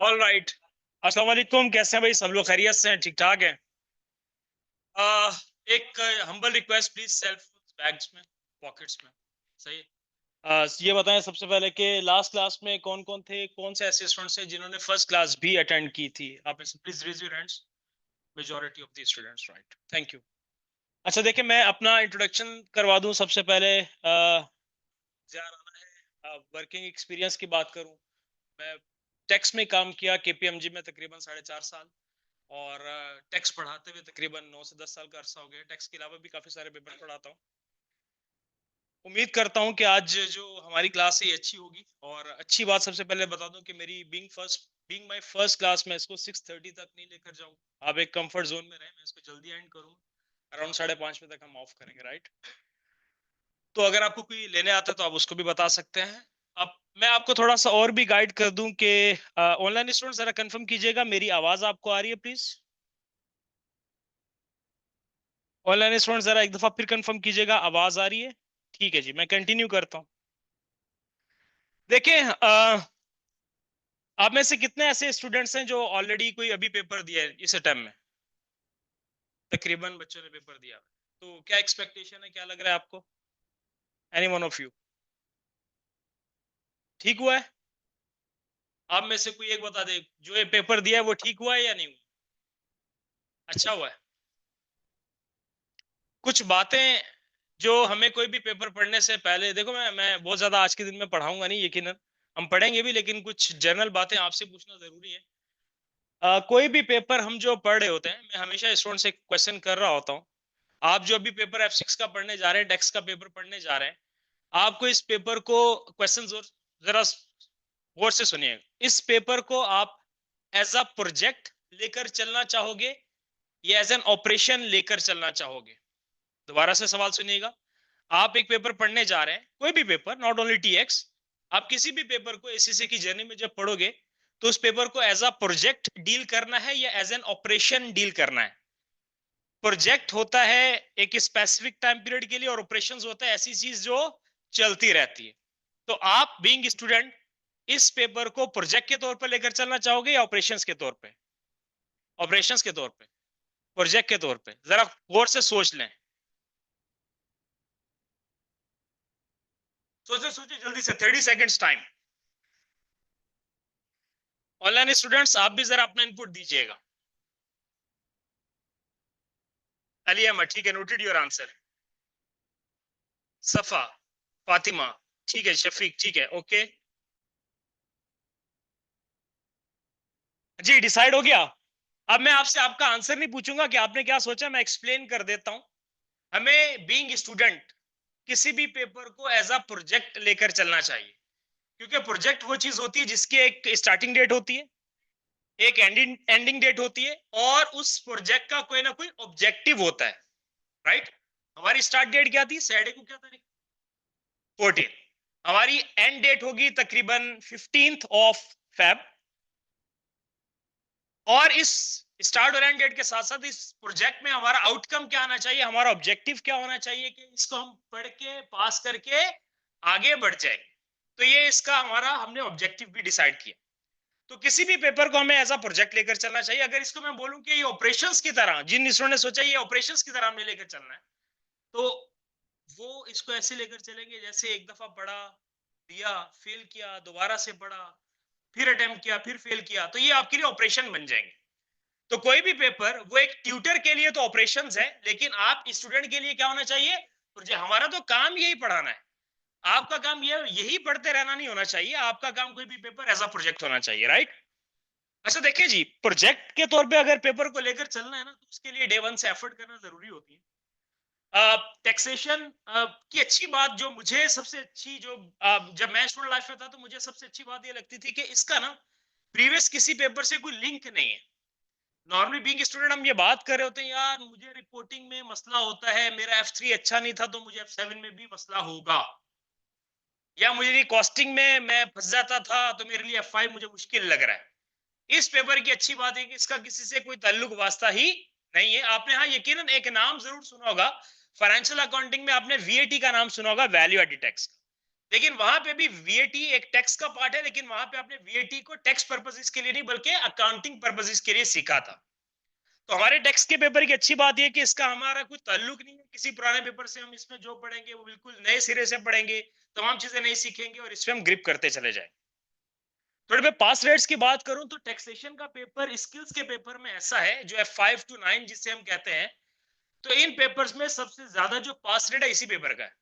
All right. अस्सलाम वालेकुम, कैसे हैं भाई? सब लोग खैरियत से हैं? ठीक ठाक हैं? एक humble request please, self bags में, पॉकेट्स में। सही है। ये बताएं सबसे पहले कि लास्ट क्लास में कौन कौन थे, कौन से ऐसे स्टूडेंट्स हैं जिन्होंने फर्स्ट क्लास भी अटेंड की थी? आप ऐसे please raise your hands. Majority of the students, right, thank you. अच्छा देखिए, मैं अपना इंट्रोडक्शन करवा दूं सबसे पहले। जया राना है। वर्किंग एक्सपीरियंस की बात करूं, मैं टैक्स में काम किया केपीएमजी में तकरीबन 4.5 साल, और टैक्स पढ़ाते हुए तकरीबन 9 से 10 साल का अरसा हो गया। टैक्स के अलावा भी काफी सारे पेपर पढ़ाता हूँ। उम्मीद करता हूँ कि आज जो हमारी क्लास है ये अच्छी होगी। और अच्छी बात सबसे पहले बता दूं कि मेरी बीइंग माय फर्स्ट क्लास में इसको 6:30 तक नहीं लेकर जाऊँ। आप एक कंफर्ट जोन में रहें, मैं इसको जल्दी एंड करूँ। अराउंड 5:30 बजे तक हम ऑफ करेंगे, राइट? तो अगर आपको कोई लेने आता है तो आप उसको भी बता सकते हैं। अब मैं आपको थोड़ा सा और भी गाइड कर दूं कि ऑनलाइन स्टूडेंट जरा कंफर्म कीजिएगा, मेरी आवाज आपको आ रही है प्लीज? ऑनलाइन स्टूडेंट जरा एक दफा फिर कंफर्म कीजिएगा, आवाज आ रही है? ठीक है जी, मैं कंटिन्यू करता हूँ। देखिए, आप में से कितने ऐसे स्टूडेंट्स हैं जो ऑलरेडी कोई अभी पेपर दिया है इस टाइम में? तकरीबन बच्चों ने पेपर दिया। तो क्या एक्सपेक्टेशन है, क्या लग रहा है आपको? एनी वन ऑफ यू ठीक हुआ है? आप में से कोई एक बता दे, जो ये पेपर दिया है वो ठीक हुआ है या नहीं हुआ? अच्छा हुआ है? कुछ बातें जो हमें कोई भी पेपर पढ़ने से पहले, देखो मैं बहुत ज्यादा आज के दिन में पढ़ाऊंगा नहीं, यकीनन हम पढ़ेंगे भी, लेकिन कुछ जनरल बातें आपसे पूछना जरूरी है। कोई भी पेपर हम जो पढ़ रहे होते हैं, मैं हमेशा स्टूडेंट से क्वेश्चन कर रहा होता हूँ। आप जो अभी पेपर F6 का पढ़ने जा रहे हैं, टैक्स का पेपर पढ़ने जा रहे हैं, आपको इस पेपर को क्वेश्चन जरा गौर से सुनिए। इस पेपर को आप एज अ प्रोजेक्ट लेकर चलना चाहोगे या एज एन ऑपरेशन लेकर चलना चाहोगे? दोबारा से सवाल सुनिएगा। आप एक पेपर पढ़ने जा रहे हैं, कोई भी पेपर, नॉट ओनली TX, आप किसी भी पेपर को एसएससी की जर्नी में जब पढ़ोगे तो उस पेपर को एज अ प्रोजेक्ट डील करना है या एज एन ऑपरेशन डील करना है? प्रोजेक्ट होता है एक स्पेसिफिक टाइम पीरियड के लिए, और ऑपरेशंस होता है ऐसी चीज जो चलती रहती है। तो आप बीइंग स्टूडेंट इस पेपर को प्रोजेक्ट के तौर पर लेकर चलना चाहोगे या ऑपरेशंस के तौर पे? ऑपरेशंस के तौर पे, प्रोजेक्ट के तौर पे? जरा गौर से सोच लें, सोचे सोचे जल्दी से, 30 सेकेंड्स टाइम। ऑनलाइन स्टूडेंट्स आप भी जरा अपना इनपुट दीजिएगा। अली अहमद, ठीक है, नोटेड योर आंसर। सफा, फातिमा, ठीक है, शफीक, ठीक है, ओके जी, डिसाइड हो गया। अब मैं आपसे आपका आंसर नहीं पूछूंगा कि आपने क्या सोचा, मैं एक्सप्लेन कर देता हूं। हमें बीइंग स्टूडेंट किसी भी पेपर को एज अ प्रोजेक्ट लेकर चलना चाहिए, क्योंकि प्रोजेक्ट वो चीज होती है जिसकी एक स्टार्टिंग डेट होती है, एक एंडिंग डेट होती है, और उस प्रोजेक्ट का कोई ना कोई ऑब्जेक्टिव होता है, राइट? हमारी स्टार्ट डेट क्या थी? सैटरडे को क्या तारीख? 14। हमारी एंड डेट होगी तकरीबन 15 ऑफ फेब। और इस स्टार्ट और एंड डेट के साथ साथ इस प्रोजेक्ट में हमारा आउटकम क्या आना चाहिए, हमारा ऑब्जेक्टिव क्या होना चाहिए कि इसको हम पढ़ के पास करके आगे बढ़ जाए। तो ये इसका हमारा हमने ऑब्जेक्टिव भी डिसाइड किया। तो किसी भी पेपर को हमें ऐसा प्रोजेक्ट लेकर चलना चाहिए। अगर इसको मैं बोलूं कि ये ऑपरेशंस की तरह, जिन स्टूडेंट ने सोचा ये ऑपरेशंस की तरह हमें लेकर चलना है, तो वो इसको ऐसे लेकर चलेंगे जैसे एक दफा पढ़ा, दिया, फेल किया, दोबारा से पढ़ा, फिर अटेम्प्ट किया, फिर फेल किया, तो ये आपके लिए ऑपरेशन बन जाएंगे। तो कोई भी पेपर वो एक ट्यूटर के लिए तो ऑपरेशंस है, लेकिन आप स्टूडेंट के लिए क्या होना चाहिए? प्रोजेक्ट। हमारा तो काम यही पढ़ाना है, आपका काम ये यही पढ़ते रहना नहीं होना चाहिए, आपका काम कोई भी पेपर ऐसा प्रोजेक्ट होना चाहिए, राइट? अच्छा देखिए जी, प्रोजेक्ट के तौर पे अगर पेपर को लेकर चलना है ना, तो उसके लिए डे वन से एफर्ट करना जरूरी होती है। टैक्सेशन की अच्छी बात, जो मुझे सबसे अच्छी, जो जब मैं स्टूडेंट लाइफ में था तो मुझे सबसे अच्छी बात ये लगती थी कि इसका ना प्रीवियस किसी पेपर से कोई लिंक नहीं है। नॉर्मली बीइंग स्टूडेंट हम ये बात कर रहे होते हैं, यार मुझे रिपोर्टिंग में मसला होता है, मेरा F3 अच्छा नहीं था तो मुझे F7 में भी मसला होगा, या मुझे कॉस्टिंग में मैं फंस जाता था तो मेरे लिए F5 मुझे मुश्किल लग रहा है। इस पेपर की अच्छी बात है कि इसका किसी से कोई ताल्लुक वास्ता ही नहीं है। आपने हाँ यकीनन एक नाम जरूर सुना होगा, फाइनेंशियल अकाउंटिंग में आपने VAT का नाम सुना होगा, वैल्यू एडेड टैक्स। लेकिन वहां पे भी वीएटी एक टैक्स का पार्ट है, लेकिन वहां पे आपने वीएटी को टैक्स पर्पसेस के लिए नहीं बल्कि अकाउंटिंग पर्पसेस के लिए सीखा था। तो हमारे टैक्स के पेपर की अच्छी बात यह कि इसका हमारा कोई ताल्लुक नहीं है किसी पुराने पेपर से। हम इसमें जो पढ़ेंगे वो बिल्कुल नए सिरे से पढ़ेंगे, तमाम चीजें नई सीखेंगे और इसमें हम ग्रिप करते चले जाएंगे। थोड़े मैं पास रेट्स की बात करूं तो टैक्सेशन का पेपर स्किल्स के पेपर में ऐसा है, जो F5 to 9 जिसे हम कहते हैं, तो इन पेपर्स में सबसे ज्यादा जो पास रेट है इसी पेपर का है।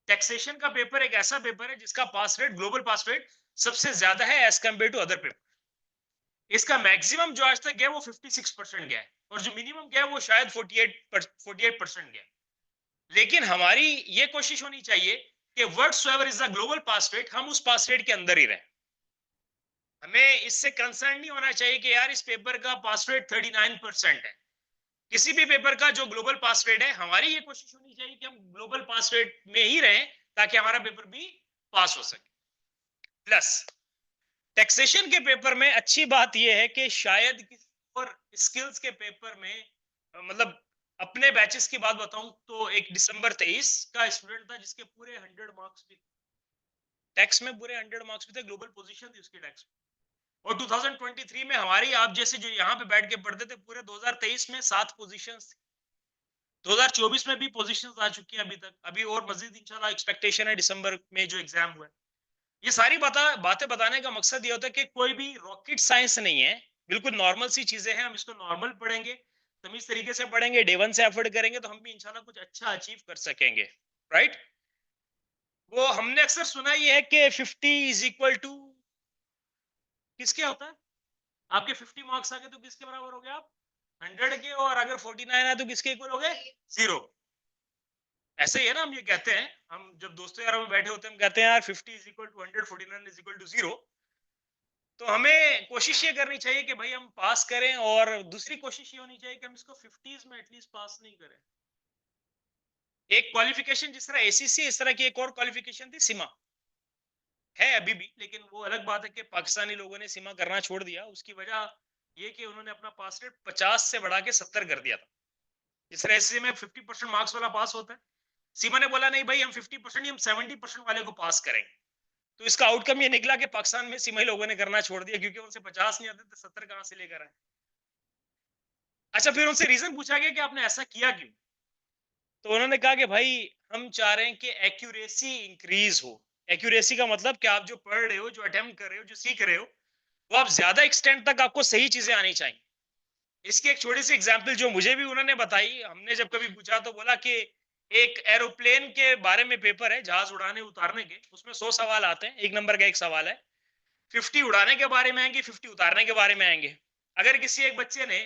टैक्सेशन का पेपर एक ऐसा पेपर है जिसका pass rate, global pass rate सबसे ज्यादा है as compare to other paper. इसका मैक्सिमम जो आज तक गया वो 56% गया है, और जो मिनिमम गया वो शायद 48% गया है। लेकिन हमारी ये कोशिश होनी चाहिए कि whatsoever is the global pass rate, हम उस पास रेट के अंदर ही रहें। हमें इससे कंसर्न नहीं होना चाहिए कि यार इस पेपर का पास रेट 39% है। किसी भी पेपर का जो ग्लोबल पास रेट है, हमारी ये कोशिश होनी चाहिए कि हम ग्लोबल पास रेट में ही रहें ताकि हमारा पेपर भी पास हो सके। प्लस टैक्सेशन के पेपर में अच्छी बात यह है कि शायद किसी और स्किल्स के पेपर में, मतलब अपने बैचेस की बात बताऊं तो एक दिसंबर 23 का स्टूडेंट था जिसके पूरे 100 मार्क्स भी टैक्स में, पूरे 100 मार्क्स भी थे, ग्लोबल पोजीशन थी उसकी टैक्स में। और 2023 में हमारी आप जैसे जो यहाँ पे बैठ के पढ़ते थे, पूरे 2023 में 7 पोजीशंस थी। 2024 में भी पोजीशंस आ चुकी हैं अभी तक, अभी और मजीद इंशाल्लाह एक्सपेक्टेशन है दिसंबर में जो एग्जाम हुआ है। ये सारी बातें बताने का मकसद ये होता है कि कोई भी रॉकेट साइंस नहीं है, बिल्कुल नॉर्मल सी चीजें हैं। हम इसको नॉर्मल पढ़ेंगे, तमीज तरीके से पढ़ेंगे, डे वन से एफर्ट करेंगे तो हम भी इंशाल्लाह कुछ अच्छा अचीव कर सकेंगे, राइट। वो हमने अक्सर सुना ये है कि 50 इज इक्वल टू किसके होता है, आपके 50 मार्क्स आ गए तो किसके बराबर हो गए आप, 100 के, और अगर 49 आए तो किसके इक्वल हो गए, 0। ऐसे ही है ना, हम ये कहते हैं, हम जब दोस्तों यारों में बैठे होते हैं हम कहते हैं यार 50 is equal to 100, 49 is equal to 0। तो हमें कोशिश ये करनी चाहिए कि भाई हम पास करें, और दूसरी कोशिश ये होनी चाहिए कि हम इसको 50s में एटलीस्ट पास नहीं करें। एक क्वालिफिकेशन जिस तरह एसीसी, इस तरह की एक और क्वालिफिकेशन थी सीमा, है अभी भी, लेकिन वो अलग बात है कि पाकिस्तानी लोगों ने सीमा करना छोड़ दिया। उसकी वजह ये कि उन्होंने अपना पास रेट 50 से बढ़ा के 70 कर दिया था। जिस तरह एसीसी में 50% मार्क्स वाला पास होता है, सीमा ने बोला नहीं भाई हम 50% हम 70% वाले को पास करेंगे। तो इसका आउटकम ये निकला कि पाकिस्तान में सिमई लोगों ने करना छोड़ दिया, क्योंकि उनसे 50 नहीं आते तो 70 कहां से लेकर आए। अच्छा, फिर उनसे रीजन पूछा गया कि आपने ऐसा किया क्यों, तो उन्होंने कहा कि भाई हम चाह रहे हैं कि एक्यूरेसी इंक्रीज हो। एक्यूरेसी का मतलब कि आप जो पढ़ रहे हो, जो अटेम्प्ट कर रहे हो, जो सीख रहे हो, वो आप ज्यादा एक्सटेंट तक आपको सही चीजें आनी चाहिए। इसकी एक छोटी सी एग्जांपल जो मुझे भी उन्होंने बताई, हमने जब कभी पूछा तो बोला कि एक एरोप्लेन के बारे में पेपर है, जहाज उड़ाने उतारने के, उसमें 100 सवाल आते हैं, एक नंबर का एक सवाल है। 50 उड़ाने के बारे में आएंगे, 50 उतारने के बारे में आएंगे। अगर किसी एक बच्चे ने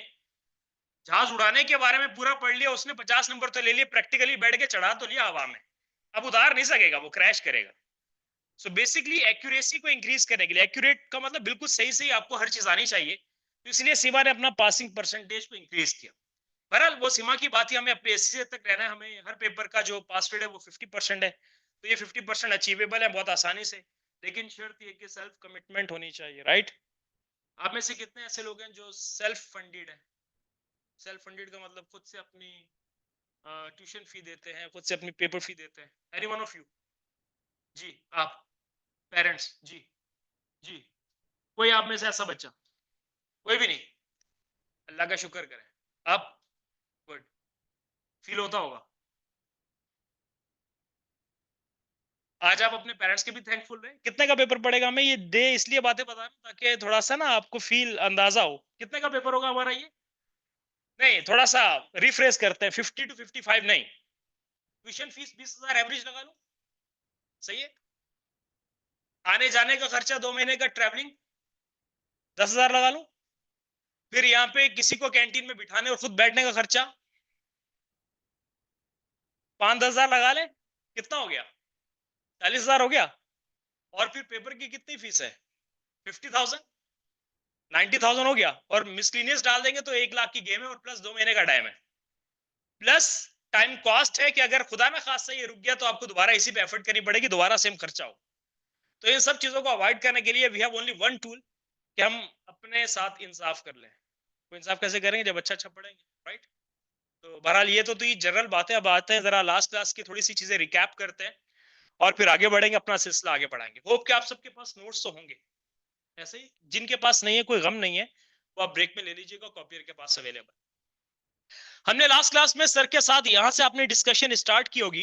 जहाज उड़ाने के बारे में पूरा पढ़ लिया, उसने 50 नंबर तो ले लिए, प्रैक्टिकली बैठ के चढ़ा तो लिया हवा में, अब उतार नहीं सकेगा, वो क्रैश करेगा। सो बेसिकली एक्यूरेसी को इंक्रीज करने के लिए, एक्यूरेट का मतलब बिल्कुल सही सही आपको हर चीज आनी चाहिए, तो इसलिए सीमा ने अपना पासिंग परसेंटेज को इंक्रीज किया। बहरहाल वो सीमा की बात ही, हमें अपने एससी तक रहना है, हमें हर पेपर का जो पास रेट है वो 50% है, तो ये 50% अचीवेबल है बहुत आसानी से। लेकिन शर्त ये कि सेल्फ कमिटमेंट होनी चाहिए, राइट। आप में से कितने ऐसे लोग हैं जो सेल्फ फंडेड है। सेल्फ फंडेड का मतलब खुद से अपनी ट्यूशन फी देते हैं, खुद से अपनी पेपर फी देते हैं। Any one of you? जी, आप पेरेंट्स? जी जी, कोई आप में से ऐसा बच्चा? कोई भी नहीं? अल्लाह का शुक्र करें। आप? गुड, फील होता होगा। आज आप अपने पेरेंट्स के भी थैंकफुल रहे। कितने का पेपर पड़ेगा? मैं ये डे इसलिए बातें बता रहा हूँ ताकि थोड़ा सा ना आपको फील अंदाजा हो। कितने का पेपर होगा हमारा ये? नहीं, थोड़ा सा रिफ्रेश करते हैं, 50 to 55 नहीं। ट्यूशन फीस 20,000 एवरेज लगा लो, सही है। आने जाने का खर्चा, 2 महीने का ट्रैवलिंग 10,000 लगा लो। फिर यहाँ पे किसी को कैंटीन में बिठाने और खुद बैठने का खर्चा 5-10,000 लगा ले, कितना हो गया? 40,000 हो गया। और फिर पेपर की कितनी फीस है? 50,000, 90,000 हो गया। और मिसलिनियस डाल देंगे तो 1 लाख की गेम है, और प्लस 2 महीने का टाइम है, प्लस टाइम कॉस्ट है कि अगर खुदा ना खास्ता ये रुक गया तो आपको दोबारा इसी पे एफर्ट करनी पड़ेगी, दोबारा सेम खर्चा हो। तो इन सब चीजों को अवॉइड करने के लिए we have only one tool, कि हम अपने साथ इंसाफ कर लें। तो इंसाफ कैसे करेंगे? जब अच्छा अच्छा पढ़ेंगे, राइट। तो बहरहाल ये तो ये जनरल बातें। अब आते हैं जरा लास्ट क्लास की थोड़ी सी चीजें रिकैप करते हैं। और फिर आगे बढ़ेंगे, अपना सिलसिला आगे बढ़ाएंगे। होप कि आप सबके पास नोट्स तो होंगे। ऐसे ही जिनके पास नहीं है, कोई गम नहीं है, वो आप ब्रेक में ले लीजिएगा, कॉपियर के पास अवेलेबल। हमने लास्ट क्लास में सर के साथ यहां से आपने डिस्कशन स्टार्ट की होगी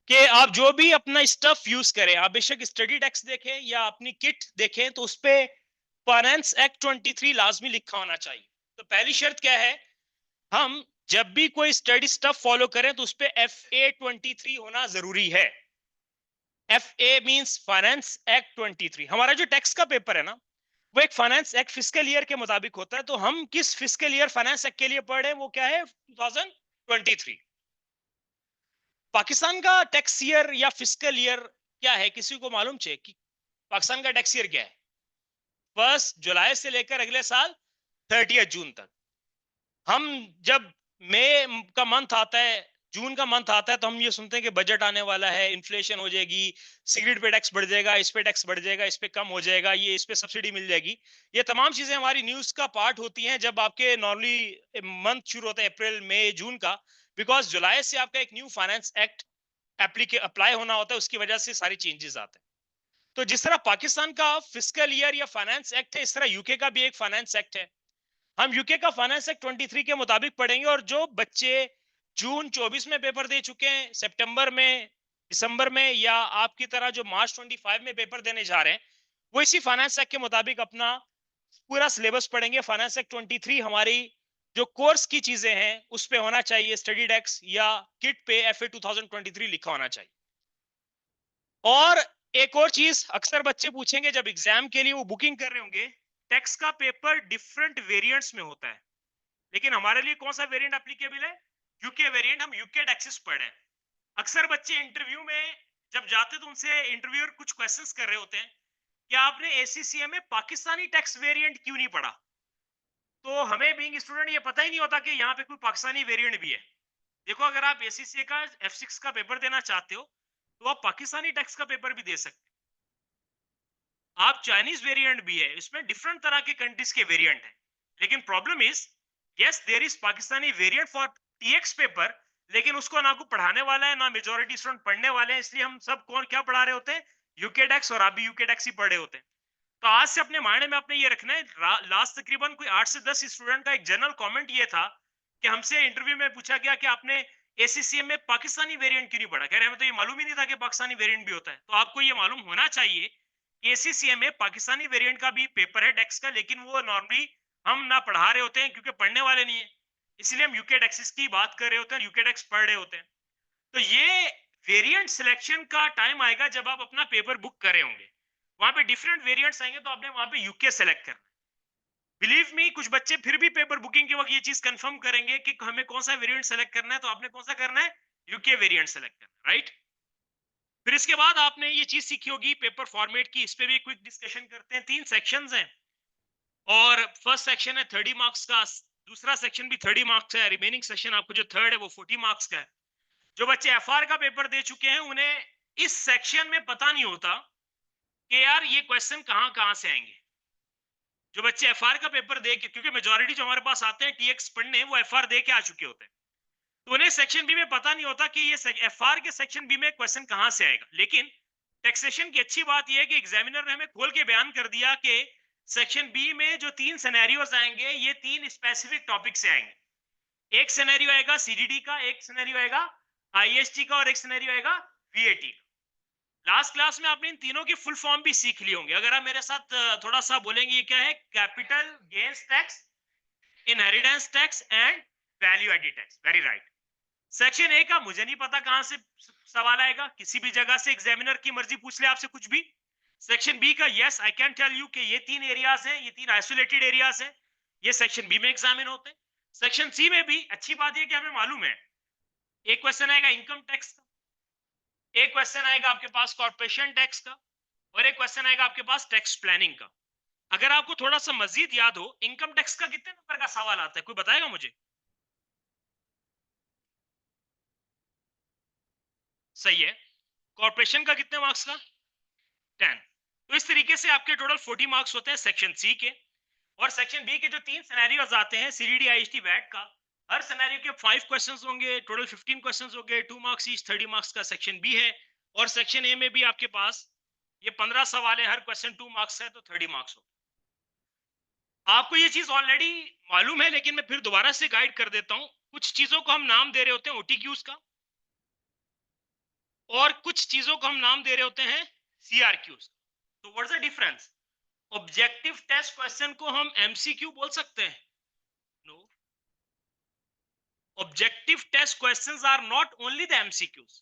कि आप जो भी अपना स्टफ यूज करें, आप बेशक स्टडी टेक्स्ट देखें या अपनी किट देखें, तो उस पे फाइनेंस एक्ट 23 लाजमी लिखा होना चाहिए। तो पहली शर्त क्या है, हम जब भी कोई स्टडी स्टफ फॉलो करें तो उस पे FA 23 होना जरूरी है। FA means finance act 23। हमारा जो टैक्स का पेपर है ना, वो एक फाइनेंस एक्ट फिस्कल ईयर के मुताबिक होता है। तो हम किस फिस्कल ईयर फाइनेंस एक्ट के लिए पढ़ रहे हैं, वो क्या है, 2023। पाकिस्तान का टैक्स ईयर या फिस्कल ईयर क्या है, किसी को मालूम चाहिए कि पाकिस्तान का टैक्स ईयर क्या है? 1 जुलाई से लेकर अगले साल 30 जून तक। हम जब मई का मंथ आता है, जून का मंथ आता है, तो हम ये सुनते हैं कि बजट आने वाला है, इन्फ्लेशन हो जाएगी, सिगरेट पे टैक्स बढ़ जाएगा, इस पे टैक्स बढ़ जाएगा, इस पे कम हो जाएगा, ये इस पे सब्सिडी मिल जाएगी। ये तमाम चीजें हमारी न्यूज का पार्ट होती हैं जब आपके नॉर्मली मंथ शुरू होता है, अप्रैल मई जून का। बिकॉज जुलाई से आपका एक न्यू फाइनेंस एक्ट अप्लाई होना होता है, उसकी वजह से सारी चेंजेस आते हैं। तो जिस तरह पाकिस्तान का फिस्कल ईयर या फाइनेंस एक्ट है, इस तरह यूके का भी एक फाइनेंस एक्ट है। हम यूके का फाइनेंस एक्ट 23 के मुताबिक पढ़ेंगे, और जो बच्चे जून 24 में पेपर दे चुके हैं, सितंबर में, दिसंबर में, या आपकी तरह जो मार्च 25 में पेपर देने जा रहे हैं, वो इसी फाइनेंस एक्ट के मुताबिक अपना पूरा सिलेबस पढ़ेंगे। फाइनेंस एक्ट 23 हमारी जो कोर्स की चीजें हैं उस पे होना चाहिए, स्टडी डेक्स या किट पे FA 2023 लिखा होना चाहिए। और एक और चीज अक्सर बच्चे पूछेंगे जब एग्जाम के लिए वो बुकिंग कर रहे होंगे, टेक्स्ट का पेपर डिफरेंट वेरिएंट्स में होता है, लेकिन हमारे लिए कौन सा वेरिएंट एप्लीकेबल है? UK variant. हम यूके टैक्सेस पढ़े हैं। अक्सर बच्चे इंटरव्यू में जब जाते तो उनसे इंटरव्यूअर कुछ क्वेश्चंस कर रहे होते हैं कि आपने ACCA में पाकिस्तानी टैक्स वेरिएंट क्यों नहीं पढ़ा? तो हमें बीइंग स्टूडेंट ये पता ही नहीं होता कि यहाँ पे कोई पाकिस्तानी वेरिएंट भी है। देखो, अगर आप ACCA का F6 का पेपर देना चाहते हो तो आप पाकिस्तानी टैक्स का पेपर भी दे सकते हो। आप चाइनीज वेरिएंट भी है, इसमें डिफरेंट तरह के कंट्रीज के वेरिएंट है। लेकिन problem is, yes there is Pakistani variant for TX paper, लेकिन उसको ना कोई पढ़ाने वाला है, ना मेजॉरिटी स्टूडेंट पढ़ने वाले हैं। इसलिए हम सब कौन क्या पढ़ा रहे होते हैं? यूके टैक्स, और आप भी यूके टैक्स ही पढ़ रहे होते हैं। तो आज से अपने माइंड में आपने ये रखना है, लास्ट तकरीबन कोई 8 से 10 स्टूडेंट का एक जनरल कमेंट ये था कि हमसे इंटरव्यू में पूछा गया कि आपने ACCA में पाकिस्तानी वेरिएंट क्यों नहीं पढ़ा? कह रहे हमें तो ये मालूम ही नहीं था कि पाकिस्तानी वेरिएंट भी होता है। तो आपको ये मालूम होना चाहिए कि ACCA में पाकिस्तानी वेरिएंट का भी पेपर है टैक्स का, लेकिन वो नॉर्मली हम ना पढ़ा रहे होते हैं क्योंकि पढ़ने वाले नहीं है। इसलिए हम यूके टैक्सेस की बात कर रहे होते हैं, यूके टैक्स पढ़ रहे होते हैं। तो ये वेरिएंट सिलेक्शन का टाइम आएगा जब आप अपना पेपर बुक कर रहे होंगे, वहां पे डिफरेंट वेरिएंट्स आएंगे, तो आपने वहां पे यूके सेलेक्ट करना। बिलीव मी, कुछ बच्चे फिर भी पेपर बुकिंग के वक्त ये चीज कंफर्म करेंगे कि हमें कौन सा वेरिएंट सेलेक्ट करना है, तो आपने कौन सा करना है? यूके वेरिएंट सेलेक्ट करना, राइट? फिर इसके बाद आपने ये चीज सीखी होगी पेपर फॉर्मेट की, इस पे भी क्विक डिस्कशन करते हैं। 3 सेक्शंस हैं, और फर्स्ट सेक्शन है 30 मार्क्स का, दूसरा सेक्शन भी 30 मार्क्स है, रिमेनिंग सेक्शन आपको जो थर्ड है वो 40 मार्क्स का है। जो बच्चे FR का पेपर दे चुके हैं उन्हें इस सेक्शन में पता नहीं होता कि यार ये क्वेश्चन कहां कहां से आएंगे। जो बच्चे FR का पेपर दे के, क्योंकि मेजॉरिटी जो हमारे पास आते हैं TX पढ़ने, वो FR दे के आ चुके होते हैं, तो उन्हें सेक्शन बी में पता नहीं होता कि ये FR के सेक्शन बी में क्वेश्चन कहां से आएगा। लेकिन टैक्सेशन की अच्छी बात यह है कि एग्जामिनर ने हमें खोल के बयान कर दिया कि सेक्शन बी में जो 3 सिनेरियोस आएंगे, ये 3 स्पेसिफिक टॉपिक से आएंगे। एक सिनेरियो आएगा CDD का, एक सिनेरियो आएगा IST का, और एक सिनेरियो आएगा VAT का। लास्ट क्लास में आपने इन तीनों की फुल फॉर्म भी सीख ली होंगे। अगर आप मेरे साथ थोड़ा सा बोलेंगे, ये क्या है? Capital gains tax, inheritance tax and value added tax. Very right. Section A का मुझे नहीं पता कहां से सवाल आएगा, किसी भी जगह से एग्जामिनर की मर्जी पूछ ले आपसे कुछ भी। सेक्शन बी का, yes I can tell you कि ये 3 एरियाज हैं, ये 3 आइसोलेटेड एरियाज हैं, ये सेक्शन बी में एग्जामिन होते हैं। सेक्शन सी में भी अच्छी बात है कि हमें मालूम है, एक क्वेश्चन आएगा इनकम टैक्स का, एक क्वेश्चन आएगा आपके पास कॉर्पोरेशन टैक्स का, और एक क्वेश्चन आएगा आपके पास टैक्स प्लानिंग का। अगर आपको थोड़ा सा मजीद याद हो, इनकम टैक्स का कितने नंबर का सवाल आता है, कोई बताएगा मुझे? सही है। कॉर्पोरेशन का कितने मार्क्स का? 10। तो इस तरीके से आपके टोटल 40 मार्क्स होते हैं सेक्शन सी के। और सेक्शन बी के जो 3 सिनेरियोज आते हैं, CDD IST वैट का, हर सिनेरियो के 5 क्वेश्चंस होंगे, टोटल 15 क्वेश्चंस होंगे, 2 मार्क्स ईच, 30 मार्क्स का सेक्शन बी है। और सेक्शन ए में भी आपके पास ये 15 सवाल है, हर क्वेश्चन 2 मार्क्स है, तो 30 मार्क्स हो। आपको ये चीज ऑलरेडी मालूम है, लेकिन मैं फिर दोबारा से गाइड कर देता हूं। कुछ चीजों को हम नाम दे रहे होते हैं ओटीक्यूज का, और कुछ चीजों को हम नाम दे रहे होते हैं सीआरक्यूज। तो what's the difference? Objective test question को हम एमसीक्यू बोल सकते हैं? No, objective test questions are not only the MCQs.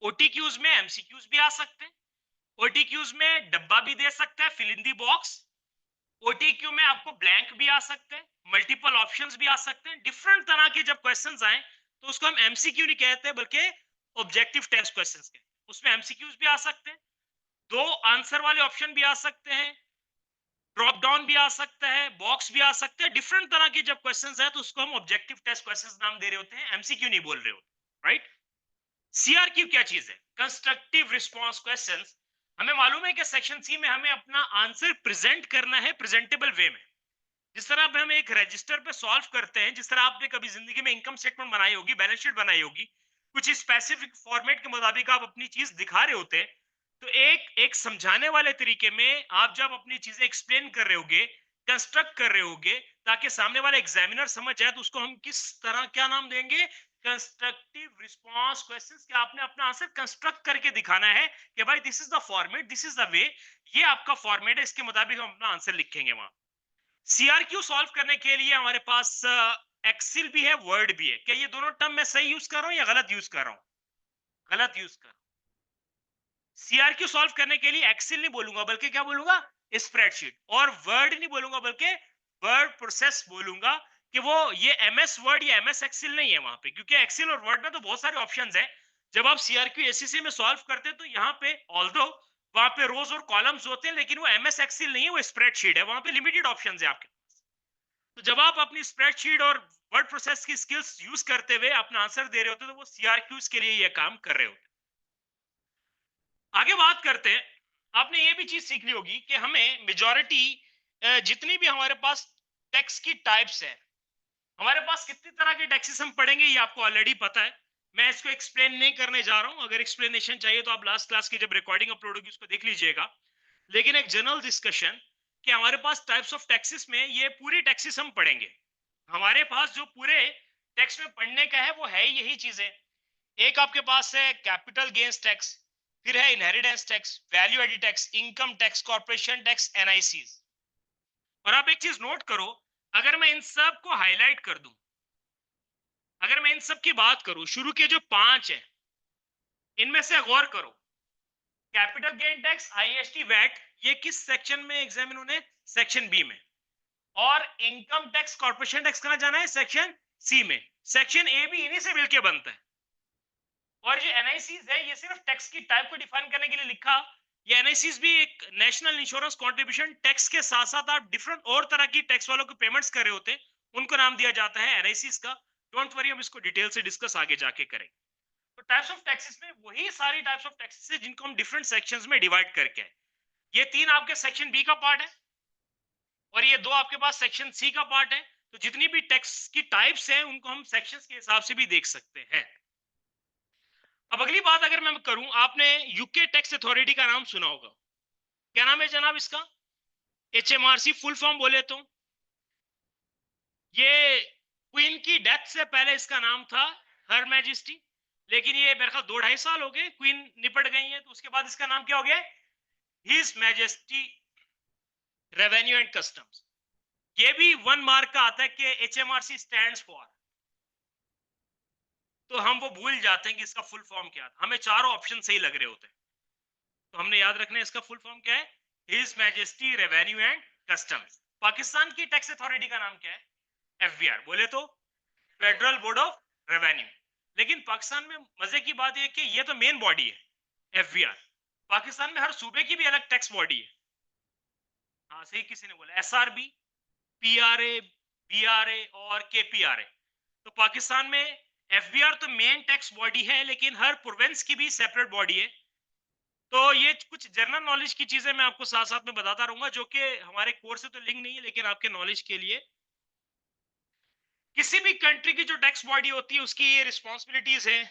OTQs में एमसीक्यूज भी आ सकते हैं, ओटीक्यूज में डब्बा भी दे सकता है, फिल इन दी बॉक्स। ओटीक्यू में आपको ब्लैंक भी आ सकते हैं, मल्टीपल ऑप्शंस भी आ सकते हैं। डिफरेंट तरह के जब क्वेश्चंस आए तो उसको हम एमसीक्यू नहीं कहते बल्कि ऑब्जेक्टिव टेस्ट क्वेश्चंस कहते हैं। उसमें एमसीक्यूज भी आ सकते हैं, दो आंसर वाले ऑप्शन भी आ सकते हैं, ड्रॉप डाउन भी आ सकता है, बॉक्स भी आ सकते हैं। डिफरेंट तरह के जब क्वेश्चंस है तो उसको हम ऑब्जेक्टिव टेस्ट क्वेश्चंस नाम दे रहे होते हैं, एमसीक्यू नहीं बोल रहे होते, राइट? सीआरक्यू क्या चीज है? Constructive response questions. हमें मालूम है कि सेक्शन सी में हमें अपना आंसर प्रेजेंट करना है प्रेजेंटेबल वे में। जिस तरह अब हम एक रजिस्टर पे सॉल्व करते हैं, जिस तरह आपने कभी जिंदगी में इनकम स्टेटमेंट बनाई होगी, बैलेंस शीट बनाई होगी, कुछ स्पेसिफिक फॉर्मेट के मुताबिक आप अपनी चीज दिखा रहे होते हैं। तो एक एक समझाने वाले तरीके में आप जब अपनी चीजें एक्सप्लेन कर रहे होगे, कंस्ट्रक्ट कर रहे होगे, ताकि सामने वाला एग्जामिनर समझ जाए, तो उसको हम किस तरह क्या नाम देंगे? Constructive response questions. कि आपने अपना आंसर कंस्ट्रक्ट करके दिखाना है कि भाई this is the format, this is the way, ये आपका फॉर्मेट है, इसके मुताबिक हम अपना आंसर लिखेंगे वहां। सीआरक्यू सॉल्व करने के लिए हमारे पास एक्सेल भी है, वर्ड भी है। क्या ये दोनों टर्म मैं सही यूज कर रहा हूं या गलत यूज कर रहा हूं? गलत यूज कर। सीआरक्यू सॉल्व करने के लिए एक्सेल नहीं बोलूंगा बल्कि क्या बोलूंगा? स्प्रेडशीट। और वर्ड नहीं बोलूंगा बल्कि वर्ड प्रोसेस बोलूंगा। कि वो ये एमएस वर्ड या एमएस एक्सेल नहीं है वहां पे, क्योंकि एक्सेल और वर्ड में तो बहुत सारे ऑप्शंस हैं। जब आप सीआरक्यू एससीसी में सॉल्व करते हैं तो यहाँ पे ऑल्दो वहां पे रोज और कॉलम्स होते हैं, लेकिन वो एमएस एक्सेल नहीं है, वो स्प्रेडशीट है। वहां पे लिमिटेड ऑप्शंस है आपके। तो जब आप अपनी स्प्रेडशीट और वर्ड प्रोसेस की स्किल्स यूज करते हुए अपना आंसर दे रहे होते हैं, तो वो सीआरक्यूज के लिए ये काम कर रहे होते हैं। आगे बात करते हैं। आपने ये भी चीज सीखनी होगी कि हमें मेजॉरिटी जितनी भी हमारे पास टैक्स की टाइप्स है, हमारे पास कितनी तरह के टैक्सेस हम पढ़ेंगे ये आपको ऑलरेडी पता है। मैं इसको एक्सप्लेन नहीं करने जा रहा हूं। अगर एक्सप्लेनेशन चाहिए तो आप लास्ट क्लास की जब रिकॉर्डिंग अपलोड होगी उसको देख लीजिएगा। लेकिन एक जनरल डिस्कशन कि हमारे पास टाइप्स ऑफ टैक्सेस में ये पूरी टैक्सेस हम पढ़ेंगे। हमारे पास जो पूरे टैक्स में पढ़ने का है वो है यही चीजें। एक आपके पास है कैपिटल गेन्स टैक्स, फिर है inheritance tax, value added tax, income tax, corporation tax, NICs. और आप एक चीज नोट करो, अगर मैं इन सब को हाईलाइट कर दूं, अगर मैं इन सब की बात करूं, शुरू के जो 5 है इनमें से गौर करो। Capital gain tax, IST, VAT, ये किस सेक्शन में एग्जामिन होने? सेक्शन बी में। और इनकम टैक्स, कॉर्पोरेशन टैक्स कहां जाना है? सेक्शन सी में। सेक्शन ए भी इन्हीं से मिलकर बनता है। और ये एनआईसीज है, ये सिर्फ टैक्स की टाइप को डिफाइन करने के लिए लिखा। ये एनआईसीज भी एक नेशनल इंश्योरेंस कंट्रीब्यूशन टैक्स के साथ साथ आप डिफरेंट और तरह की टैक्स वालों को पेमेंट्स कर रहे होते हैं, उनको नाम दिया जाता है एनआईसीज का। डोंट वरी, हम इसको डिटेल से डिस्कस आगे जाके करेंगे। तो टाइप्स ऑफ टैक्सेस में वही सारी टाइप्स ऑफ टैक्सेस है जिनको हम डिफरेंट सेक्शंस में डिवाइड करके है। ये 3 आपके सेक्शन बी का पार्ट है और ये 2 आपके पास सेक्शन सी का पार्ट है। तो जितनी भी टैक्स की टाइप्स हैं उनको हम सेक्शंस के हिसाब से भी देख सकते हैं। अब अगली बात अगर मैं करूं, आपने यूके टैक्स अथॉरिटी का नाम सुना होगा। क्या नाम है जनाब इसका? एचएमआरसी फुल फॉर्म बोले तो ये क्वीन की डेथ से पहले इसका नाम था हर मैजेस्टी। लेकिन ये मेरे ख्याल 2-2.5 साल हो गए, क्वीन निपट गई है, तो उसके बाद इसका नाम क्या हो गया? His majesty revenue and customs. ये भी 1 मार्क का आता है कि एचएमआरसी स्टैंड्स फॉर। तो हम वो भूल जाते हैं कि इसका फुल फॉर्म क्या था। हमें चारों ऑप्शन सही लग रहे होते हैं, तो हमने याद रखना है इसका फुल फॉर्म क्या है? His majesty revenue and customs. Pakistan की टैक्स अथॉरिटी का नाम क्या है? एफबीआर बोले तो फेडरल बोर्ड ऑफ रेवेन्यू। लेकिन पाकिस्तान में मजे की बात यह कि ये तो मेन बॉडी है एफबीआर। पाकिस्तान में हर सूबे की भी अलग टैक्स बॉडी है। हाँ सही किसी ने बोला, एसआरबी, पीआरए, बीआरए और केपीआरए। तो पाकिस्तान में एफबीआर तो मेन टैक्स बॉडी है, लेकिन हर प्रोविंस की भी सेपरेट बॉडी है। तो ये कुछ जनरल नॉलेज की चीजें मैं आपको साथ साथ में बताता रहूंगा, जो कि हमारे कोर्स से तो लिंक नहीं है, लेकिन आपके नॉलेज के लिए। किसी भी कंट्री की जो टैक्स बॉडी होती है उसकी ये रिस्पॉन्सिबिलिटीज है।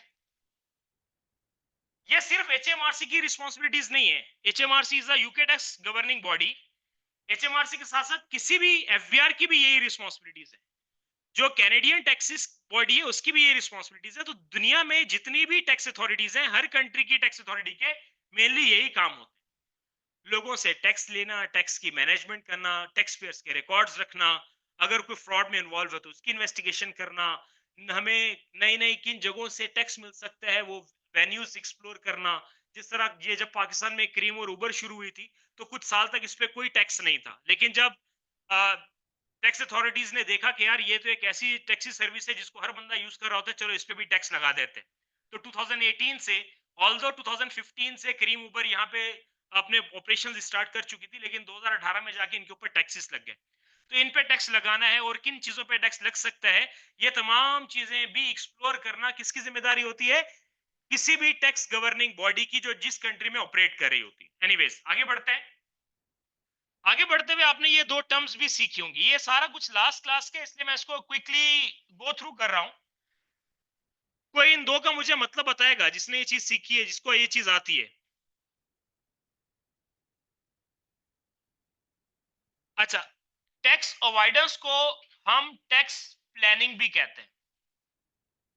ये सिर्फ एचएमआरसी की रिस्पॉन्सिबिलिटीज नहीं है। HMRC is the UK tax governing body. HMRC के साथ साथ किसी भी एफबीआर की भी यही रिस्पॉन्सिबिलिटीज है। जो कैनेडियन टैक्सेस बॉडी है उसकी भी ये रिस्पॉन्सिबिलिटीज है। तो दुनिया में जितनी भी टैक्स अथॉरिटीज हैं, हर कंट्री की टैक्स अथॉरिटी के मेनली यही काम होते हैं। लोगों से टैक्स लेना, टैक्स की मैनेजमेंट करना, टैक्स पेयर्स के रिकॉर्ड्स रखना, अगर कोई फ्रॉड में इन्वॉल्व है तो उसकी इन्वेस्टिगेशन करना, हमें नई नई किन जगहों से टैक्स मिल सकता है वो वेन्यूज एक्सप्लोर करना। जिस तरह ये जब पाकिस्तान में क्रीम और उबर शुरू हुई थी तो कुछ साल तक इस पे कोई टैक्स नहीं था, लेकिन जब टैक्स अथॉरिटीज ने देखा कि यार ये तो एक ऐसी टैक्सी सर्विस है जिसको हर बंदा यूज कर रहा होता है, चलो इस पे भी टैक्स लगा देते हैं। तो 2018 से, ऑल्दो 2015 से क्रीम उबर यहाँ पे अपने ऑपरेशन स्टार्ट कर चुकी थी, लेकिन 2018 में जाके इनके ऊपर टैक्सेस लग गए। तो इन पे टैक्स लगाना है और किन चीजों पे टैक्स लग सकता है, ये तमाम चीजें भी एक्सप्लोर करना किसकी जिम्मेदारी होती है? किसी भी टैक्स गवर्निंग बॉडी की जो जिस कंट्री में ऑपरेट कर रही होती है। एनीवेज, आगे बढ़ते हैं। आगे बढ़ते हुए आपने ये दो टर्म्स भी सीखी होंगी। ये सारा कुछ लास्ट क्लास के, इसलिए मैं इसको क्विकली गो थ्रू कर रहा हूं। कोई इन दो का मुझे मतलब बताएगा जिसने ये चीज सीखी है, जिसको ये चीज आती है? अच्छा, टैक्स अवॉइडेंस को हम टैक्स प्लानिंग भी कहते हैं।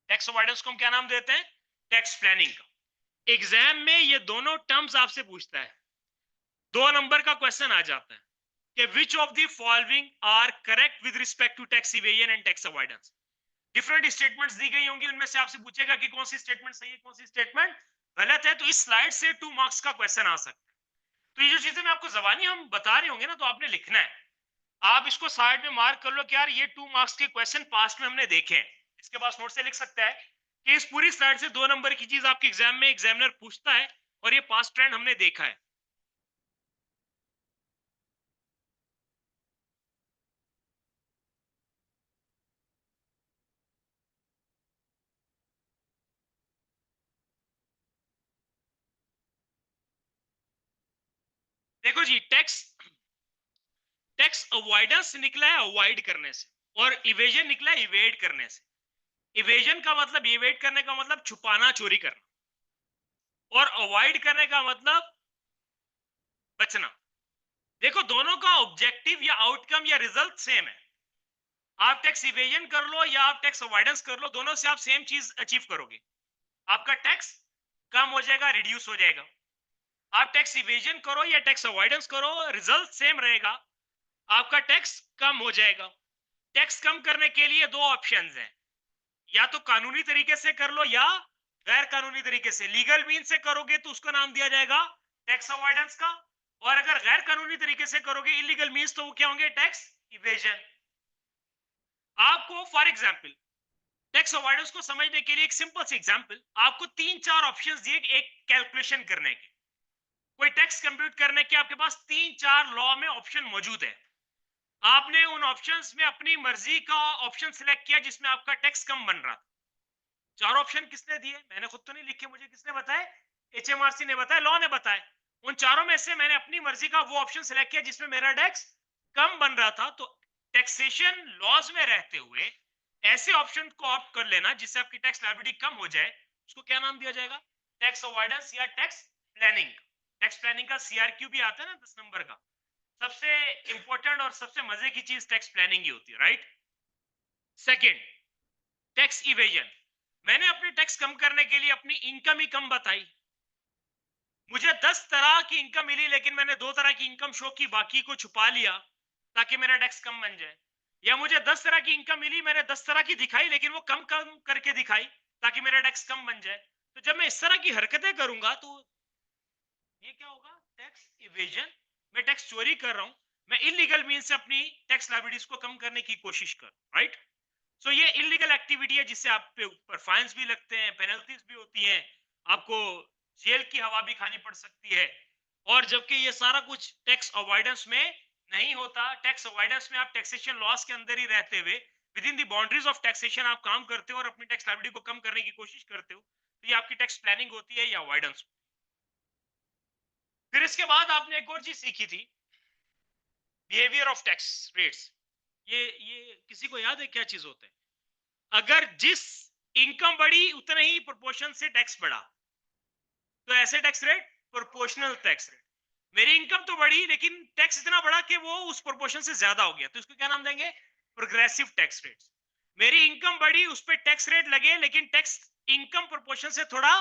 टैक्स अवॉइडेंस को हम क्या नाम देते हैं? टैक्स प्लानिंग का। एग्जाम में ये दोनों टर्म्स आपसे पूछता है, 2 नंबर का क्वेश्चन आ जाता है कि which of the following are correct with respect to tax evasion and tax avoidance. Different statements दी गई होंगी, उनमें से आपसे पूछेगा कि कौन सी स्टेटमेंट सही है, कौन सी स्टेटमेंट गलत है। तो इस स्लाइड से 2 मार्क्स का क्वेश्चन आ सकता है। तो ये जो चीजें मैं आपको जबानी हम बता रहे होंगे ना, तो आपने लिखना है। आप इसको साइड में मार्क कर लो कि यार ये 2 मार्क्स के क्वेश्चन पास्ट में हमने देखे हैं। इसके पास नोट से लिख सकता है कि इस पूरी स्लाइड से 2 नंबर की चीज आपके एग्जाम में एग्जामिनर पूछता है और ये पास्ट ट्रेंड हमने देखा है। देखो जी, टैक्स टैक्स अवॉइडेंस निकला है अवॉइड करने से, और इवेजन निकला है इवेड करने से। इवेजन का मतलब, इवेड करने का मतलब छुपाना, चोरी करना, और अवॉइड करने का मतलब बचना। देखो, दोनों का ऑब्जेक्टिव या आउटकम या रिजल्ट सेम है। आप टैक्स इवेजन कर लो या आप टैक्स अवॉइडेंस कर लो, दोनों से आप सेम चीज अचीव करोगे। आपका टैक्स कम हो जाएगा, रिड्यूस हो जाएगा। आप टैक्स इवेजन करो या टैक्स अवॉइडेंस करो, रिजल्ट सेम रहेगा, आपका टैक्स कम हो जाएगा। टैक्स कम करने के लिए दो ऑप्शंस हैं, या तो कानूनी तरीके से कर लो या गैर कानूनी तरीके से। लीगल मीन से करोगे तो उसका नाम दिया जाएगा टैक्स अवॉइडेंस का, और अगर गैर कानूनी तरीके से करोगे, इलीगल मीन्स, तो वो क्या होंगे? Tax evasion. आपको फॉर एग्जांपल टैक्स अवॉइडेंस को समझने के लिए एक सिंपल सी एग्जांपल, आपको 3-4 ऑप्शंस दिए एक कैलकुलेशन करने के, कोई टैक्स कंप्यूट करने के आपके पास 3-4 लॉ में ऑप्शन मौजूद है। आपने उन ऑप्शंस में अपनी मर्जी का ऑप्शन सिलेक्ट किया जिसमें आपका टैक्स कम बन रहा था। 4 ऑप्शन किसने दिए? मैंने खुद तो नहीं लिखे, मुझे किसने बताए? एचएमआरसी ने बताया, लॉ ने बताया। उन चारों में से मैंने अपनी मर्जी का वो ऑप्शन सिलेक्ट किया जिसमें मेरा टैक्स कम बन रहा था। तो टैक्सेशन लॉज में रहते हुए ऐसे ऑप्शन को ऑप्ट कर लेना जिससे आपकी टैक्स लायबिलिटी कम हो जाए, उसको क्या नाम दिया जाएगा? टैक्स अवॉइडेंस या टैक्स प्लानिंग। टैक्स प्लानिंग का सीआरक्यू भी आता है ना 10 नंबर का। सबसे इंपॉर्टेंट और सबसे मजे की चीज टैक्स प्लानिंग ही होती है, राइट? Second, tax evasion. मैंने अपने टैक्स कम करने के लिए अपनी इनकम ही कम बताई। मुझे 10 तरह की इनकम मिली, लेकिन मैंने 2 तरह की इनकम शो की, बाकी को छुपा लिया ताकि मेरा टैक्स कम बन जाए। या मुझे 10 तरह की इनकम मिली, मैंने 10 तरह की दिखाई, लेकिन वो कम कम करके दिखाई ताकि मेरा टैक्स कम बन जाए। तो जब मैं इस तरह की हरकतें करूंगा तो ये क्या होगा? Tax evasion. मैं टैक्स चोरी कर रहा हूं, मैं इलीगल मीन से अपनी टैक्स लायबिलिटीज को कम करने की कोशिश कर, राइट? सो ये इलीगल एक्टिविटी है जिससे आप पे ऊपर फाइन्स भी लगते हैं, पेनल्टीज भी होती हैं, आपको जेल की हवा भी खानी पड़ सकती है। और जबकि ये सारा कुछ टैक्स अवॉइडेंस में नहीं होता। टैक्स अवॉइडेंस में आप टैक्सेशन लॉस के अंदर ही रहते हुए with in the boundaries of taxation आप काम करते हो और अपनी टैक्स लायबिलिटी को कम करने की कोशिश करते हो। तो ये आपकी टैक्स प्लानिंग होती है या अवॉइडेंस। फिर इसके बाद आपने एक और चीज सीखी थी, बिहेवियर ऑफ टैक्स रेट्स। ये किसी को याद है क्या चीज होता है? अगर जिस इनकम बढ़ी उतने ही प्रोपोर्शन से टैक्स बढ़ा। तो ऐसे tax rate proportional tax rate. मेरी इनकम तो बढ़ी लेकिन टैक्स इतना बढ़ा कि वो उस प्रोपोर्शन से ज्यादा हो गया, तो इसको क्या नाम देंगे? Progressive tax rate. मेरी इनकम बढ़ी, उस पर टैक्स रेट लगे लेकिन टैक्स इनकम प्रोपोर्शन से थोड़ा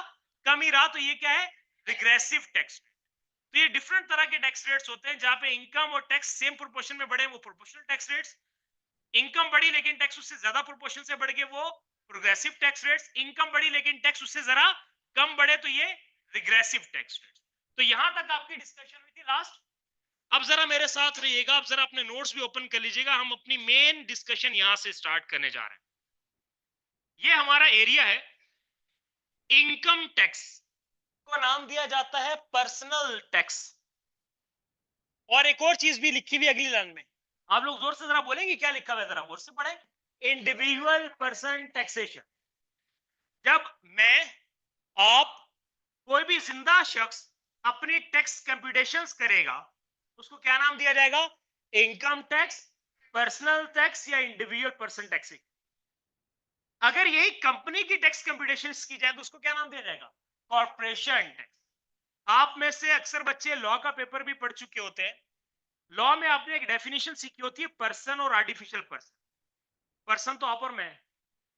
कम ही रहा, तो ये क्या है? Regressive tax. तो ये डिफरेंट तरह के टैक्स रेट्स होते हैं, जहां पे इनकम और टैक्स सेम प्रोपोर्शन में बढ़े वो प्रोपोर्शनल टैक्स रेट्स, इनकम बढ़ी लेकिन टैक्स उससे ज्यादा प्रोपोर्शन से बढ़ गए वो प्रोग्रेसिव टैक्स रेट्स, इनकम बढ़ी लेकिन टैक्स उससे जरा कम बढ़े तो ये रिग्रेसिव टैक्स रेट्स। तो यहां तक आपकी डिस्कशन हुई थी लास्ट। अब जरा मेरे साथ रहिएगा, अब जरा अपने नोट्स भी ओपन कर लीजिएगा, हम अपनी मेन डिस्कशन यहां से स्टार्ट करने जा रहे हैं। ये हमारा एरिया है इनकम टैक्स, को नाम दिया जाता है पर्सनल टैक्स। और एक और चीज भी लिखी हुई अगली लाइन में, आप लोग जोर से जरा बोलेंगे क्या लिखा हुआ है, जरा जोर से पढ़े। Individual person taxation. जब मैं, आप, कोई भी जिंदा शख्स अपनी टैक्स कंप्यूटेशंस करेगा, उसको क्या नाम दिया जाएगा? इनकम टैक्स, पर्सनल टैक्स या इंडिविजुअल पर्सन टैक्स। अगर यही कंपनी की टैक्स कंप्यूटेशंस की जाए तो उसको क्या नाम दिया जाएगा? Corporation tax. आप में से अक्सर बच्चे लॉ का पेपर भी पढ़ चुके होते हैं। लॉ में आपने एक डेफिनेशन सीखी होती है पर्सन और आर्टिफिशियल पर्सन। पर्सन तो आप और मैं,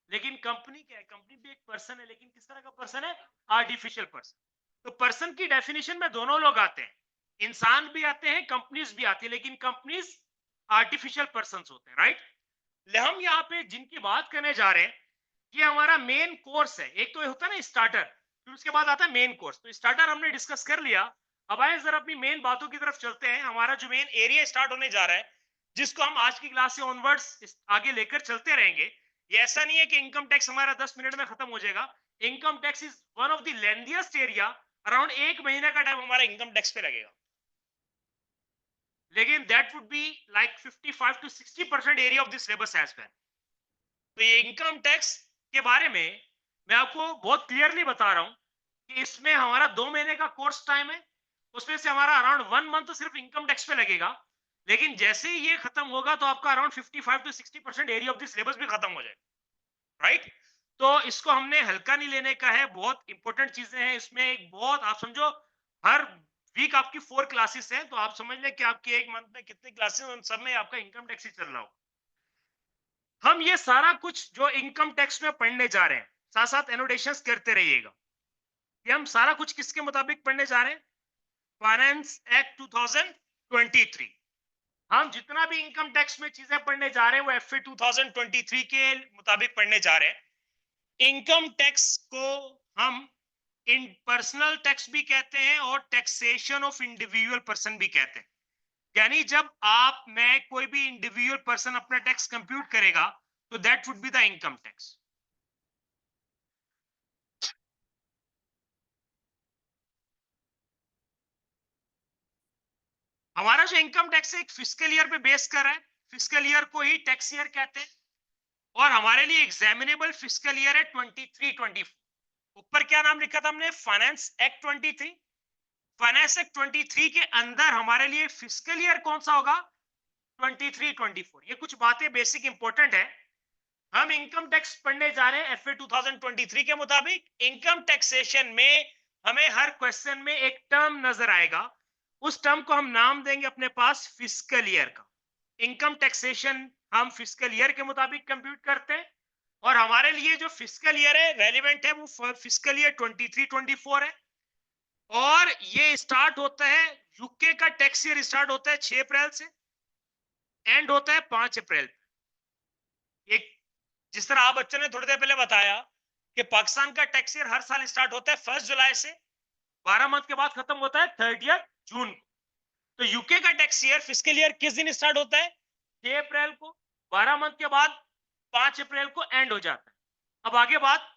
लेकिन कंपनी क्या है? कंपनी भी एक पर्सन है, लेकिन किस तरह का पर्सन है? Artificial person. तो पर्सन की डेफिनेशन में दोनों लोग आते हैं, इंसान भी आते हैं, कंपनीज भी आती है, लेकिन कंपनीज आर्टिफिशियल पर्सन होते हैं, राइट। हम यहाँ पे जिनकी बात करने जा रहे हैं, ये हमारा मेन कोर्स है। एक तो होता है ना स्टार्टर, फिर उसके बाद आता है मेन कोर्स। तो स्टार्टर हमने डिस्कस कर लिया, अब आए जरा अपनी मेन बातों की तरफ चलते हैं। हमारा जो मेन एरिया स्टार्ट होने जा रहा है, जिसको हम आज की क्लास से ऑनवर्ड्स आगे लेकर चलते रहेंगे। ये ऐसा नहीं है कि इनकम टैक्स हमारा 10 मिनट में खत्म हो जाएगा। Income tax is one of the lengthiest area. Around 1 महीने का टाइम हमारा इनकम टैक्स पे लगेगा, लेकिन that would be like 55 to 60% area of this syllabus as well. तो ये इनकम टैक्स के बारे में मैं आपको बहुत क्लियरली बता रहा हूं कि इसमें हमारा 2 महीने का कोर्स टाइम है, उसमें से हमारा अराउंड 1 मंथ तो सिर्फ इनकम टैक्स पे लगेगा। लेकिन जैसे ही ये खत्म होगा तो आपका around 55 to 60% area of the syllabus भी खत्म हो जाएगा, राइट। तो इसको हमने हल्का नहीं लेने का है, बहुत इंपॉर्टेंट चीजें हैं इसमें। एक बहुत, आप समझो, हर वीक आपकी 4 क्लासेस हैं, तो आप समझ लें कि आपके एक मंथ में कितनी क्लासेस, उन सब में आपका इनकम टैक्स ही चल रहा हो। हम ये सारा कुछ जो इनकम टैक्स में पढ़ने जा रहे हैं, साथ साथ एनोटेशंस करते रहिएगा। ये हम सारा कुछ किसके मुताबिक पढ़ने जा रहे हैं? Finance act 2023। हम जितना भी इनकम टैक्स में चीजें पढ़ने जा रहे हैं वो एफए 2023 के मुताबिक पढ़ने जा रहे हैं। इनकम टैक्स को हम इन पर्सनल टैक्स भी कहते हैं और टैक्सेशन ऑफ इंडिविजुअल पर्सन भी कहते हैं। यानी जब आप, मैं, कोई भी इंडिविजुअल पर्सन अपना टैक्स कंप्यूट करेगा तो that would be the income tax. हमारा जो इनकम टैक्स है एक फिस्कल ईयर पे बेस कर रहा है, फिस्कल ईयर को ही टैक्स ईयर कहते हैं। और हमारे लिए एग्जामिनेबल फिस्कल ईयर है 23-24। ऊपर क्या नाम लिखा था हमने? Finance act 23। फाइनेंस एक्ट 23 के अंदर हमारे लिए फिस्कल ईयर कौन सा होगा? 23-24। ये कुछ बातें बेसिक इंपॉर्टेंट है। हम इनकम टैक्स पढ़ने जा रहे हैं एफए 2023 के मुताबिक। इनकम टैक्सेशन में हमें हर क्वेश्चन में एक टर्म नजर आएगा, उस टर्म को हम नाम देंगे अपने पास फिस्कल ईयर का। इनकम टैक्सेशन हम फिस्कल ईयर के मुताबिक कंप्यूट करते हैं, और हमारे लिए जो फिस्कल ईयर है रेलिवेंट है वो फिस्कल ईयर 23-24 है। और ये स्टार्ट होता है, यूके का टैक्स ईयर स्टार्ट होता है 6 अप्रैल से, एंड होता है 5 अप्रैल। एक, जिस तरह आप बच्चों ने थोड़ी देर पहले बताया कि पाकिस्तान का टैक्स ईयर हर साल स्टार्ट होता है 1 जुलाई से, 12 मंथ के बाद खत्म होता है 30 जून को। तो यूके का टैक्स ईयर फिस्कल ईयर किस दिन स्टार्ट होता है? 6 अप्रैल को, 12 मंथ के बाद 5 अप्रैल को एंड हो जाता है। अब आगे बात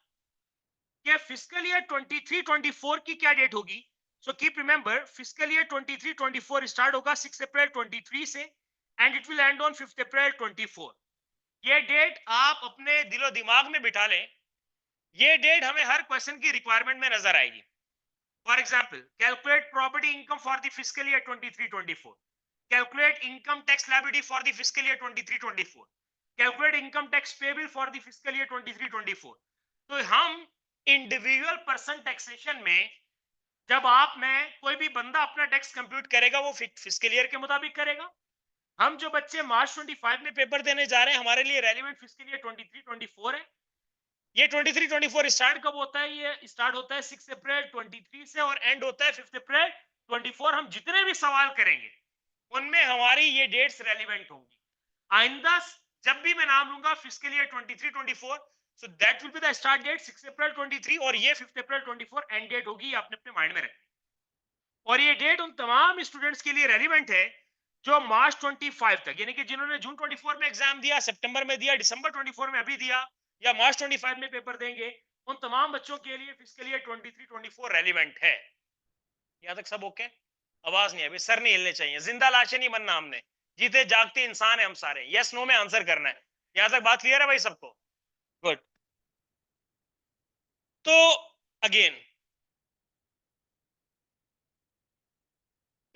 कि फिस्कल ईयर 23-24 की क्या डेट होगी। So keep remember, fiscal year 23-24 start होगा 6 अप्रैल 23 से, and it will and on 5 अप्रैल 24। ये डेट आप अपने दिलो दिमाग में बिठा लें, ये डेट हमें हर क्वेश्चन की रिक्वायरमेंट में नजर आएगी। For example, calculate property income for the fiscal year 23-24, calculate income tax liability for the fiscal year 23-24, calculate income tax payable for the fiscal year 23-24। तो हम इंडिविजुअल पर्सन टैक्सेशन में जब आप में कोई भी बंदा अपना टैक्स कंप्यूट करेगा वो फिस्कल ईयर के मुताबिक करेगा। हम जो बच्चे मार्च 25 में पेपर देने जा रहे हैं हमारे लिए रेलिवेंट फिस्कल ईयर 23-24 है। ये 23-24 स्टार्ट कब होता है? ये स्टार्ट होता है 6 अप्रैल 23 से और एंड होता है 5 अप्रैल 24। हम जितने भी सवाल करेंगे उनमें हमारी ये डेट्स रेलिवेंट होंगी। आइंदा जब भी मैं नाम लूंगा fiscal year 23-24, so that will be the start date 6 April 23 और ये 5 अप्रैल 24 एंड डेट होगी। आपने अपने माइंड में रखनी और ये डेट उन तमाम स्टूडेंट्स के लिए रेलिवेंट है जो मार्च 25 तक, यानी कि जिन्होंने जून 24 में एग्जाम दिया, सितंबर में दिया, दिसंबर 24 में अभी दिया या मार्च 25 में पेपर देंगे, उन तमाम बच्चों के लिए फिस्कल ईयर 23-24 रेलिवेंट है। यहां तक सब ओके? आवाज नहीं है, सर नहीं हिलने चाहिए। जिंदा लाशें नहीं बनना हमने, जीते जागते इंसान है हम सारे। यस नो में आंसर करना है। यहां तक बात क्लियर है भाई सबको? गुड। तो अगेन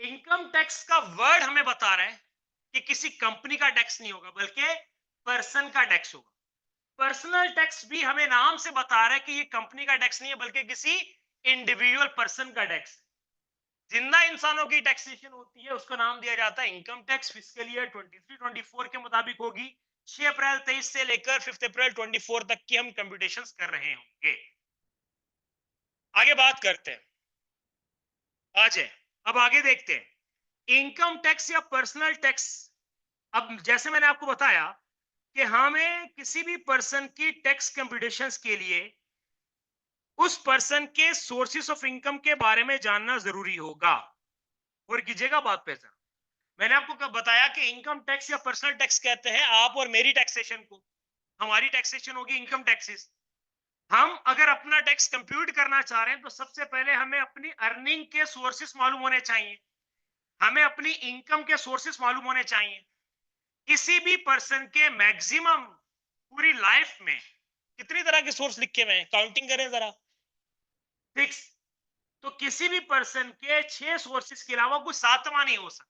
इनकम टैक्स का वर्ड हमें बता रहा है कि किसी कंपनी का टैक्स नहीं होगा बल्कि पर्सन का टैक्स होगा। पर्सनल टैक्स भी हमें नाम से बता रहा है कि ये कंपनी का टैक्स नहीं है बल्कि किसी इंडिविजुअल पर्सन का टैक्स। जिंदा इंसानों की टैक्सेशन होती है उसका नाम दिया जाता है इनकम टैक्स। फिस्कल ईयर 23-24 के मुताबिक होगी। 6 अप्रैल 23 से लेकर 5 अप्रैल 24 तक की हम कंप्यूटेशंस कर रहे होंगे। आगे बात करते हैं। आ जाए, अब आगे देखते हैं इनकम टैक्स या पर्सनल टैक्स। अब जैसे मैंने आपको बताया कि हमें किसी भी पर्सन की टैक्स कंप्यूटेशंस के लिए उस पर्सन के सोर्सेस ऑफ इनकम के बारे में जानना जरूरी होगा। और कीजिएगा बात पे सर, मैंने आपको कब बताया कि इनकम टैक्स या पर्सनल टैक्स कहते हैं आप और मेरी टैक्सेशन को। हमारी टैक्सेशन होगी इनकम टैक्सेस। हम अगर अपना टैक्स कंप्यूट करना चाह रहे हैं तो सबसे पहले हमें अपनी अर्निंग के सोर्सेस मालूम होने चाहिए, हमें अपनी इनकम के सोर्सेस मालूम होने चाहिए। किसी भी पर्सन के मैक्सिमम पूरी लाइफ में कितनी तरह के सोर्स लिखे हुए हैं, काउंटिंग करें जरा। फिक्स। तो किसी भी पर्सन के 6 सोर्सेस के अलावा कोई सातवां नहीं हो सकता।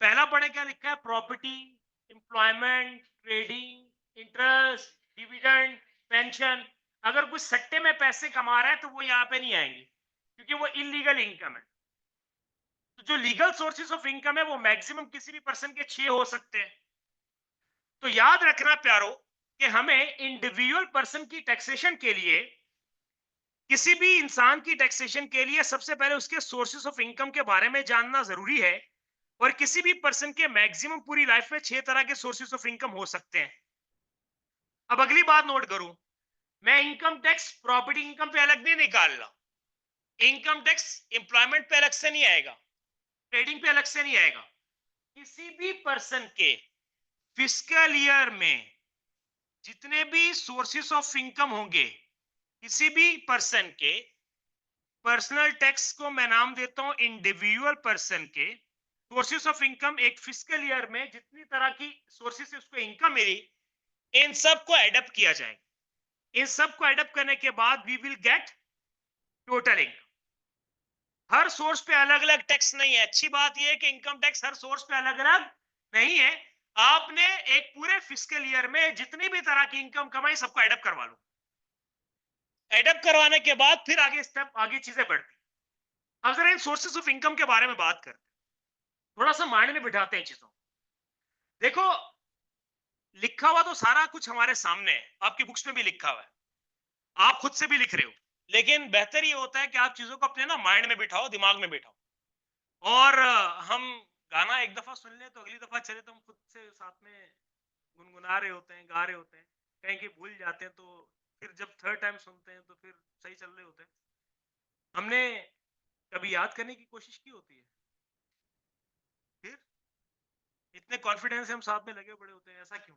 पहला पढ़े क्या लिखा है? Property, employment, trading, interest, dividend, pension. अगर कुछ सट्टे में पैसे कमा रहा है तो वो यहाँ पे नहीं आएंगे क्योंकि वो इलीगल इनकम है। तो जो लीगल सोर्सेस ऑफ इनकम है वो मैक्सिमम किसी भी पर्सन के 6 हो सकते हैं। तो याद रखना प्यारो कि हमें इंडिविजुअल पर्सन की टैक्सेशन के लिए, किसी भी इंसान की टैक्सेशन के लिए सबसे पहले उसके सोर्सेस ऑफ इनकम के बारे में जानना जरूरी है। और किसी भी पर्सन के मैक्सिमम पूरी लाइफ में 6 तरह के सोर्सेस ऑफ इनकम हो सकते हैं। अब अगली बात नोट करूं, मैं इनकम टैक्स प्रॉपर्टी इनकम पे अलग नहीं निकाल रहा। इनकम टैक्स एम्प्लॉयमेंट पे अलग से नहीं आएगा, ट्रेडिंग पे अलग से नहीं आएगा। किसी भी पर्सन के फिस्कल ईयर में जितने भी सोर्सेस ऑफ इनकम होंगे, किसी भी पर्सन के पर्सनल टैक्स को मैं नाम देता हूं इंडिविजुअल पर्सन के सोर्सेस ऑफ इनकम। एक फिस्कल ईयर में जितनी तरह की सोर्सेस से उसको इनकम मिली, इन सब को एडअप किया जाएगा। इन सब को एडअप करने के बाद we will get total income. हर सोर्स पे अलग अलग टैक्स नहीं है। अच्छी बात यह है कि इनकम टैक्स हर सोर्स पे अलग अलग नहीं है। आपने एक पूरे फिस्कल ईयर में जितनी भी तरह की इनकम कमाई सबको एडअप करवा लो। एडअप करवाने के बाद फिर आगे स्टेप, आगे चीजें बढ़ती। अब जरा इन सोर्सेस ऑफ इनकम के बारे में बात करते, थोड़ा सा माइंड में बिठाते हैं चीजों। देखो, लिखा हुआ तो सारा कुछ हमारे सामने है, आपकी बुक्स में भी लिखा हुआ है, आप खुद से भी लिख रहे हो। लेकिन बेहतर ये होता है कि आप चीजों को अपने ना माइंड में बिठाओ, दिमाग में बिठाओ। और हम गाना एक दफा सुन ले तो अगली दफा चले तो हम खुद से साथ में गुनगुना रहे होते हैं, गा रहे होते हैं, कहीं कि भूल जाते हैं तो फिर जब थर्ड टाइम सुनते हैं तो फिर सही चल रहे होते हैं। हमने कभी याद करने की कोशिश की होती है? फिर इतने कॉन्फिडेंस से हम साथ में लगे पड़े होते हैं, ऐसा क्यों?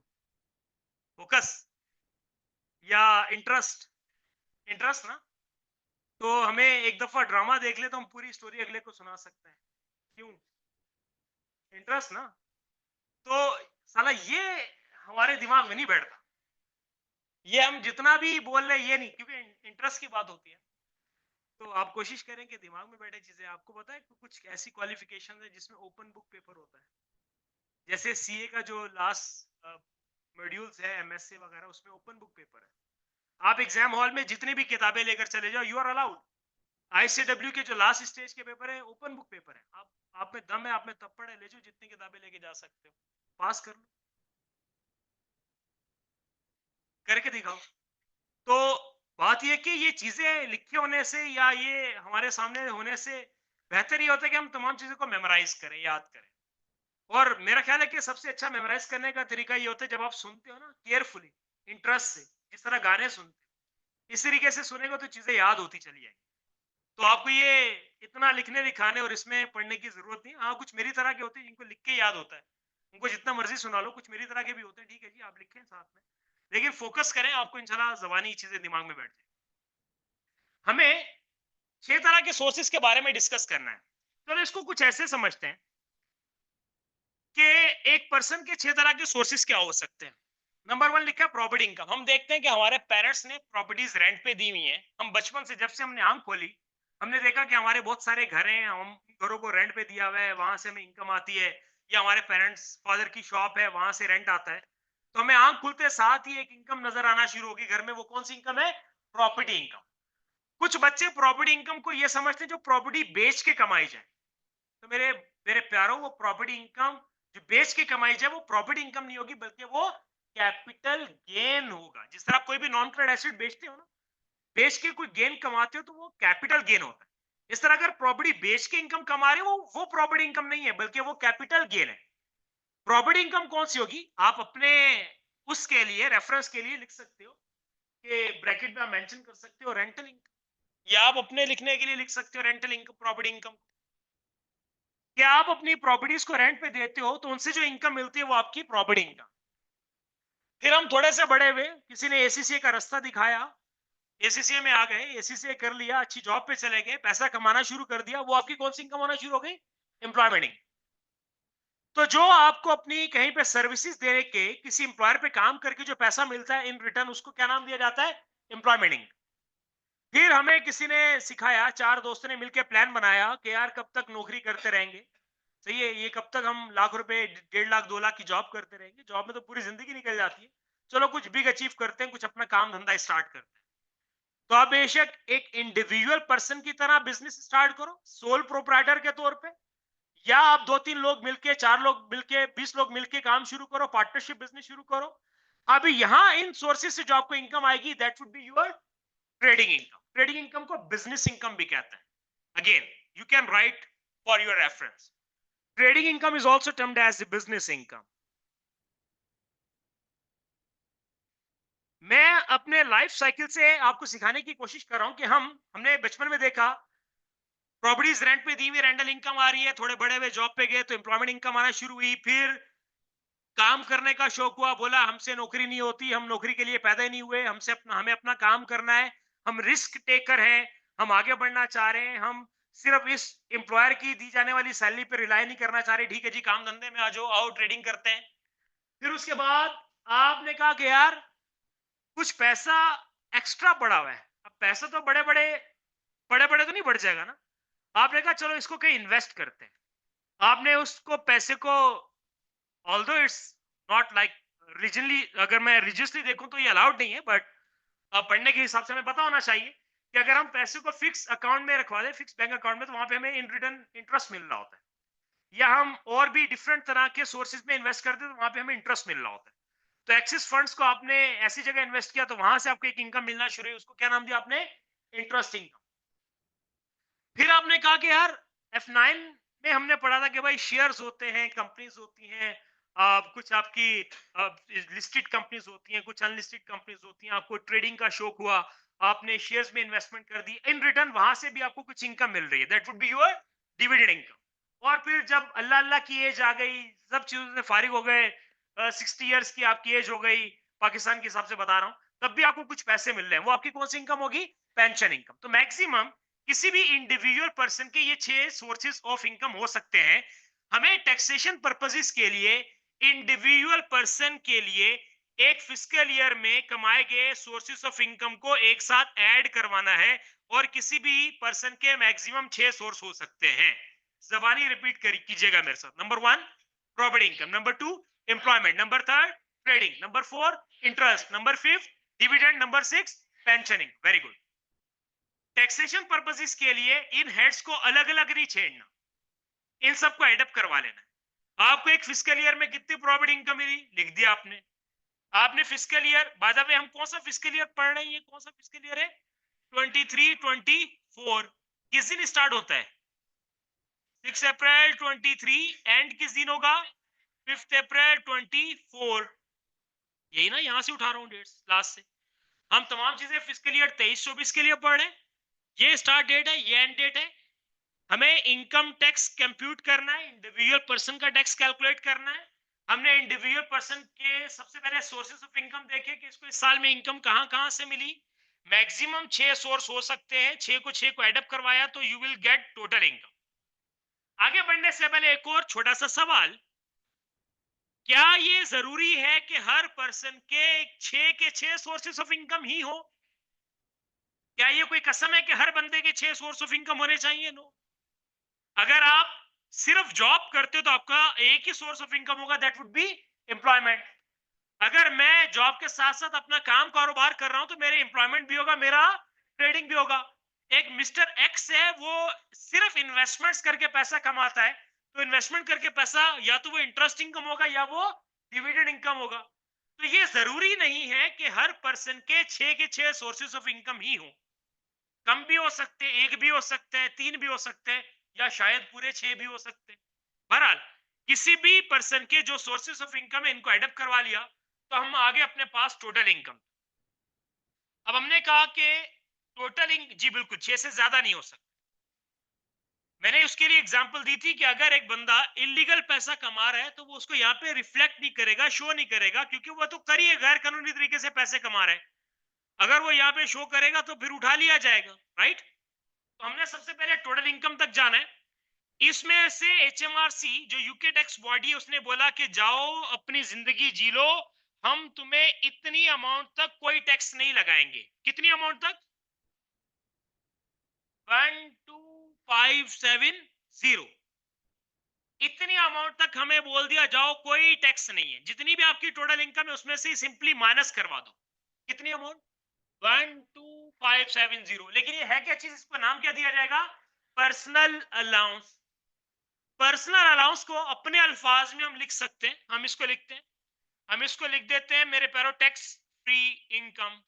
फोकस या इंटरेस्ट? इंटरेस्ट ना। तो हमें एक दफा ड्रामा देख ले तो हम पूरी स्टोरी अगले को सुना सकते हैं। क्यों? इंटरेस्ट ना। तो साला ये हमारे दिमाग में नहीं बैठता। ये हम जितना भी बोल रहे ये नहीं, क्योंकि इंटरेस्ट की बात होती है। तो आप कोशिश करें कि दिमाग में बैठे चीजें। आपको पता है कि कुछ ऐसी क्वालिफिकेशन है जिसमें ओपन बुक पेपर होता है। जैसे सीए का जो लास्ट मॉड्यूल्स है, एमएससी वगैरह, उसमें ओपन बुक पेपर है। आप एग्जाम हॉल में जितनी भी किताबें लेकर चले जाओ, यू आर अलाउड। आईसीडब्ल्यू के जो लास्ट स्टेज के पेपर है ओपन बुक पेपर है, आप में दम है, आप में तप्पड़ है, ले जाओ जितनी किताबें लेके जा सकते हो, पास कर लो, करके दिखाओ। तो बात ये कि ये चीजें लिखे होने से या ये हमारे सामने होने से बेहतर ये होता है कि हम तमाम चीजों को मेमोराइज करें, याद करें। और मेरा ख्याल है कि सबसे अच्छा मेमोराइज करने का तरीका ये होता है जब आप सुनते हो ना केयरफुली, इंटरेस्ट से, जिस तरह गाने सुनते हो इस तरीके से सुनेगा तो चीजें याद होती चली जाएंगी। तो आपको ये इतना लिखने दिखाने और इसमें पढ़ने की जरूरत नहीं। हाँ, कुछ मेरी तरह के होते हैं जिनको लिख के याद होता है, उनको जितना मर्जी सुना लो। कुछ मेरी तरह के भी होते हैं, ठीक है जी, आप लिखें साथ में, लेकिन फोकस करें, आपको इंशाल्लाह जबानी चीजें दिमाग में बैठ जाए। हमें 6 तरह के सोर्सेस के बारे में डिस्कस करना है। चलो इसको कुछ ऐसे समझते हैं कि एक पर्सन के 6 तरह के सोर्सेस क्या हो सकते हैं। नंबर 1 लिखा है प्रॉपर्टी इनकम। हम देखते हैं कि हमारे पेरेंट्स ने प्रॉपर्टीज रेंट पे दी हुई हैं। हम बचपन से, जब से हमने आंख खोली, हमने देखा कि हमारे बहुत सारे घर हैं, हम घरों को रेंट पे दिया हुआ है, वहां से हमें इनकम आती है। या हमारे पेरेंट्स फादर की शॉप है, वहां से रेंट आता है। तो हमें आंख खुलते साथ ही एक इनकम नजर आना शुरू होगी घर में। वो कौन सी इनकम है? Property income. कुछ बच्चे प्रॉपर्टी इनकम को ये समझते हैं जो प्रॉपर्टी बेच के कमाई जाए। तो मेरे मेरे प्यारों, वो प्रॉपर्टी इनकम जो बेच के कमाई जाए वो प्रॉपर्टी इनकम नहीं होगी, बल्कि वो कैपिटल गेन होगा। जिस तरह आप कोई भी नॉन करेंट एसेट बेचते हो ना, बेच के कोई गेन कमाते हो तो वो कैपिटल गेन होता है। इस तरह अगर प्रॉपर्टी बेच के इनकम कमा रहे हो, वो प्रॉपर्टी इनकम नहीं है, बल्कि वो कैपिटल गेन है। प्रॉपर्टी इनकम कौन सी होगी? आप अपने उसके लिए, रेफरेंस के लिए लिख सकते हो कि ब्रैकेट में आप मेंशन कर सकते हो रेंटल इनकम, या आप अपने लिखने के लिए लिख सकते हो रेंटल इनकम, प्रॉपर्टी इनकम। क्या आप अपनी प्रॉपर्टीज को रेंट पे देते हो तो उनसे जो इनकम मिलती है वो आपकी प्रॉपर्टी इनकम। फिर हम थोड़े से बड़े हुए, किसी ने एसीसीए का रास्ता दिखाया, एसीसीए में आ गए, एसीसीए कर लिया, अच्छी जॉब पे चले गए, पैसा कमाना शुरू कर दिया, वो आपकी कौन सी इनकम होना शुरू हो गई? Employment income. तो जो आपको अपनी कहीं पे सर्विसेज दे के किसी एम्प्लॉयर पे काम करके जो पैसा मिलता है इन रिटर्न, उसको क्या नाम दिया जाता है? Employment income. फिर हमें किसी ने सिखाया, 4 दोस्तों ने मिलकर प्लान बनाया कि यार कब तक नौकरी करते रहेंगे, सही है, ये कब तक हम लाख रुपए, 1.5 लाख 2 लाख की जॉब करते रहेंगे? जॉब में तो पूरी जिंदगी निकल जाती है। चलो कुछ बिग अचीव करते हैं, कुछ अपना काम धंधा स्टार्ट करते हैं। तो आप बेशक एक इंडिविजुअल पर्सन की तरह बिजनेस स्टार्ट करो, सोल प्रोप्राइटर के तौर पे, या आप 2-3 लोग मिलके, 4 लोग मिलके, 20 लोग मिलके काम शुरू करो, पार्टनरशिप बिजनेस शुरू करो। अभी यहां इन सोर्सेज से जो आपको इनकम आएगी, that would be your trading income. Trading income को बिजनेस इनकम भी कहते हैं। Again, you can write for your reference, trading income is also termed as the business income. मैं अपने लाइफ साइकिल से आपको सिखाने की कोशिश कर रहा हूं कि हमने बचपन में देखा प्रॉपर्टीज रेंट पे दी हुई, रेंटल इनकम आ रही है, थोड़े बड़े हुए जॉब पे गए तो एम्प्लॉयमेंट इनकम आना शुरू हुई। फिर काम करने का शौक हुआ, बोला हमसे नौकरी नहीं होती, हम नौकरी के लिए पैदा ही नहीं हुए, हमें अपना काम करना है, हम रिस्क टेकर हैं, हम आगे बढ़ना चाह रहे हैं, हम सिर्फ इस एम्प्लॉयर की दी जाने वाली सैलरी पे रिलाई नहीं करना चाह रहे। ठीक है जी, काम धंधे में आ जाओ, आओ ट्रेडिंग करते हैं। फिर उसके बाद आपने कहा कि यार कुछ पैसा एक्स्ट्रा पड़ा हुआ है। अब पैसा तो बड़े बड़े तो नहीं बढ़ जाएगा ना। आपने कहा चलो इसको कहीं इन्वेस्ट करते हैं। आपने उसको पैसे को, although it's not like regionally, अगर मैं रिजियसली देखूं तो ये अलाउड नहीं है, बट पढ़ने के हिसाब से हमें पता होना चाहिए कि अगर हम पैसे को फिक्स अकाउंट में रखवा दें, फिक्स बैंक अकाउंट में, तो वहां पे हमें इन रिटर्न इंटरेस्ट मिल रहा होता है। या हम और भी डिफरेंट तरह के सोर्सेज में इन्वेस्ट करते हैं तो वहां पे हमें इंटरेस्ट मिल रहा होता है। तो एक्सिस फंड्स को आपने ऐसी जगह इन्वेस्ट किया तो वहां से आपको एक इनकम मिलना शुरू हुई, उसको क्या नाम दिया आपने? Interest income. फिर आपने कहा कि यार F9 में हमने पढ़ा था कि भाई शेयर्स होते हैं, कंपनीज होती हैं, कुछ आपकी लिस्टेड कंपनीज होती हैं, कुछ अनलिस्टेड कंपनीज होती हैं। आपको ट्रेडिंग का शौक हुआ, आपने शेयर्स में इन्वेस्टमेंट कर दी, इन रिटर्न वहां से भी आपको कुछ इनकम मिल रही है, that would be your dividend income. और फिर जब अल्लाह अल्लाह की एज आ गई, सब चीजों से फारिग हो गए, 60 ईयर्स की आपकी एज हो गई, पाकिस्तान के हिसाब से बता रहा हूँ, तब भी आपको कुछ पैसे मिल रहे हैं, वो आपकी कौन सी इनकम होगी? Pension income. तो मैक्सिमम किसी भी इंडिविजुअल पर्सन के ये 6 सोर्सेज ऑफ इनकम हो सकते हैं। हमें टैक्सेशन पर्पसेस के लिए इंडिविजुअल पर्सन के लिए एक फिस्कल ईयर में कमाए गए सोर्सेज ऑफ इनकम को एक साथ ऐड करवाना है, और किसी भी पर्सन के मैक्सिमम 6 सोर्स हो सकते हैं। जबानी रिपीट कीजिएगा मेरे साथ। Number 1 property income, number 2 employment, number 3 trading, number 4 interest, number 5 dividend, number 6 pensioning, very good. Taxation purposes के लिए इन हेड्स को अलग अलग नहीं छेड़ना, इन सबको एडअप करवा लेना। आपको एक फिस्कल ईयर में कितनी प्रॉफिट इनकम मिली लिख दिया आपने। आपने fiscal year, by the way हम कौन सा फिस्कल ईयर पढ़ रहे हैं, ये कौन सा फिस्कल ईयर है? 23 24 किस दिन स्टार्ट होता है? 6 अप्रैल 23 एंड किस दिन होगा? 5 अप्रैल 24। यही ना, यहां से उठा रहा हूं डेट्स लास्ट से। हम तमाम चीजें फिस्कल ईयर 23 24 के लिए पढ़ रहे हैं। ये स्टार्ट डेट है, ये एंड डेट है। हमें इनकम टैक्स कंप्यूट करना है, इंडिविजुअल पर्सन का टैक्स कैलकुलेट करना है। हमने इंडिविजुअल पर्सन के सबसे पहले सोर्सेस ऑफ इनकम देखे कि इसको इस साल में इनकम कहां से मिली। मैक्सिमम 6 सोर्स हो सकते हैं, 6 को एडअप करवाया तो you will get total income. आगे बढ़ने से पहले एक और छोटा सा सवाल, क्या ये जरूरी है कि हर पर्सन के 6 सोर्सेस ऑफ इनकम ही हो? क्या ये कोई कसम है कि हर बंदे के 6 सोर्स ऑफ इनकम होने चाहिए? नो। अगर आप सिर्फ जॉब करते हो तो आपका एक ही सोर्स ऑफ इनकम होगा, दैट वुड बी एम्प्लॉयमेंट। अगर मैं जॉब के साथ साथ अपना काम कारोबार कर रहा हूं तो मेरे एम्प्लॉयमेंट भी होगा, मेरा ट्रेडिंग भी होगा। एक मिस्टर एक्स है, वो सिर्फ इन्वेस्टमेंट्स करके पैसा कमाता है, तो इन्वेस्टमेंट करके पैसा या तो वो इंटरेस्ट इनकम होगा या वो डिविडेंड इनकम होगा। तो ये जरूरी नहीं है कि हर पर्सन के 6 सोर्सेस ऑफ इनकम ही हो। कम भी हो सकते हैं, एक भी हो सकते हैं, 3 भी हो सकते हैं, या शायद पूरे 6 भी हो सकते हैं। बहरहाल किसी भी पर्सन के जो सोर्सेस ऑफ इनकम है इनको एडअप करवा लिया तो हम आगे अपने पास टोटल इनकम। अब हमने कहा कि टोटल इनकम, जी बिल्कुल 6 से ज्यादा नहीं हो सकता। मैंने उसके लिए एग्जांपल दी थी कि अगर एक बंदा इलीगल पैसा कमा रहा है तो वो उसको यहाँ पे रिफ्लेक्ट नहीं करेगा, शो नहीं करेगा, क्योंकि वो तो करिए गैर कानूनी तरीके से पैसे कमा रहा है। अगर वो यहाँ पे शो करेगा तो फिर उठा लिया जाएगा, राइट। तो हमने सबसे पहले टोटल इनकम तक जाना है। इसमें से एचएमआरसी जो यूके टैक्स बॉडी है उसने बोला कि जाओ अपनी जिंदगी जी लो, हम तुम्हें इतनी अमाउंट तक कोई टैक्स नहीं लगाएंगे। कितनी अमाउंट तक? 12570। इतनी अमाउंट तक हमें बोल दिया जाओ कोई टैक्स नहीं है, जितनी भी आपकी टोटल इनकम है उसमें से सिंपली माइनस करवा दो। कितनी अमाउंट? 12570। लेकिन ये है क्या चीज, इसको नाम क्या दिया जाएगा? Personal allowance. पर्सनल अलाउंस को अपने अल्फाज में हम लिख सकते हैं, हम इसको लिखते हैं, हम इसको लिख देते हैं मेरे पैरो टैक्स फ्री इनकम।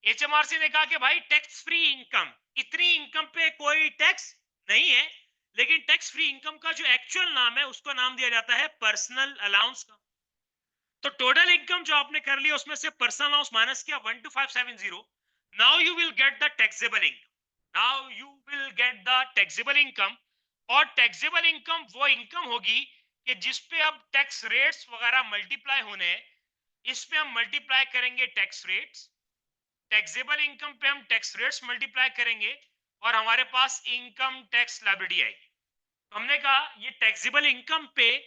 एचएमआरसी ने कहा कि भाई टैक्स फ्री इनकम, इतनी इनकम पे कोई टैक्स नहीं है, लेकिन टैक्स फ्री इनकम का जो एक्चुअल नाम है उसको नाम दिया जाता है पर्सनल अलाउंस का। तो टोटल इनकम जो आपने कर लिया उसमें से पर्सनल अलाउंस माइनस किया 12570। Now you will get the taxable income. Now you will get the taxable income. और टैक्सेबल इनकम वो इनकम होगी कि जिस पे अब टैक्स रेट्स वगैरह मल्टीप्लाई होने हैं, इस पे हम मल्टीप्लाई करेंगे टैक्स रेट्स। टैक्सेबल इनकम पे हम टैक्स रेट्स मल्टीप्लाई करेंगे और हमारे पास इनकम टैक्स लायबिलिटी आएगी। तो हमने कहा ये टैक्सेबल इनकम पे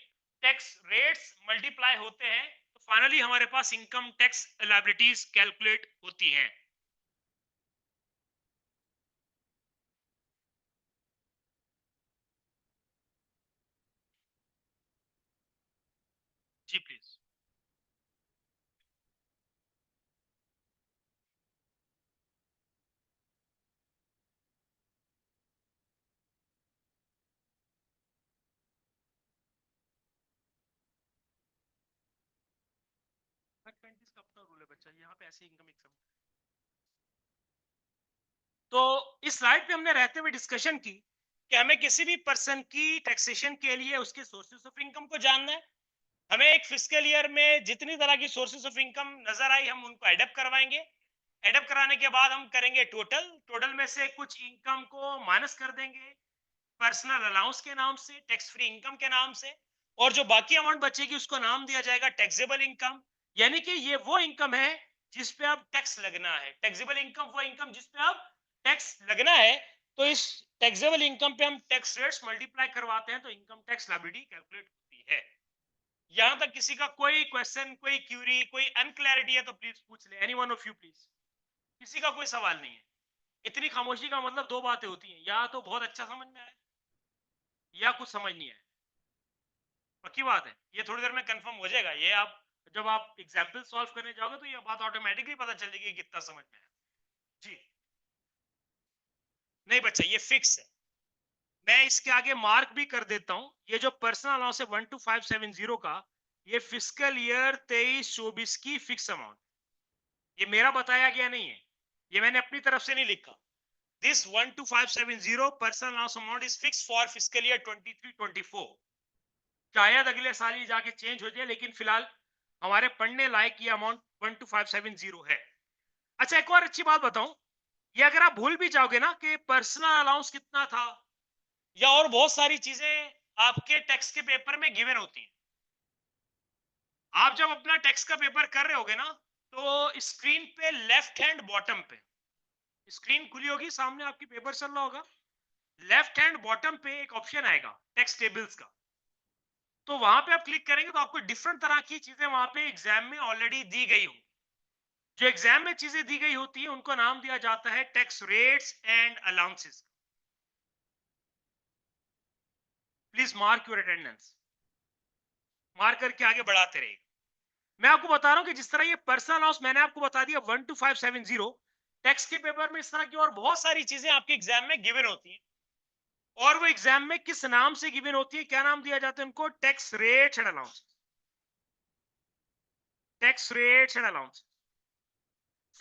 टैक्स रेट्स मल्टीप्लाई होते हैं तो फाइनली हमारे पास इनकम टैक्स लायबिलिटीज कैलकुलेट होती हैं। जी प्लीज। का अपना रूल है बच्चा, यहाँ पे ऐसी इनकम एक। तो इस स्लाइड पे हमने रहते हुए डिस्कशन की कि हमें किसी भी पर्सन की टैक्सेशन के लिए उसके सोर्सेस ऑफ इनकम को जानना है। हमें एक फिस्कल ईयर में जितनी तरह की सोर्सेस ऑफ इनकम नजर आई हम उनको एडअप करवाएंगे। एडअप कराने के बाद हम करेंगे टोटल, टोटल में से कुछ इनकम को माइनस कर देंगे पर्सनल अलाउंस के नाम से, टैक्स फ्री इनकम के नाम से, और जो बाकी अमाउंट बचेगी उसको नाम दिया जाएगा टैक्सेबल इनकम। यानी कि ये वो इनकम है जिस पे अब टैक्स लगना है। टैक्सेबल इनकम वो इनकम जिस पे अब टैक्स लगना है। तो इस टैक्सेबल इनकम पे हम टैक्स रेट्स मल्टीप्लाई करवाते हैं तो इनकम टैक्स लायबिलिटी कैलकुलेट होती है। यहां तक किसी का कोई क्वेश्चन, कोई क्यूरी, कोई अनक्लैरिटी है तो प्लीज पूछ ले, any one of you please. किसी का कोई सवाल नहीं है। इतनी खामोशी का मतलब दो बातें होती हैं, या तो बहुत अच्छा समझ में आए या कुछ समझ नहीं आए। पक्की बात है, ये थोड़ी देर में कंफर्म हो जाएगा, ये आप जब आप एग्जाम्पल सॉल्व करने जाओगे तो ये बात ऑटोमेटिकली पता चल जाएगी कितना समझ में है। जी नहीं बच्चा, ये फिक्स है। मैं इसके आगे मार्क भी कर देता हूं, ये जो पर्सनल अलाउंस है 12570 का, ये फिजिकल ईयर 23-24 की फिक्स अमाउंट, ये मेरा बताया गया नहीं है, ये मैंने अपनी तरफ से नहीं लिखा। This 12570 personal allowance amount is fix for physical year 23-24। शायद अगले साल ये जाके चेंज हो जाए, लेकिन फिलहाल हमारे पढ़ने लायक ये अमाउंट 12570 है। अच्छा, एक और अच्छी बात बताऊं, ये अगर आप भूल भी जाओगे ना कि पर्सनल अलाउंस कितना था, या और बहुत सारी चीजें आपके टैक्स के पेपर में गिवन होती हैं, आप जब अपना टैक्स का पेपर कर रहे होगे ना, तो स्क्रीन पे लेफ्ट हैंड बॉटम पे, स्क्रीन खुली होगी, सामने आपकी पेपर चल रहा होगा, लेफ्ट हैंड बॉटम पे एक ऑप्शन आएगा टैक्स टेबल्स का, तो वहां पे आप क्लिक करेंगे तो आपको डिफरेंट तरह की चीजें वहां पे एग्जाम में ऑलरेडी दी गई हो। जो एग्जाम में चीजें दी गई होती है उनको नाम दिया जाता है tax rates and allowances. Please mark your attendance, mark करके आगे बढ़ाते रहिए। मैं आपको बता रहा हूं कि जिस तरह ये पर्सनल अलाउंस मैंने आपको बता दिया 12570, टैक्स के पेपर में इस तरह की और बहुत सारी चीजें आपके एग्जाम में गिवन होती हैं, और वो एग्जाम में किस नाम से गिवन होती है, क्या नाम दिया जाता है उनको, tax rates and allowance, tax rates and allowance.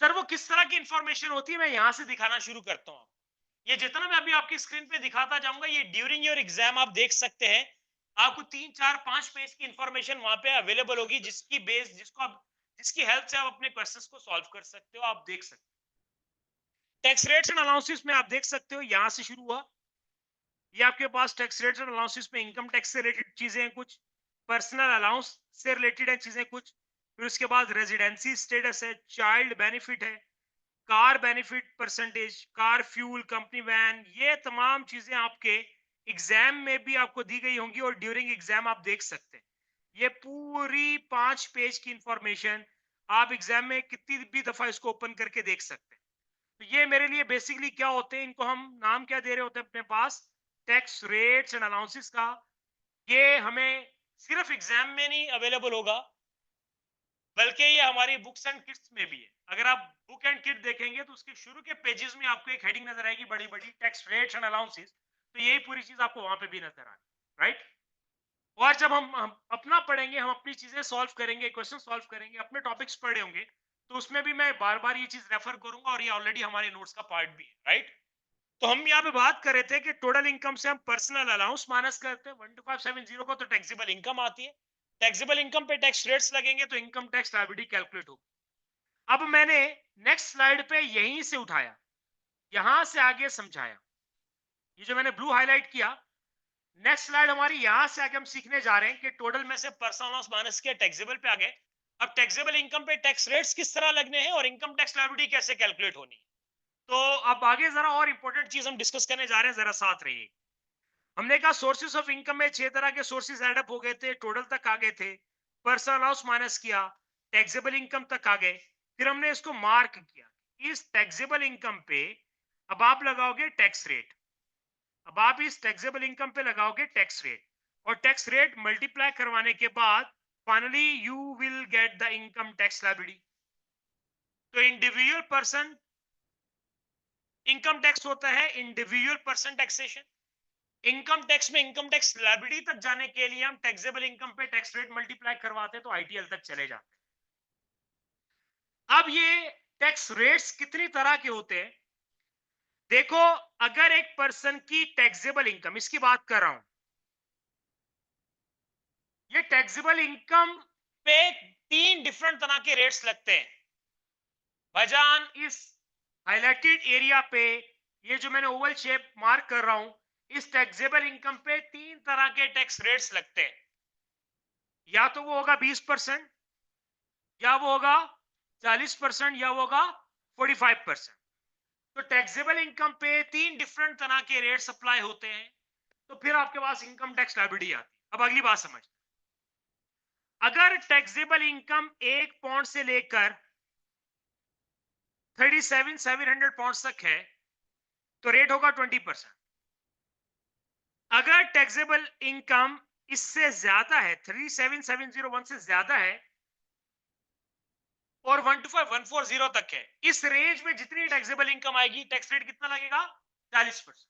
Sir वो किस तरह की इंफॉर्मेशन होती है, मैं यहां से दिखाना शुरू करता हूं। ये जितना मैं अभी आपकी स्क्रीन पे दिखाता जाऊंगा, ये ड्यूरिंग योर एग्जाम आप देख सकते हैं, आपको 3, 4, 5 पेज की इंफॉर्मेशन वहां पे अवेलेबल होगी, जिसकी बेस जिसको आप जिसकी हेल्प से आप अपने क्वेश्चंस को सॉल्व कर सकते हो, आप देख सकते हो। टैक्स रेट्स एंड अलाउंसेस में आप देख सकते हो, यहां से शुरू हुआ, ये आपके पास टैक्स रेट्स एंड अलाउंसेस में इनकम टैक्स से रिलेटेड चीजें हैं कुछ, पर्सनल अलाउंस से रिलेटेड है चीजें कुछ, फिर उसके बाद रेजिडेंसी स्टेटस है, चाइल्ड बेनिफिट है, car benefit percentage, car fuel, company van, ये तमाम चीजें आपके एग्जाम में भी आपको दी गई होंगी और ड्यूरिंग एग्जाम आप देख सकते हैं। ये पूरी 5 पेज की इंफॉर्मेशन आप एग्जाम में कितनी भी दफा इसको ओपन करके देख सकते हैं। तो ये मेरे लिए बेसिकली क्या होते हैं, इनको हम नाम क्या दे रहे होते हैं अपने पास, टैक्स रेट्स एंड अलाउंसेस का। ये हमें सिर्फ एग्जाम में नहीं अवेलेबल होगा, बल्कि ये हमारी बुक्स एंड किट्स में भी है। अगर आप बुक एंड किट देखेंगे तो उसके शुरू के पेजेस में आपको एक हेडिंग नजर आएगी बड़ी बड़ी, टैक्स रेट्स एंड अलाउंसेस, तो यही पूरी चीज आपको वहां पे भी नजर आ रही, राइट। और जब हम अपना पढ़ेंगे, हम अपनी चीजें सॉल्व करेंगे, क्वेश्चन सॉल्व करेंगे, अपने टॉपिक्स पढ़े होंगे, तो उसमें भी मैं बार बार ये चीज रेफर करूंगा, और ये ऑलरेडी हमारे नोट्स का पार्ट भी है, राइट। तो हम यहाँ पे बात कर रहे थे कि टोटल इनकम से हम पर्सनल अलाउंस माइनस करते हैं, 12570 को तो टैक्सेबल इनकम आती है, टैक्सेबल इनकम पे टैक्स रेट्स लगेंगे तो इनकम टैक्स लायबिलिटी कैलकुलेट होगी। अब मैंने नेक्स्ट स्लाइड पे यहीं से उठाया, यहां से आगे समझाया, ये जो मैंने ब्लू हाईलाइट किया, नेक्स्ट स्लाइड हमारी यहां से आगे हम सीखने जा रहे हैं कि टोटल में से पर्सनल लॉस माइनस किया, टैक्सेबल पे आ गए। अब टैक्सेबल इनकम पे टैक्स रेट्स किस तरह लगने हैं और इनकम टैक्स लायबिलिटी कैसे कैलकुलेट होनी है। तो अब आगे जरा और इंपॉर्टेंट चीज हम डिस्कस करने जा रहे हैं, जरा साथ रहिए। हमने कहा सोर्सेस ऑफ इनकम में 6 तरह के सोर्सेस एडअप हो गए थे, टोटल तक आ गए थे, पर्सनल लॉस माइनस किया, टैक्सेबल इनकम तक आ गए, फिर हमने इसको मार्क किया। इस टैक्सेबल इनकम पे अब आप लगाओगे टैक्स रेट, अब आप इस टैक्सेबल इनकम पे लगाओगे टैक्स रेट, और टैक्स रेट मल्टीप्लाई करवाने के बाद finally you will get the income tax liability. तो इंडिविजुअल पर्सन इनकम टैक्स होता है individual person taxation. Income tax में इनकम टैक्स लायबिलिटी तक जाने के लिए हम टैक्सेबल इनकम पे टैक्स रेट मल्टीप्लाई करवाते हैं तो आईटीएल तक चले जाते हैं। अब ये टैक्स रेट्स कितनी तरह के होते हैं, देखो, अगर एक पर्सन की टैक्सेबल इनकम, इसकी बात कर रहा हूं, ये टैक्सेबल इनकम पे 3 डिफरेंट तरह के रेट्स लगते हैं। भाईजान इस हाईलाइटेड एरिया पे, ये जो मैंने ओवल शेप मार्क कर रहा हूं, इस टैक्सेबल इनकम पे 3 तरह के टैक्स रेट्स लगते हैं। या तो वो होगा 20%, या वो होगा 40%, या वो होगा 45%। तो टैक्सेबल इनकम पे 3 डिफरेंट तरह के रेट्स अप्लाई होते हैं, तो फिर आपके पास इनकम टैक्स लायबिलिटी आती है। अब अगली बात समझ, अगर टैक्सेबल इनकम 1 पाउंड से लेकर 37,700 पाउंड तक है तो रेट होगा 20%। अगर टैक्सेबल इनकम इससे ज्यादा है, 37,701 से ज्यादा है, और 125,140 तक है, इस रेंज में जितनी टैक्सेबल इनकम आएगी टैक्स रेट कितना लगेगा? 40%।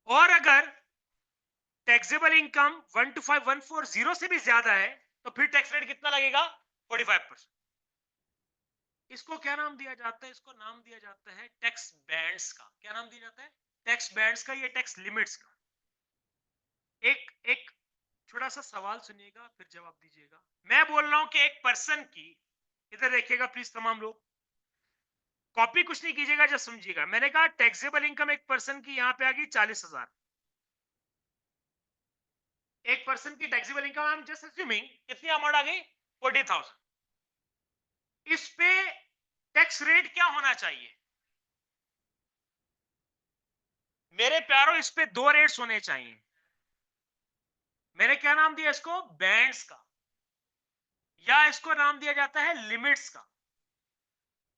और अगर टैक्सेबल इनकम 125,140 से भी ज्यादा है तो फिर टैक्स रेट कितना लगेगा? 45%। इसको क्या नाम दिया जाता है? इसको नाम दिया जाता है टैक्स बैंड्स का। क्या नाम दिया जाता है? टैक्स बैंड्स का, ये टैक्स लिमिट्स का। एक एक छोटा सा सवाल सुनिएगा फिर जवाब दीजिएगा। मैं बोल रहा हूं कि एक पर्सन की, इधर देखिएगा प्लीज तमाम लोग, कॉपी कुछ नहीं कीजिएगा, जब समझिएगा। मैंने कहा टैक्सेबल इनकम एक पर्सन की यहां पे आ गई 40,000। एक पर्सन की taxable income, I am just assuming, कितनी अमाउंट आ गई? 40,000। इस पे टैक्स रेट क्या होना चाहिए? मेरे प्यारों, इस पे दो रेट्स होने चाहिए। मैंने क्या नाम दिया इसको? बैंड्स का, या इसको नाम दिया जाता है लिमिट्स का।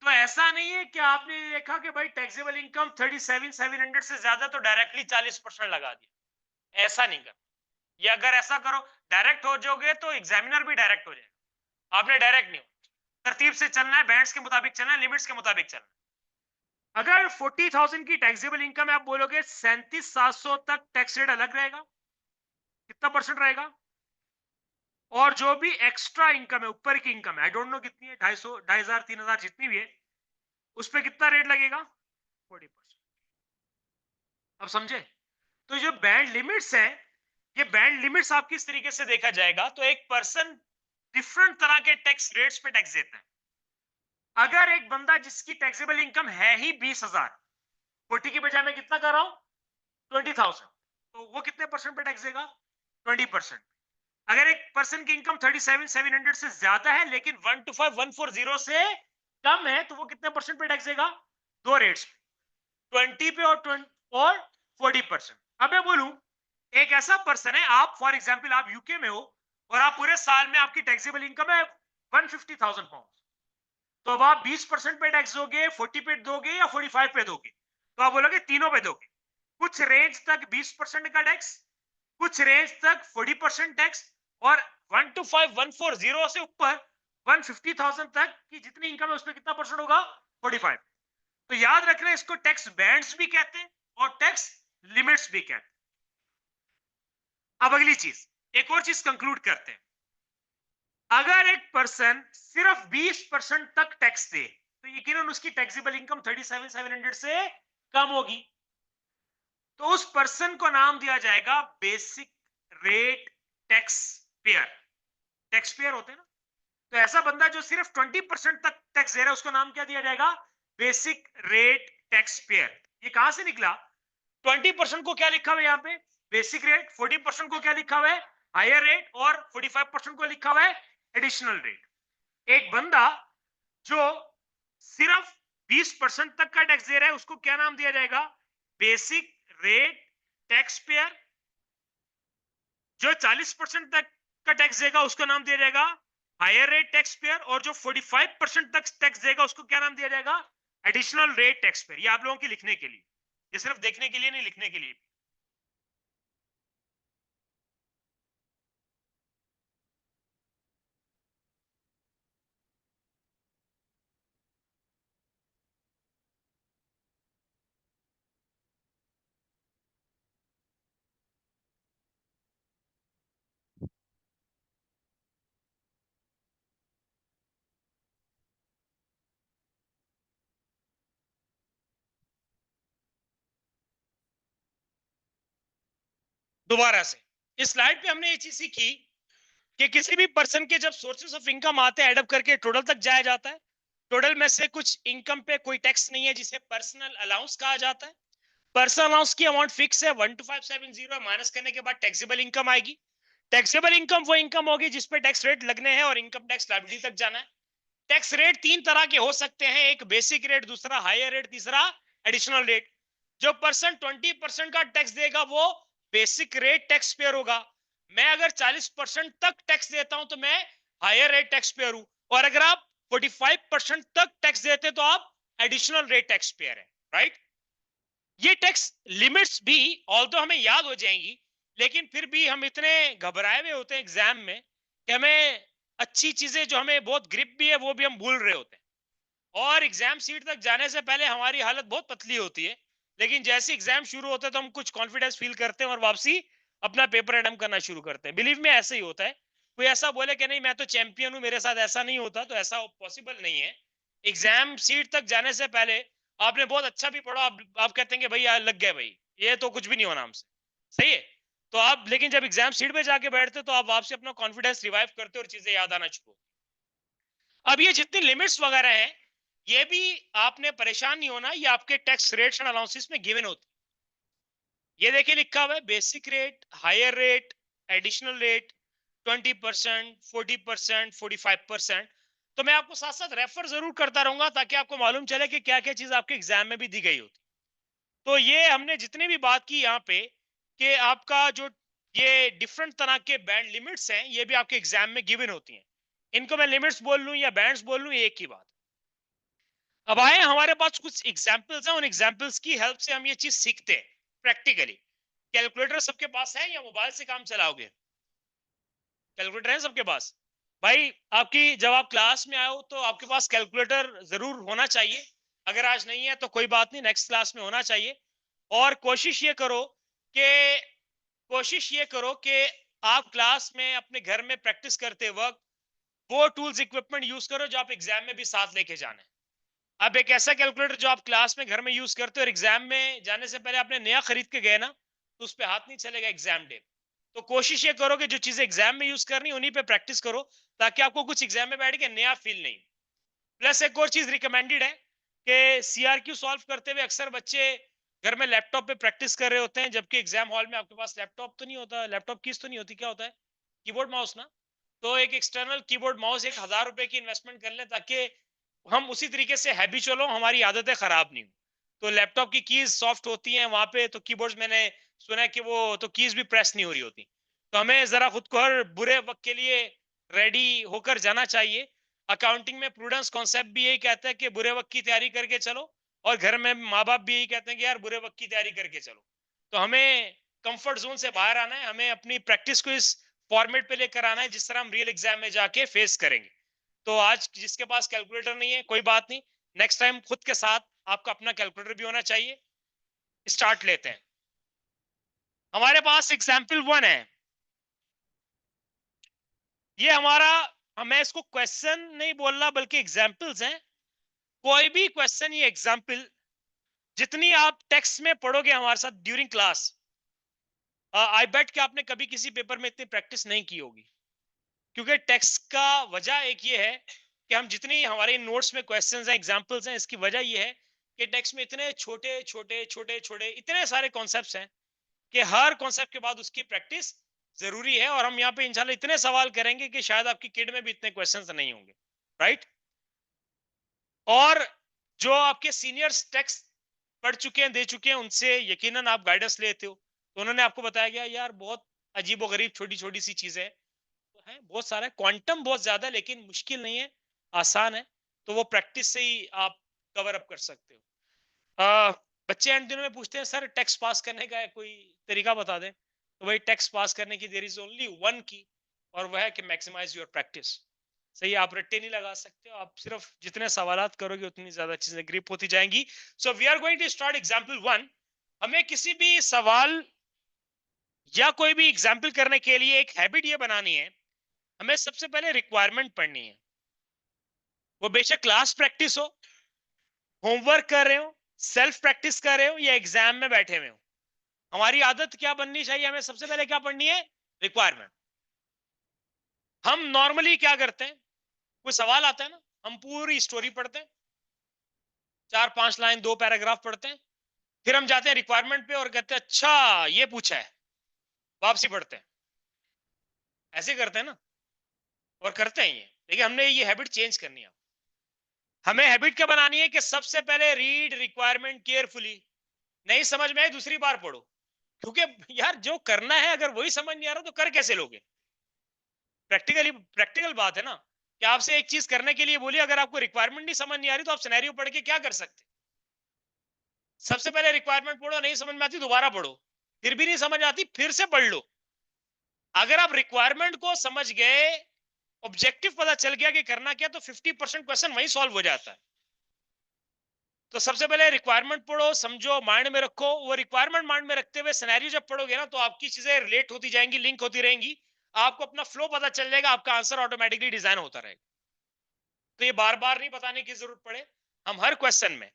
तो ऐसा नहीं है कि आपने देखा कि भाई टैक्सेबल इनकम 37,700 से ज्यादा तो डायरेक्टली 40% लगा दिया। ऐसा नहीं कर, या अगर ऐसा करो डायरेक्ट हो जाओगे तो एग्जामिनर भी डायरेक्ट हो जाएगा। आपने डायरेक्ट नहीं हो, तरतीब से चलना है, बैंड्स के मुताबिक चलना है, लिमिट्स के मुताबिक चलना है। अगर 40,000 की टैक्सेबल इनकम है, आप बोलोगे 37,700 तक टैक्स रेट अलग रहेगा। कितना परसेंट रहेगा? और जो भी एक्स्ट्रा इनकम है, ऊपर की इनकम है, आई डोंट नो कितनी है, 250, 2,500, 3,000 जितनी भी है, उस पर कितना रेट लगेगा? 40%। अब समझे? तो जो बैंड लिमिट्स है, ये बैंड लिमिट्स आपकी इस तरीके से देखा जाएगा तो एक पर्सन डिफरेंट तरह के टैक्स रेट्स पे टैक्स देता है। अगर एक बंदा जिसकी टैक्सेबल इनकम है ही 20,000, 40 की बजाय मैं कितना कर रहा हूं? 20,000, तो वो कितने परसेंट पे टैक्स देगा? 20%। अगर एक पर्सन की इनकम 37,700 से ज्यादा है लेकिन 125,140 से कम है तो वो कितने परसेंट पे टैक्स देगा? दो रेट्स पे, 20 पे और 40%। अब मैं बोलूं, एक ऐसा पर्सन है, आप फॉर एग्जांपल आप यूके में हो और आप पूरे साल में आपकी टैक्सेबल इनकम है 150,000 पाउंड, तो अब आप 20% पे टैक्स दोगे, 40 पे दोगे या 45 पे दोगे? तो आप बोलोगे तीनों पे दोगे। कुछ रेंज तक 20% का टैक्स, कुछ रेंज तक 40% टैक्स, और 125,140 से ऊपर 150,000 तक की जितनी इनकम है उसमें कितना परसेंट होगा? 45। तो याद रखना, इसको टैक्स बैंड्स भी कहते हैं और टैक्स लिमिट्स भी कहते हैं। अब अगली चीज, एक और चीज कंक्लूड करते हैं। अगर एक पर्सन सिर्फ 20% तक टैक्स दे तो यकीनन उसकी टैक्सेबल इनकम 37,700 से कम होगी। तो उस पर्सन को नाम दिया जाएगा basic rate tax pair. Tax payer होते हैं ना, तो ऐसा बंदा जो सिर्फ 20% तक टैक्स दे रहा है उसको नाम क्या दिया जाएगा? Basic rate tax pair. ये कहां से निकला? 20% को क्या लिखा हुआ है यहाँ पे? Basic rate. 40% को क्या लिखा हुआ है? Higher rate. और 45% को लिखा हुआ है एडिशनल रेट। एक बंदा जो सिर्फ 20% तक का टैक्स दे रहा है उसको क्या नाम दिया जाएगा? Basic rate tax payer. जो 40% तक का टैक्स देगा उसको नाम दिया जाएगा हायर रेट टैक्स पेयर। और जो 45% तक टैक्स देगा उसको क्या नाम दिया जाएगा? Additional rate tax pair. ये आप लोगों की लिखने के लिए, ये सिर्फ देखने के लिए नहीं, लिखने के लिए। दोबारा से, इस स्लाइड पे हमने ये चीज सीखी कि किसी भी पर्सन के जब सोर्सेस ऑफ इनकम आते हैं, एड अप करके टोटल तक जाया जाता है। टोटल में से कुछ इनकम पे कोई टैक्स नहीं है जिसे पर्सनल अलाउंस कहा जाता है। पर्सनल अलाउंस की अमाउंट फिक्स है 12570, माइनस करने के बाद टैक्सेबल इनकम आएगी। टैक्सेबल इनकम वो इनकम होगी जिस पे टैक्स रेट लगने हैं और इनकम टैक्स लायबिलिटी तक जाना है। टैक्स रेट तीन तरह के हो सकते हैं, एक बेसिक रेट, दूसरा हायर रेट, तीसरा एडिशनल रेट। जो पर्सन 20% का टैक्स देगा वो बेसिक रेट टैक्स पेयर होगा। मैं अगर 40% तक टैक्स देता हूं तो मैं हायर रेट टैक्स पेयर हूं। और अगर आप 45% तक टैक्स देते तो आप एडिशनल रेट टैक्स पेयर है। राइट? ये टैक्स लिमिट्स भी ऑल्दो हमें याद हो जाएंगी, लेकिन फिर भी हम इतने घबराए हुए होते हैं एग्जाम में कि हमें अच्छी चीजें जो हमें बहुत ग्रिप भी है वो भी हम भूल रहे होते हैं। और एग्जाम सीट तक जाने से पहले हमारी हालत बहुत पतली होती है, लेकिन जैसे एग्जाम शुरू होता है तो हम कुछ कॉन्फिडेंस फील करते हैं और वापसी अपना पेपर अटेम्प्ट करना शुरू करते हैं। बिलीव में ऐसे ही होता है। कोई ऐसा बोले कि नहीं मैं तो चैंपियन हूं, मेरे साथ ऐसा नहीं होता, तो ऐसा पॉसिबल नहीं है। एग्जाम सीट तक जाने से पहले आपने बहुत अच्छा भी पढ़ा, आप कहते हैं कि भाई यार लग गए भाई, ये तो कुछ भी नहीं होना हमसे, सही है। तो आप लेकिन जब एग्जाम सीट पे जाके बैठते तो आप वापसी अपना कॉन्फिडेंस रिवाइव करते हो और चीजें याद आना शुरू। अब ये जितनी लिमिट्स वगैरह हैं, ये भी आपने परेशान नहीं होना, ये आपके टैक्स रेट्स एंड अलाउंसेस में गिवन होती है। ये देखिए लिखा हुआ है basic rate, higher rate, additional rate, 20%, 40%, 45%। तो मैं आपको साथ साथ रेफर जरूर करता रहूंगा ताकि आपको मालूम चले कि क्या क्या चीज आपके एग्जाम में भी दी गई होती। तो ये हमने जितनी भी बात की यहाँ पे कि आपका जो ये डिफरेंट तरह के बैंड लिमिट्स हैं, ये भी आपके एग्जाम में गिवन होती हैं। इनको मैं लिमिट्स बोल लूं या बैंड्स बोल लूं, एक ही बात। अब आए हमारे पास कुछ एग्जाम्पल्स हैं, उन एग्जाम्पल्स की हेल्प से हम ये चीज सीखते हैं प्रैक्टिकली। कैलकुलेटर सबके पास है या मोबाइल से काम चलाओगे? कैलकुलेटर है सबके पास? भाई आपकी जब आप क्लास में आए हो तो आपके पास कैलकुलेटर जरूर होना चाहिए। अगर आज नहीं है तो कोई बात नहीं, नेक्स्ट क्लास में होना चाहिए। और कि कोशिश ये करो कि आप क्लास में अपने घर में प्रैक्टिस करते वक्त वो टूल्स इक्विपमेंट यूज करो जो आप एग्जाम में भी साथ लेके जाना है। अब एक ऐसा कैलकुलेटर जो आप क्लास में घर में यूज करते हो और एग्जाम में जाने से पहले आपने नया खरीद के गए ना, तो उस पर हाथ नहीं चलेगा एग्जाम डे। तो कोशिश ये करो कि जो चीजें एग्जाम में यूज करनी उन्हीं पे प्रैक्टिस करो, ताकि आपको कुछ एग्जाम में बैठ के नया फील नहीं। प्लस एक और चीज रिकमेंडेड है कि सीआरक्यू सॉल्व करते हुए अक्सर बच्चे घर में लैपटॉप पे प्रैक्टिस कर रहे होते हैं, जबकि एग्जाम हॉल में आपके पास लैपटॉप तो नहीं होता, लैपटॉप कीज तो नहीं होती, क्या होता है, कीबोर्ड माउस ना। तो एक एक्सटर्नल कीबोर्ड माउस 1,000 रुपए की इन्वेस्टमेंट कर लें, ताकि हम उसी तरीके से हैबिचुअल हो, हमारी आदतें खराब नहीं हो। तो लैपटॉप की कीज सॉफ्ट होती हैं वहां पे, तो कीबोर्ड्स मैंने सुना है कि वो तो कीज भी प्रेस नहीं हो रही होती। तो हमें जरा खुद को हर बुरे वक्त के लिए रेडी होकर जाना चाहिए। अकाउंटिंग में प्रूडेंस कॉन्सेप्ट भी यही कहता है कि बुरे वक्त की तैयारी करके चलो, और घर में माँ बाप भी यही कहते हैं कि यार बुरे वक्त की तैयारी करके चलो। तो हमें कंफर्ट जोन से बाहर आना है, हमें अपनी प्रैक्टिस को इस फॉर्मेट पे लेकर आना है जिस तरह हम रियल एग्जाम में जाके फेस करेंगे। तो आज जिसके पास कैलकुलेटर नहीं है कोई बात नहीं, नेक्स्ट टाइम खुद के साथ आपका अपना कैलकुलेटर भी होना चाहिए। स्टार्ट लेते हैं। हमारे पास एग्जाम्पल 1 है। ये हमारा, मैं इसको क्वेश्चन नहीं बोल रहा बल्कि एग्जाम्पल्स हैं। कोई भी क्वेश्चन या एग्जाम्पल जितनी आप टेक्स्ट में पढ़ोगे हमारे साथ ड्यूरिंग क्लास, आई बेट कि आपने कभी किसी पेपर में इतनी प्रैक्टिस नहीं की होगी। क्योंकि टेक्स्ट का वजह एक ये है कि हम जितनी हमारे नोट्स में क्वेश्चंस हैं, एग्जांपल्स हैं, इसकी वजह ये है कि टेक्स्ट में इतने छोटे छोटे छोटे छोटे इतने सारे कॉन्सेप्ट्स हैं कि हर कॉन्सेप्ट के बाद उसकी प्रैक्टिस जरूरी है। और हम यहाँ पे इंशाल्लाह इतने सवाल करेंगे कि शायद आपकी किड में भी इतने क्वेश्चंस नहीं होंगे, राइट। और जो आपके सीनियर्स टेक्स्ट पढ़ चुके हैं, दे चुके हैं, उनसे यकीनन आप गाइडेंस लेते हो, तो उन्होंने आपको बताया गया यार बहुत अजीबोगरीब छोटी छोटी सी चीजें हैं, तो है बहुत सारा क्वांटम बहुत ज्यादा है, लेकिन मुश्किल नहीं है, आसान है। तो वो प्रैक्टिस से ही आप कवर अप कर सकते हो। आ, बच्चे एंड दिनों में पूछते हैं सर टेक्स्ट पास करने का है कोई तरीका बता दें। तो वही टेक्स्ट पास करने की देयर इज ओनली वन की, और वह है कि मैक्सिमाइज योर प्रैक्टिस। सही, आप रट्टे नहीं लगा सकते हो, आप सिर्फ जितने सवालात करोगे उतनी ज्यादा चीजें ग्रिप होती जाएंगी। So we are going to start example 1। हमें किसी भी सवाल या कोई भी एग्जाम्पल करने के लिए एक हैबिट ये बनानी है, हमें सबसे पहले रिक्वायरमेंट पढ़नी है। वो बेशक क्लास प्रैक्टिस हो, होमवर्क कर रहे हो, सेल्फ प्रैक्टिस कर रहे हो, या एग्जाम में बैठे हुए हो, हमारी आदत क्या बननी चाहिए, हमें सबसे पहले क्या पढ़नी है, रिक्वायरमेंट। हम नॉर्मली क्या करते हैं, कोई सवाल आता है ना, हम पूरी स्टोरी पढ़ते हैं, 4-5 लाइन 2 पैराग्राफ पढ़ते हैं, फिर हम जाते हैं रिक्वायरमेंट पे और कहते हैं अच्छा ये पूछा है, वापसी पढ़ते हैं। ऐसे करते हैं ना, और करते हैं ये, लेकिन हमने ये हैबिट चेंज करनी है। हमें हैबिट क्या बनानी है कि सबसे पहले रीड रिक्वायरमेंट केयरफुली, नहीं समझ में आए दूसरी बार पढ़ो। क्योंकि यार जो करना है अगर वही समझ नहीं आ रहा तो कर कैसे लोगे। प्रैक्टिकल बात है ना, कि आपसे एक चीज करने के लिए बोलिए, अगर आपको रिक्वायरमेंट नहीं समझ नहीं आ रही तो आप सिनेरियो पढ़ के क्या कर सकते। सबसे पहले रिक्वायरमेंट पढ़ो, नहीं समझ में आती दोबारा पढ़ो, फिर भी नहीं समझ आती फिर से पढ़ लो। अगर आप रिक्वायरमेंट को समझ गए ऑब्जेक्टिव पता चल गया कि करना क्या, तो 50% क्वेश्चन वही सॉल्व हो जाता है। तो सबसे पहले रिक्वायरमेंट पढ़ो, समझो, माइंड में रखो। वो रिक्वायरमेंट माइंड में रखते हुए सिनेरियो जब पढ़ोगे ना, तो आपकी चीजें रिलेट होती जाएंगी, लिंक होती रहेंगी, आपको अपना फ्लो पता चल जाएगा, आपका आंसर ऑटोमेटिकली डिजाइन होता रहेगा। तो ये बार बार नहीं बताने की जरूरत पड़े, हम हर क्वेश्चन में,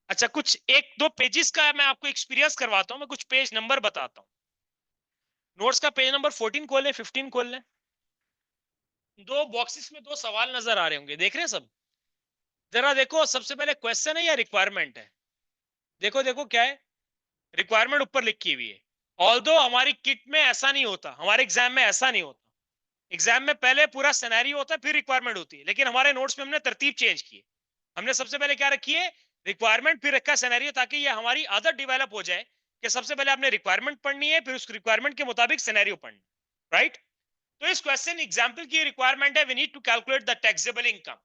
अच्छा कुछ एक दो पेजेस का मैं आपको एक्सपीरियंस करवाता हूं, मैं कुछ पेज नंबर बताता हूं। नोट्स का पेज नंबर 14 खोल ले, 15 खोल ले। दो बॉक्सेस में दो सवाल नजर आ रहे होंगे, देख रहे हैं सब? जरा देखो, सबसे पहले क्वेश्चन है या रिक्वायरमेंट है? देखो देखो क्या है, रिक्वायरमेंट ऊपर लिखी हुई है। ऑल्दो हमारी किट में ऐसा नहीं होता, हमारे एग्जाम में ऐसा नहीं होता। एग्जाम में पहले पूरा सिनेरियो होता है, फिर रिक्वायरमेंट होती है, लेकिन हमारे नोट्स में हमने तरतीब चेंज की है। हमने सबसे पहले क्या रखी है, रिक्वायरमेंट, फिर रखा सिनेरियो, ताकि ये हमारी आदत डेवलप हो जाए कि सबसे पहले आपने रिक्वायरमेंट पढ़नी है, फिर उस रिक्वायरमेंट के मुताबिक सिनेरियो पढ़ना, राइट? तो इस क्वेश्चन एग्जांपल की रिक्वायरमेंट है, we need to calculate the taxable income.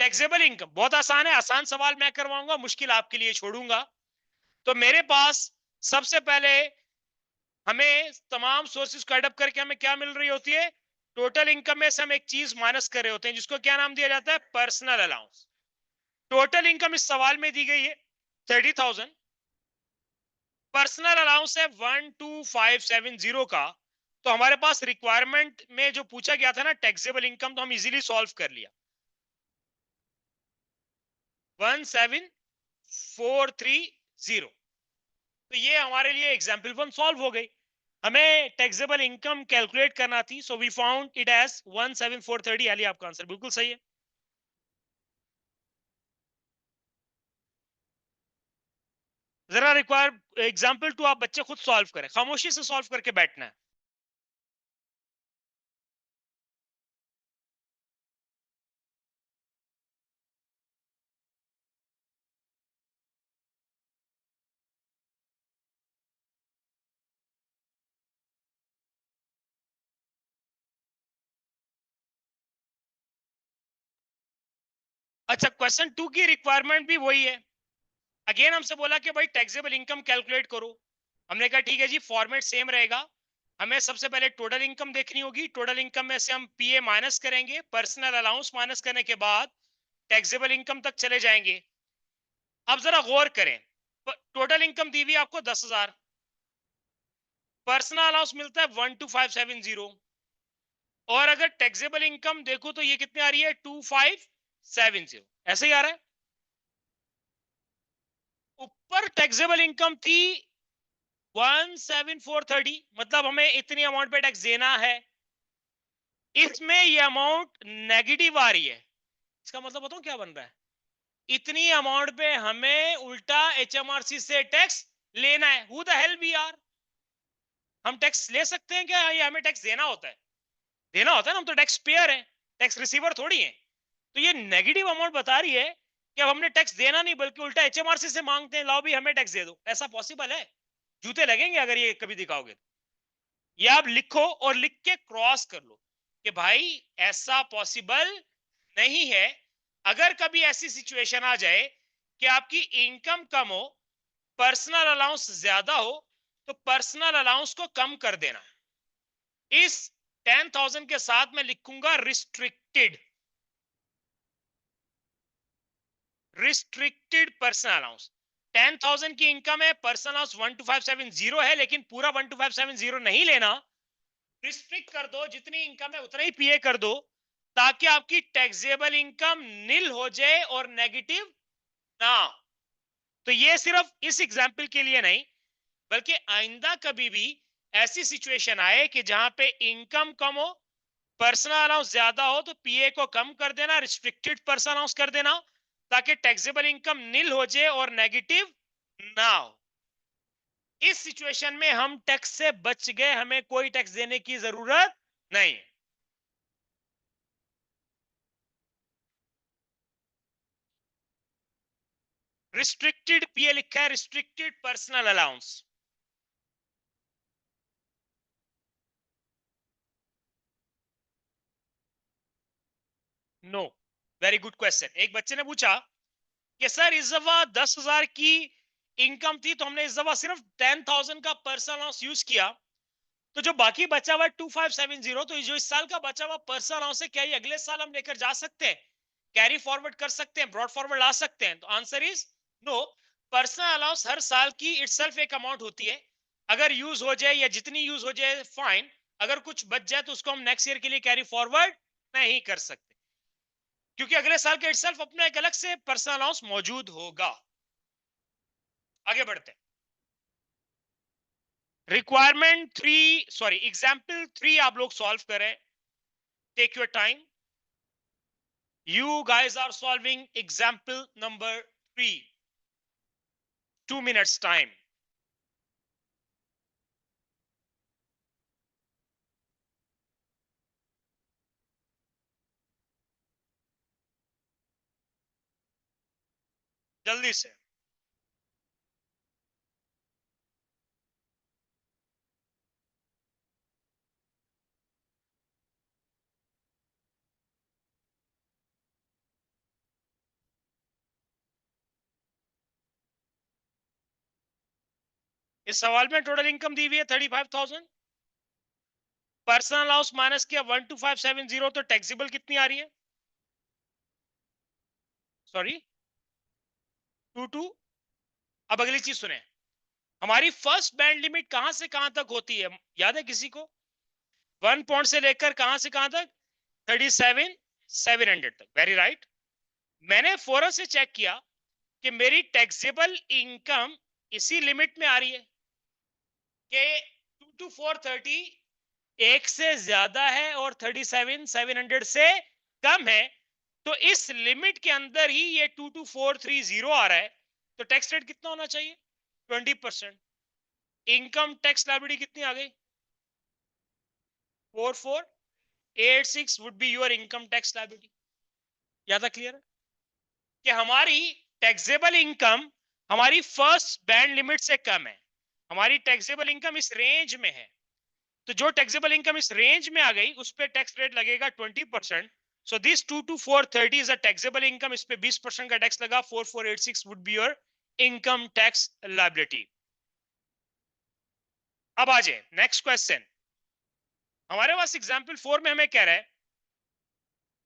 Taxable income बहुत आसान है, आसान सवाल मैं करवाऊंगा, मुश्किल आपके लिए छोड़ूंगा। तो मेरे पास सबसे पहले हमें तमाम सोर्सेस को एड अप करके हमें क्या मिल रही होती है, टोटल इनकम में से हम एक चीज माइनस कर रहे होते हैं, जिसको क्या नाम दिया जाता है, पर्सनल अलाउंस। टोटल इनकम इस सवाल में दी गई है 30,000, पर्सनल अलाउंस है 12,570 का। तो हमारे पास रिक्वायरमेंट में जो पूछा गया था ना टैक्सेबल इनकम, तो हम इजीली सॉल्व कर लिया। 17,430, तो ये हमारे लिए एग्जाम्पल 1 सॉल्व हो गई। हमें टैक्सेबल इनकम कैलकुलेट करना थी, so we found it as 17,430। यानी आपका आंसर बिल्कुल सही है। जरा रिक्वायर एग्जाम्पल 2 आप बच्चे खुद सॉल्व करें, खामोशी से सॉल्व करके बैठना है। अच्छा, क्वेश्चन 2 की रिक्वायरमेंट भी वही है। अगेन हमसे बोला कि भाई टैक्सेबल इनकम कैलकुलेट करो। हमने कहा ठीक है जी, फॉर्मेट सेम रहेगा। हमें सबसे पहले टोटल इनकम देखनी होगी, टोटल इनकम में से हम पीए माइनस करेंगे, पर्सनल अलाउंस माइनस करने के बाद टैक्सेबल इनकम तक चले जाएंगे। अब जरा गौर करें, टोटल इनकम दी हुई आपको 10,000, पर्सनल अलाउंस मिलता है 12,570, और अगर टैक्सेबल इनकम देखो तो ये कितनी आ रही है, 2,570, ऐसे ही आ रहा है। ऊपर टैक्सेबल इनकम थी 17,430, मतलब हमें इतनी अमाउंट पे टैक्स देना है। इसमें ये अमाउंट नेगेटिव आ रही है, इसका मतलब बताओ क्या बन रहा है, इतनी अमाउंट पे हमें उल्टा एचएमआरसी से टैक्स लेना है। Who the hell we are, हम टैक्स ले सकते हैं क्या, ये हमें टैक्स देना होता है? देना होता है ना, हम तो टैक्स पेयर हैं, टैक्स रिसीवर थोड़ी हैं। तो ये नेगेटिव अमाउंट बता रही है कि अब हमने टैक्स देना नहीं, बल्कि उल्टा एचएमआरसी से मांगते हैं, लाओ भी हमें टैक्स दे दो। ऐसा पॉसिबल है? जूते लगेंगे अगर ये कभी दिखाओगे तो। ये आप लिखो और लिख के क्रॉस कर लो कि भाई ऐसा पॉसिबल नहीं है। अगर कभी ऐसी सिचुएशन आ जाए कि आपकी इनकम कम हो, पर्सनल अलाउंस ज्यादा हो, तो पर्सनल अलाउंस को कम कर देना। इस 10,000 के साथ मैं लिखूंगा रिस्ट्रिक्टेड, रिस्ट्रिक्टेड पर्सनल अलाउंस। 10,000 की इनकम है, पर्सनल अलाउंस 12,570 है, लेकिन पूरा 12,570 नहीं लेना, रिस्ट्रिक्ट कर दो, जितनी इनकम है उतना ही पीए कर दो, ताकि आपकी टैक्सेबल इनकम नील हो जाए और नेगेटिव ना। तो ये सिर्फ इस एग्जाम्पल के लिए नहीं, बल्कि आइंदा कभी भी ऐसी सिचुएशन आए कि जहां पे इनकम कम हो, पर्सनल अलाउंस ज्यादा हो, तो पीए को कम कर देना, रिस्ट्रिक्टेड पर्सनल अलाउंस कर देना, ताकि टैक्सेबल इनकम नील हो जाए और नेगेटिव ना हो। इस सिचुएशन में हम टैक्स से बच गए, हमें कोई टैक्स देने की जरूरत नहीं है। रिस्ट्रिक्टेड पीए लिखा है, restricted personal allowance. No, very good question. एक बच्चे ने पूछा कि सर इस दफा 10,000 की इनकम थी, तो हमने इस दफा सिर्फ 10,000 का पर्सनल अलाउंस यूज किया, तो जो बाकी बचा हुआ 2570, तो जो इस साल का बचा हुआ पर्सनल अलाउंस है, क्या ये अगले साल हम लेकर जा सकते हैं, कैरी फॉरवर्ड कर सकते हैं, ब्रॉड फॉरवर्ड ला सकते हैं? तो answer is no. Personal allowance हर साल की इटसेल्फ एक अमाउंट होती है, अगर यूज हो जाए या जितनी यूज हो जाए फाइन, अगर कुछ बच जाए तो उसको हम नेक्स्ट ईयर के लिए कैरी फॉरवर्ड नहीं कर सकते, क्योंकि अगले साल के इटसेल्फ अपना एक अलग से पर्सनल अलाउंस मौजूद होगा। आगे बढ़ते हैं। रिक्वायरमेंट 3, सॉरी एग्जाम्पल 3 आप लोग सॉल्व करें, take your time. You guys are solving example number 3. 2 minutes time. जल्दी से। इस सवाल में टोटल इनकम दी हुई है 35,000, पर्सनल अलाउंस माइनस किया 12570, तो टैक्सेबल कितनी आ रही है? सॉरी 22। अब अगली चीज सुने, हमारी फर्स्ट बैंड लिमिट कहां से कहां तक होती है, याद है किसी को? 1 पॉइंट से लेकर कहां से कहां तक? 37,700 तक। Very right. मैंने फौरन से चेक किया कि मेरी टैक्सेबल इनकम इसी लिमिट में आ रही है कि 2 to 430 एक से ज्यादा है और 37,700 से कम है, तो इस लिमिट के अंदर ही ये 22430 आ रहा है, तो टैक्स रेट कितना होना चाहिए? 20%। इनकम टैक्स लायबिलिटी कितनी आ गई? 4486 would be your income tax liability. या था क्लियर कि हमारी टैक्सेबल इनकम हमारी फर्स्ट बैंड लिमिट से कम है, हमारी टैक्सेबल इनकम इस रेंज में है, तो जो टैक्सेबल इनकम इस रेंज में आ गई उस पे टैक्स रेट लगेगा 20%। So this 2 to 430 is a taxable income, इस पे 20% का टैक्स लगा, 4486 would be your income tax liability. अब आ जाए नेक्स्ट क्वेश्चन। हमारे पास एग्जांपल 4 में हमें कह रहा है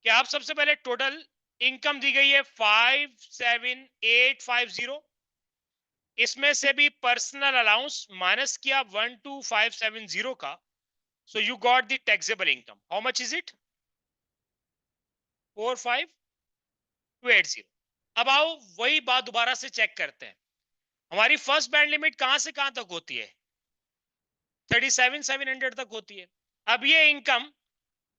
कि आप सबसे पहले टोटल इनकम दी गई है 57850, इसमें से भी पर्सनल अलाउंस माइनस किया 12570 का, so you got the taxable income. How much is it? 45280। अब आओ वही बात दोबारा से चेक करते हैं, हमारी फर्स्ट बैंड लिमिट कहां से कहां तक होती है? 37,700 तक होती है। अब ये इनकम,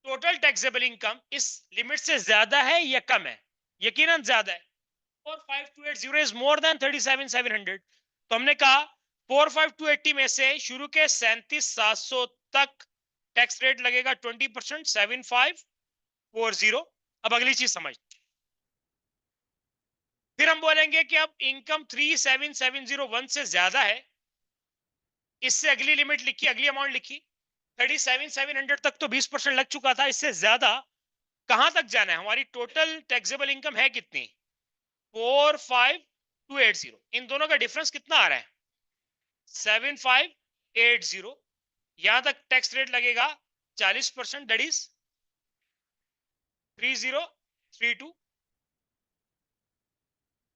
टोटल टैक्सेबल इनकम इस लिमिट से ज्यादा है या कम है? यकीनन ज्यादा है। 45280 इज मोर देन 37,700, तो हमने कहा 45280 में से शुरू के 37,700 तक टैक्स रेट लगेगा 20%, 7540। अब अगली चीज समझ, फिर हम बोलेंगे कि अब इनकम 37701 से ज्यादा है, इससे अगली लिमिट लिखी, अगली अमाउंट लिखी, 37,700 तक तो 20% लग चुका था, इससे ज्यादा कहां तक जाना है? हमारी टोटल टैक्सेबल इनकम है कितनी? 45280। इन दोनों का डिफरेंस कितना आ रहा है? 7580। यहां तक टैक्स रेट लगेगा 40%, दैट इज 3032।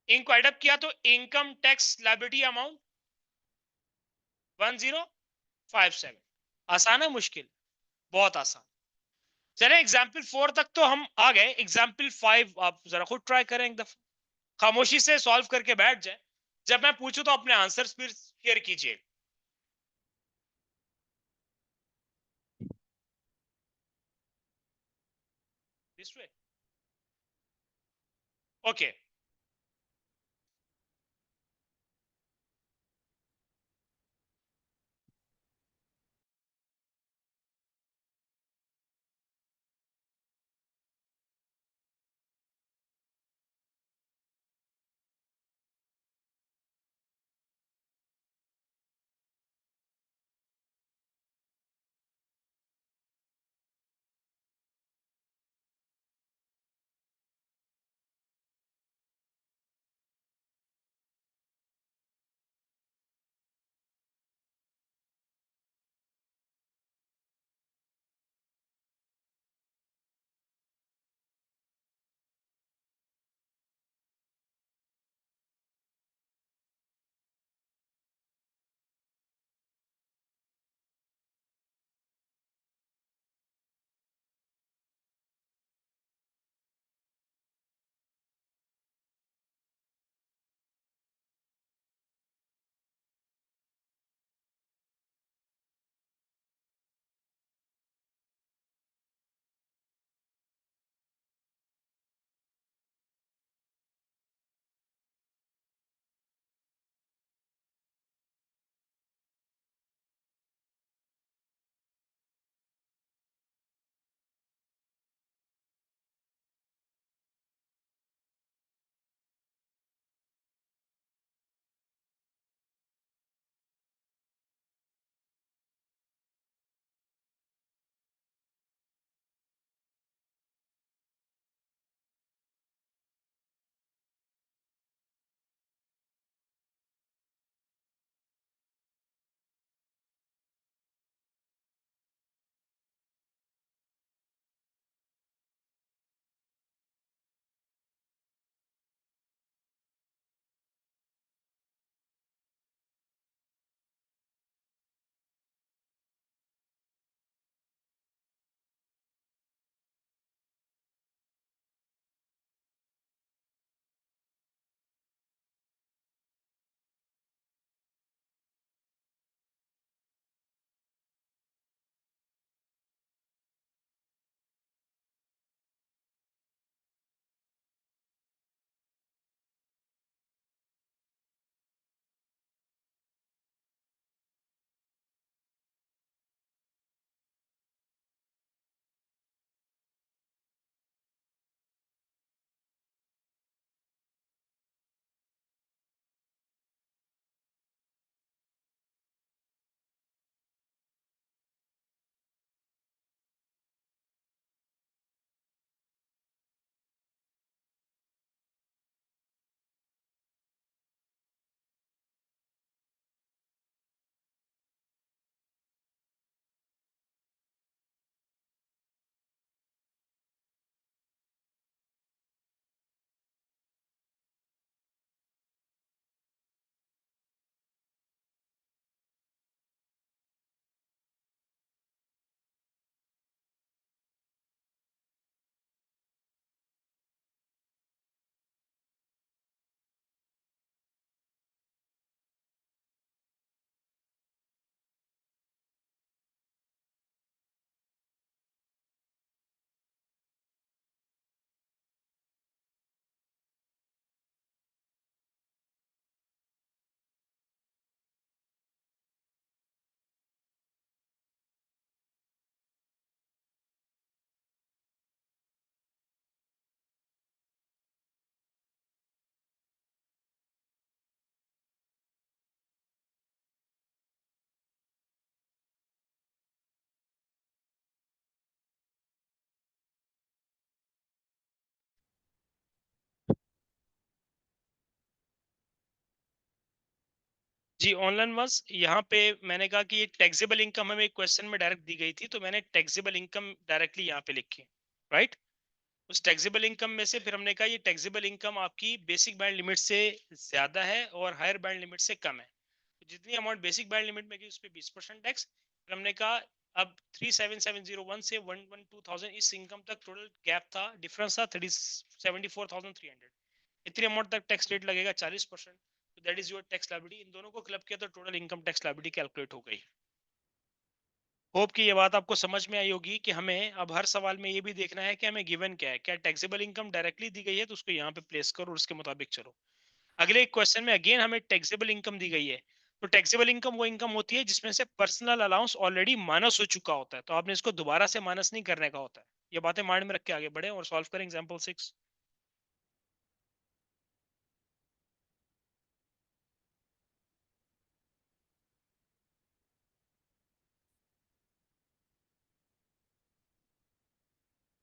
इनको एडअप किया तो इनकम टैक्स लायबिलिटी अमाउंट 1057। आसान है मुश्किल? बहुत आसान। चले एग्जाम्पल 4 तक तो हम आ गए, एग्जाम्पल 5 आप जरा खुद ट्राई करें, एक दफा खामोशी से सॉल्व करके बैठ जाए, जब मैं पूछूं तो अपने आंसर्स फिर शेयर कीजिए। This way. ओके। जी, ऑनलाइन वाज यहाँ पे मैंने कहा कि ये टैक्सेबल इनकम हमें एक क्वेश्चन में डायरेक्ट दी गई थी, तो मैंने टैक्सेबल इनकम डायरेक्टली यहाँ पे लिखी, राइट। उस टैक्सेबल इनकम में से फिर हमने कहा ये टैक्सेबल इनकम आपकी बेसिक बैंड लिमिट से ज्यादा है और हायर बैंड लिमिट से कम है। तो जितनी अमाउंट बेसिक बैंड लिमिट में गई उस पे 20% टैक्स। फिर हमने कहा अब 37701 से 112,000 इस इनकम तक टोटल गैप था, डिफरेंस था 74,300, इतनी अमाउंट तक टैक्स रेट लगेगा 40%। तो that is your tax liability. इन दोनों को क्लब किया तो total income tax liability calculate हो गई। होप कि ये बात आपको समझ में आई होगी कि हमें अब हर सवाल में ये भी देखना है कि हमें गिवन क्या है, क्या टैक्सेबल इनकम डायरेक्टली दी गई है तो उसको यहाँ पे प्लेस करो और उसके मुताबिक चलो। अगले एक क्वेश्चन में अगेन हमें टैक्सेबल इनकम दी गई है। तो टैक्सेबल इनकम वो इनकम होती है जिसमें से पर्सनल अलाउंस ऑलरेडी माइनस हो चुका होता है, तो आपने इसको दोबारा से माइनस नहीं करने का होता है। ये बातें माइंड में रख के आगे बढ़े और सॉल्व करें एग्जांपल 6।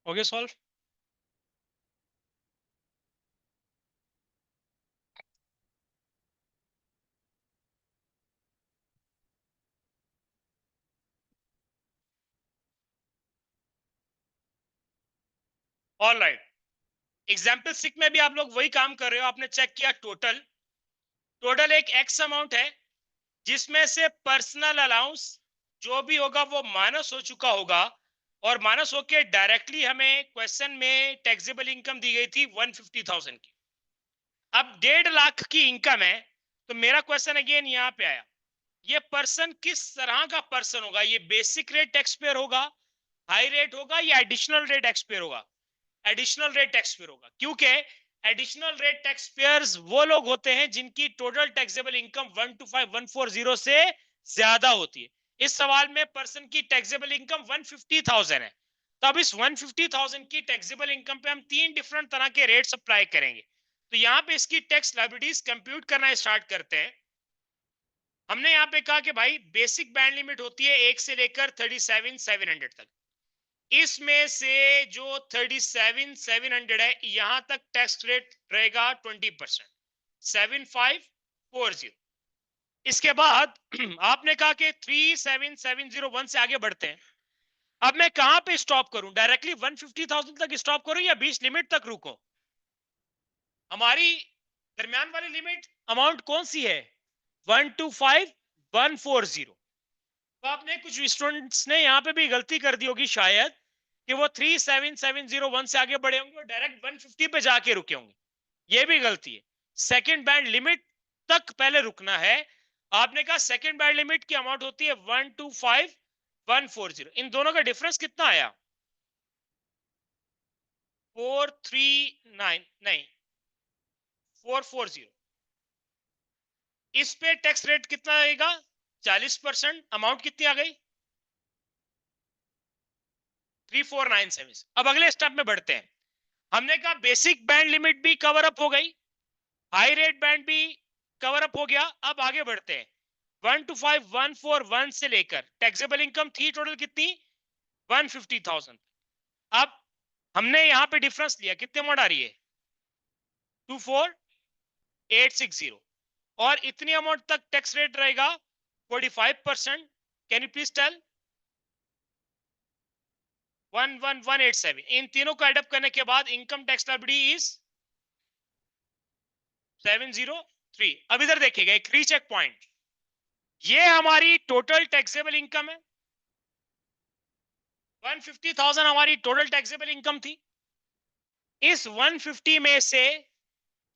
हो गया सॉल्व। ऑलराइट, एग्जाम्पल 6 में भी आप लोग वही काम कर रहे हो। आपने चेक किया टोटल, टोटल एक एक्स अमाउंट है जिसमें से पर्सनल अलाउंस जो भी होगा वो माइनस हो चुका होगा, और माइनस होके डायरेक्टली हमें क्वेश्चन में टैक्सेबल इनकम दी गई थी 150,000 की। अब 1.5 लाख की इनकम है, तो मेरा क्वेश्चन अगेन यहाँ पे आया, ये पर्सन किस तरह का पर्सन होगा? ये बेसिक रेट टैक्स पेयर होगा, हाई रेट होगा, या एडिशनल रेट टैक्स पेयर होगा? एडिशनल रेट टैक्स पेयर होगा, क्योंकि एडिशनल रेट टैक्स पेयर्स वो लोग होते हैं जिनकी टोटल टैक्सेबल इनकम 125,140 से ज्यादा होती है। इस सवाल में पर्सन की टैक्सेबल इनकम 150,000 है, तो अब इस 150,000 की टैक्सेबल इनकम पे हम 3 डिफरेंट तरह के रेट्स अप्लाई करेंगे। तो यहाँ पे इसकी टैक्स लायबिलिटीज कंप्यूट करना स्टार्ट करते हैं। हमने यहाँ पे कहा कि भाई बेसिक बैंड लिमिट होती है 1 से लेकर 37,700 तक। इसमें से जो 37,700 है यहां तक टैक्स रेट रहेगा 20%, 7540। इसके बाद आपने कहा कि 37701 से आगे बढ़ते हैं। अब मैं कहां पे स्टॉप करूं? डायरेक्टली 150,000 तक स्टॉप करूं या बीच लिमिट तक रुकूं? हमारी दरमियान वाली लिमिट अमाउंट कौन सी है? 125,140। तो आपने कुछ स्टूडेंट्स ने यहाँ पे भी गलती कर दी होगी शायद, कि वो 37701 से आगे बढ़े होंगे और डायरेक्ट 150 पे जाके रुके होंगे। ये भी गलती है। सेकंड बैंड लिमिट तक पहले रुकना है। आपने कहा सेकंड बैंड लिमिट की अमाउंट होती है 125,140। इन दोनों का डिफरेंस कितना आया? 439 नहीं, 440। इस पे टैक्स रेट कितना आएगा? 40%। अमाउंट कितनी आ गई? 3497। अब अगले स्टेप में बढ़ते हैं। हमने कहा बेसिक बैंड लिमिट भी कवर अप हो गई, हाई रेट बैंड भी कवर अप हो गया। अब आगे बढ़ते हैं। 125,141 से लेकर टैक्सेबल इनकम थी टोटल कितनी? 150,000। अब हमने यहां पे डिफरेंस लिया, कितने अमाउंट आ रही है? 24,860। और इतनी अमाउंट तक टैक्स रेट रहेगा 45%। Can you please tell? 11187। इन तीनों को एडअप करने के बाद इनकम टैक्स लायबिलिटी इज 703। अब इधर देखिएगा एक रीचेक पॉइंट, ये हमारी टोटल टैक्सेबल इनकम है। 150,000 हमारी टोटल टैक्सेबल इनकम थी। इस 150 में से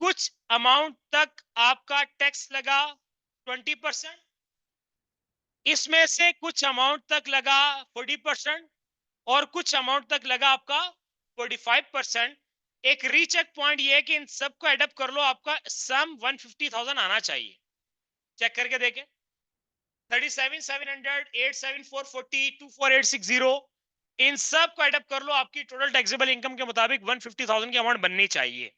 कुछ अमाउंट तक आपका टैक्स लगा 20%, इसमें से कुछ अमाउंट तक लगा 40%, और कुछ अमाउंट तक लगा आपका 45%। एक रीचेक पॉइंट ये है कि इन सबको एडअप कर लो, आपका सम 150,000 आना चाहिए। चेक करके देखें। 37,700, 87440, 24,860, इन सब को एडअप कर लो, आपकी टोटल टैक्सेबल इनकम के मुताबिक 150,000 की अमाउंट बननी चाहिए।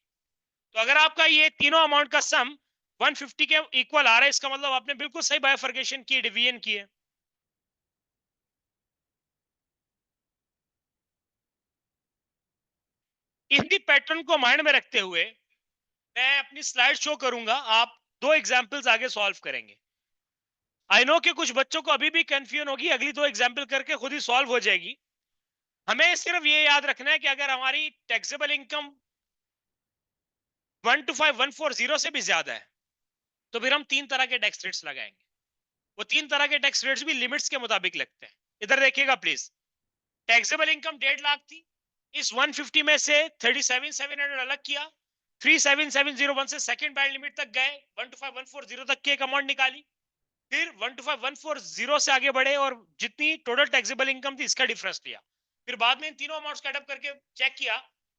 तो अगर आपका ये तीनों अमाउंट का सम 150 के इक्वल आ रहा है, इसका मतलब आपने बिल्कुल सही बाइफर्केशन की, डिवीजन की है। इसी पैटर्न को माइंड में रखते हुए मैं अपनी स्लाइड शो करूंगा, आप दो एग्जांपल्स आगे सॉल्व करेंगे। आई नो कि कुछ बच्चों को अभी भी कंफ्यूजन होगी, अगली 2 एग्जाम्पल करके खुद ही सॉल्व हो जाएगी। हमें सिर्फ ये याद रखना है कि अगर हमारी टैक्सेबल इनकम 125,140 से भी ज्यादा है, तो फिर हम 3 तरह के टैक्स रेट्स लगाएंगे। वो 3 तरह के टैक्स रेट्स भी लिमिट्स के मुताबिक लगते हैं। इधर देखिएगा प्लीज। टैक्सेबल इनकम 1.5 लाख थी, इस 150 में से 37,700 अलग किया, 37,701 से सेकंड बैंड लिमिट तक गए, 125,140 तक की एक अमाउंट निकाली, फिर 125,140 से आगे बढ़े और जितनी टोटल टैक्सेबल इनकम थी इसका डिफरेंस लिया। फिर बाद में इन तीनों अमाउंट्स का एड अप करके चेक किया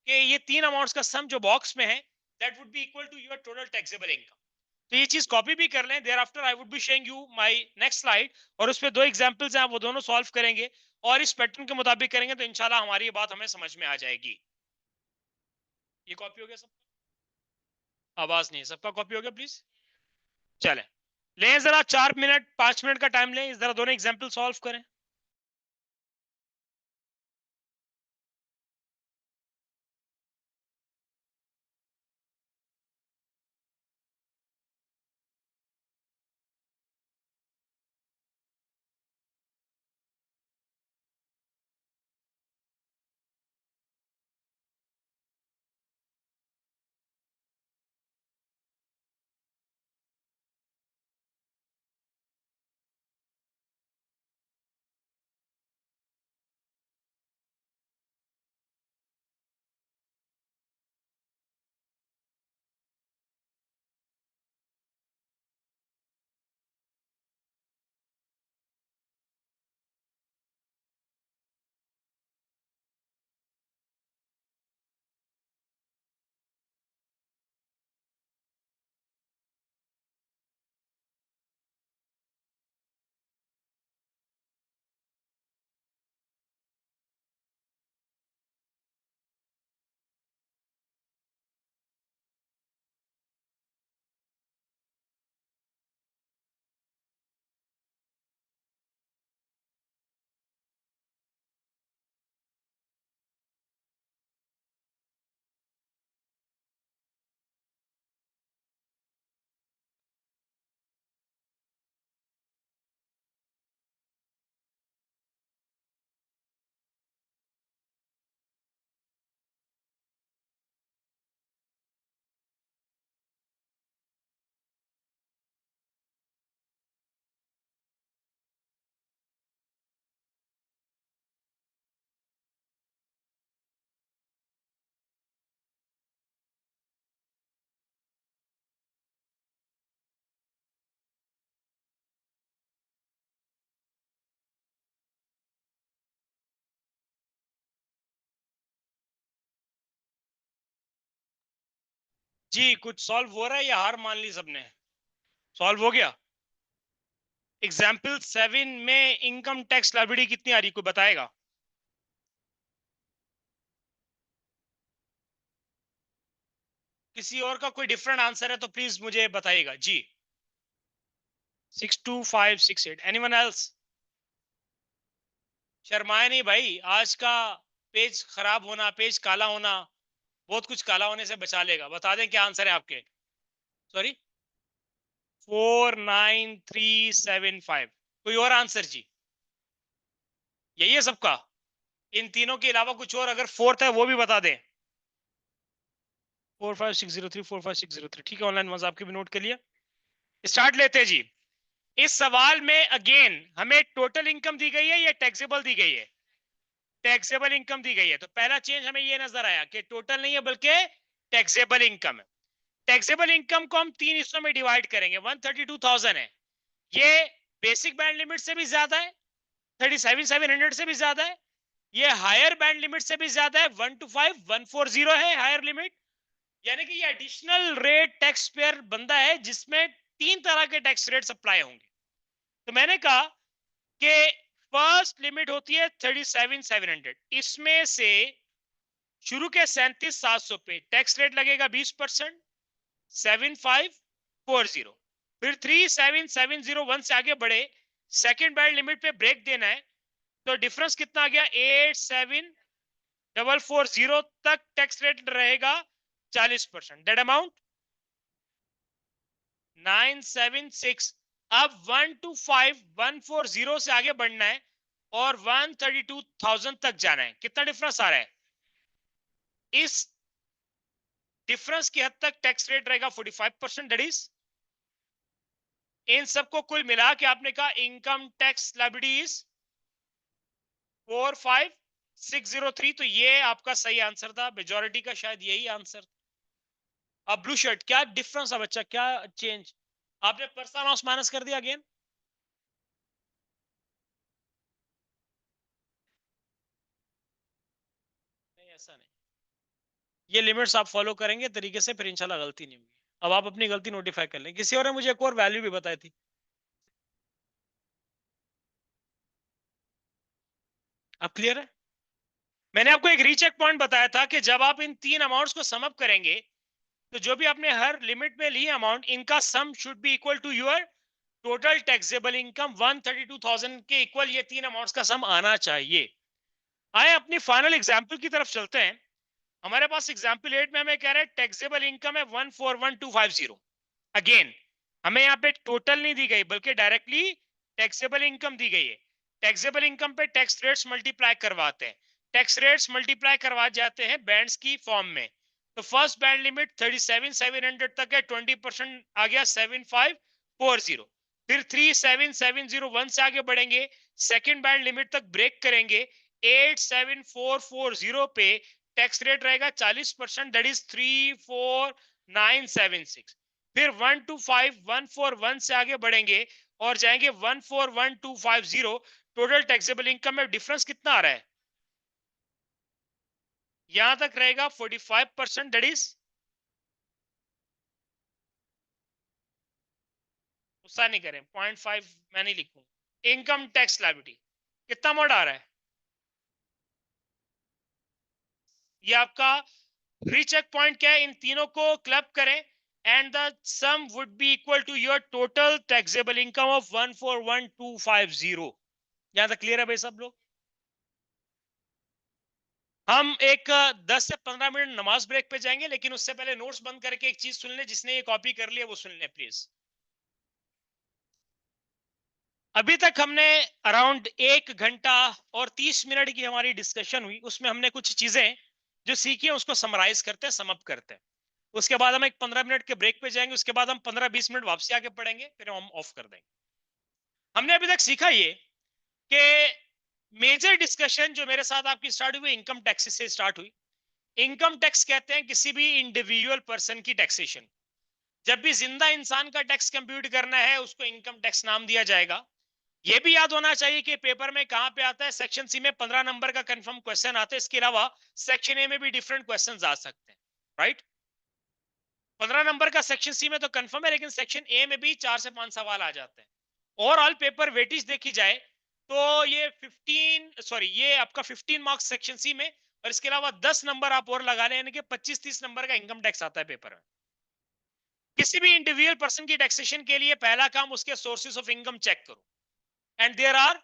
कि ये 3 अमाउंट्स का सम जो बॉक्स में है, that would be equal to your total taxable income. तो ये चीज कॉपी भी कर लें। Thereafter I would be sharing you my next slide, और उसपे 2 एग्जांपल्स हैं, आप वो दोनों सॉल्व करेंगे और इस पैटर्न के मुताबिक करेंगे तो इंशाल्लाह हमारी ये बात हमें समझ में आ जाएगी। ये कॉपी हो गया सबका? आवाज नहीं है, सबका कॉपी हो गया प्लीज? चले, लें जरा 4 मिनट 5 मिनट का टाइम लें, जरा दोनों एग्जांपल सॉल्व करें। जी कुछ सॉल्व हो रहा है या हार मान ली सबने? सॉल्व हो गया? एग्जाम्पल 7 में इनकम टैक्स लायबिलिटी कितनी आ रही, कोई बताएगा? किसी और का कोई डिफरेंट आंसर है तो प्लीज मुझे बताइएगा जी। 62568। Anyone else? शर्माए नहीं भाई, आज का पेज खराब होना, पेज काला होना बहुत कुछ काला होने से बचा लेगा। बता दें क्या आंसर है आपके? सॉरी, 49375। कोई और आंसर जी? यही है सबका? इन तीनों के अलावा कुछ और अगर फोर्थ है वो भी बता दें। 45603 45603, ठीक है। ऑनलाइन मजा आपके भी नोट के लिए स्टार्ट लेते हैं जी। इस सवाल में अगेन हमें टोटल इनकम दी गई है या टैक्सेबल दी गई है? टैक्सेबल इनकम दी गई है। तो पहला चेंज हमें ये नजर आया कि टोटल नहीं है बल्कि टैक्सेबल इनकम है। टैक्सेबल इनकम को हम 3 हिस्सों में डिवाइड करेंगे। 132,000 है, ये बेसिक बैंड लिमिट से भी ज्यादा है, 37,700 से भी ज्यादा है। ये हायर बैंड लिमिट से भी ज्यादा है, 125,140 है हायर लिमिट। यानी कि ये एडिशनल रेट टैक्स पेयर बंदा है जिसमें 3 तरह के टैक्स रेट अप्लाई होंगे। तो मैंने कहा कि फर्स्ट लिमिट होती है 37,700, इसमें से शुरू के 37,700 पे टैक्स रेट लगेगा 20%, 7,540। फिर 37,701 से आगे बढ़े, सेकंड बैंड लिमिट पे ब्रेक देना है, तो डिफरेंस कितना आ गया? 8,7,440 तक टैक्स रेट रहेगा 40%। दैट अमाउंट 976 अब 125,140 से आगे बढ़ना है और 132,000 तक जाना है। कितना डिफरेंस आ रहा है? इस डिफरेंस की हद तक टैक्स रेट रहेगा 45%। दैट इज इन सबको कुल मिला के आपने कहा इनकम टैक्स लायबिलिटी इज 45603। तो ये आपका सही आंसर था, मेजोरिटी का शायद यही आंसर। अब ब्लू शर्ट, क्या डिफरेंस है बच्चा, क्या चेंज? आपने पर्सन हाउस माइनस कर दिया अगेन? नहीं, ऐसा नहीं। ये लिमिट्स आप फॉलो करेंगे तरीके से, फिर इंशाल्लाह गलती नहीं होगी। अब आप अपनी गलती नोटिफाई कर लें। किसी और ने मुझे एक और वैल्यू भी बताई थी, अब क्लियर है? मैंने आपको एक रीचेक पॉइंट बताया था कि जब आप इन तीन अमाउंट्स को सम अप करेंगे तो जो भी आपने हर लिमिट में ली अमाउंट, इनका sum should be equal to your total taxable income 132,000 के इक्वल ये तीन अमाउंट्स का सम आना चाहिए। आए अपनी फाइनल एग्जांपल की तरफ चलते हैं। हमारे पास एग्जांपल 8 में हमें कह रहे हैं टैक्सेबल इनकम है 141250। अगेन हमें यहाँ पे टोटल नहीं दी गई बल्कि डायरेक्टली टैक्सेबल इनकम दी गई है। टैक्सेबल इनकम पे टैक्स रेट्स मल्टीप्लाई करवाते हैं। टैक्स रेट्स मल्टीप्लाई करवा जाते हैं बैंड्स की फॉर्म में। तो फर्स्ट बैंड लिमिट 37,700 तक है, 20% आ गया 7540। फिर 37,701 से आगे बढ़ेंगे, सेकंड बैंड लिमिट तक ब्रेक करेंगे, 87,440 पे टैक्स रेट रहेगा 40%, दैट इज 34,976। फिर 125,141 से आगे बढ़ेंगे और जाएंगे 14,1,250। टोटल टैक्सेबल इनकम में डिफरेंस कितना आ रहा है? यहां तक रहेगा 45%, दैट इज, गुस्सा नहीं करें, 0.5 मैं नहीं लिखूं। इनकम टैक्स लायबिलिटी कितना अमाउंट आ रहा है? ये आपका रीचेक पॉइंट क्या है? इन तीनों को क्लब करें and the sum would be equal to your total taxable income of 141250। यहां तक क्लियर है भाई सब लोग? हम एक 10 से 15 मिनट नमाज ब्रेक पे जाएंगे, लेकिन उससे पहले नोट्स बंद करके एक चीज सुन ले। जिसने ये कॉपी कर लिया वो सुन ले प्लीज। अभी तक हमने अराउंड 1 घंटा और 30 मिनट की हमारी डिस्कशन हुई। उसमें हमने कुछ चीजें जो सीखी हैं उसको समराइज करते हैं, समअप करते हैं। उसके बाद हम एक 15 मिनट के ब्रेक पे जाएंगे। उसके बाद हम 15-20 मिनट वापसी आके पढ़ेंगे, फिर हम ऑफ कर देंगे। हमने अभी तक सीखा ये कि मेजर डिस्कशन जो मेरे साथ आपकी स्टार्ट हुई इनकम टैक्स से स्टार्ट हुई। इनकम टैक्स कहते हैं किसी भी इंडिविजुअल पर्सन की टैक्सेशन। जब भी जिंदा इंसान का टैक्स कंप्यूट करना है उसको इनकम टैक्स नाम दिया जाएगा। यह भी याद होना चाहिए कि पेपर में कहां पे आता है, सेक्शन सी में 15 नंबर का कंफर्म क्वेश्चन आता है। इसके अलावा सेक्शन ए में भी डिफरेंट क्वेश्चन आ सकते हैं, राइट? 15 नंबर का सेक्शन सी में तो कंफर्म है, लेकिन सेक्शन ए में भी 4 से 5 सवाल आ जाते हैं। ओवरऑल पेपर वेटेज देखी जाए तो ये 15, सॉरी, ये आपका 15 मार्क्स सेक्शन सी में, और इसके अलावा 10 नंबर आप और लगा लें, यानी कि 25-30 नंबर का इनकम टैक्स आता है पेपर में। किसी भी इंडिविजुअल पर्सन की टैक्सेशन के लिए पहला काम उसके सोर्सेस ऑफ इनकम चेक करो, and there are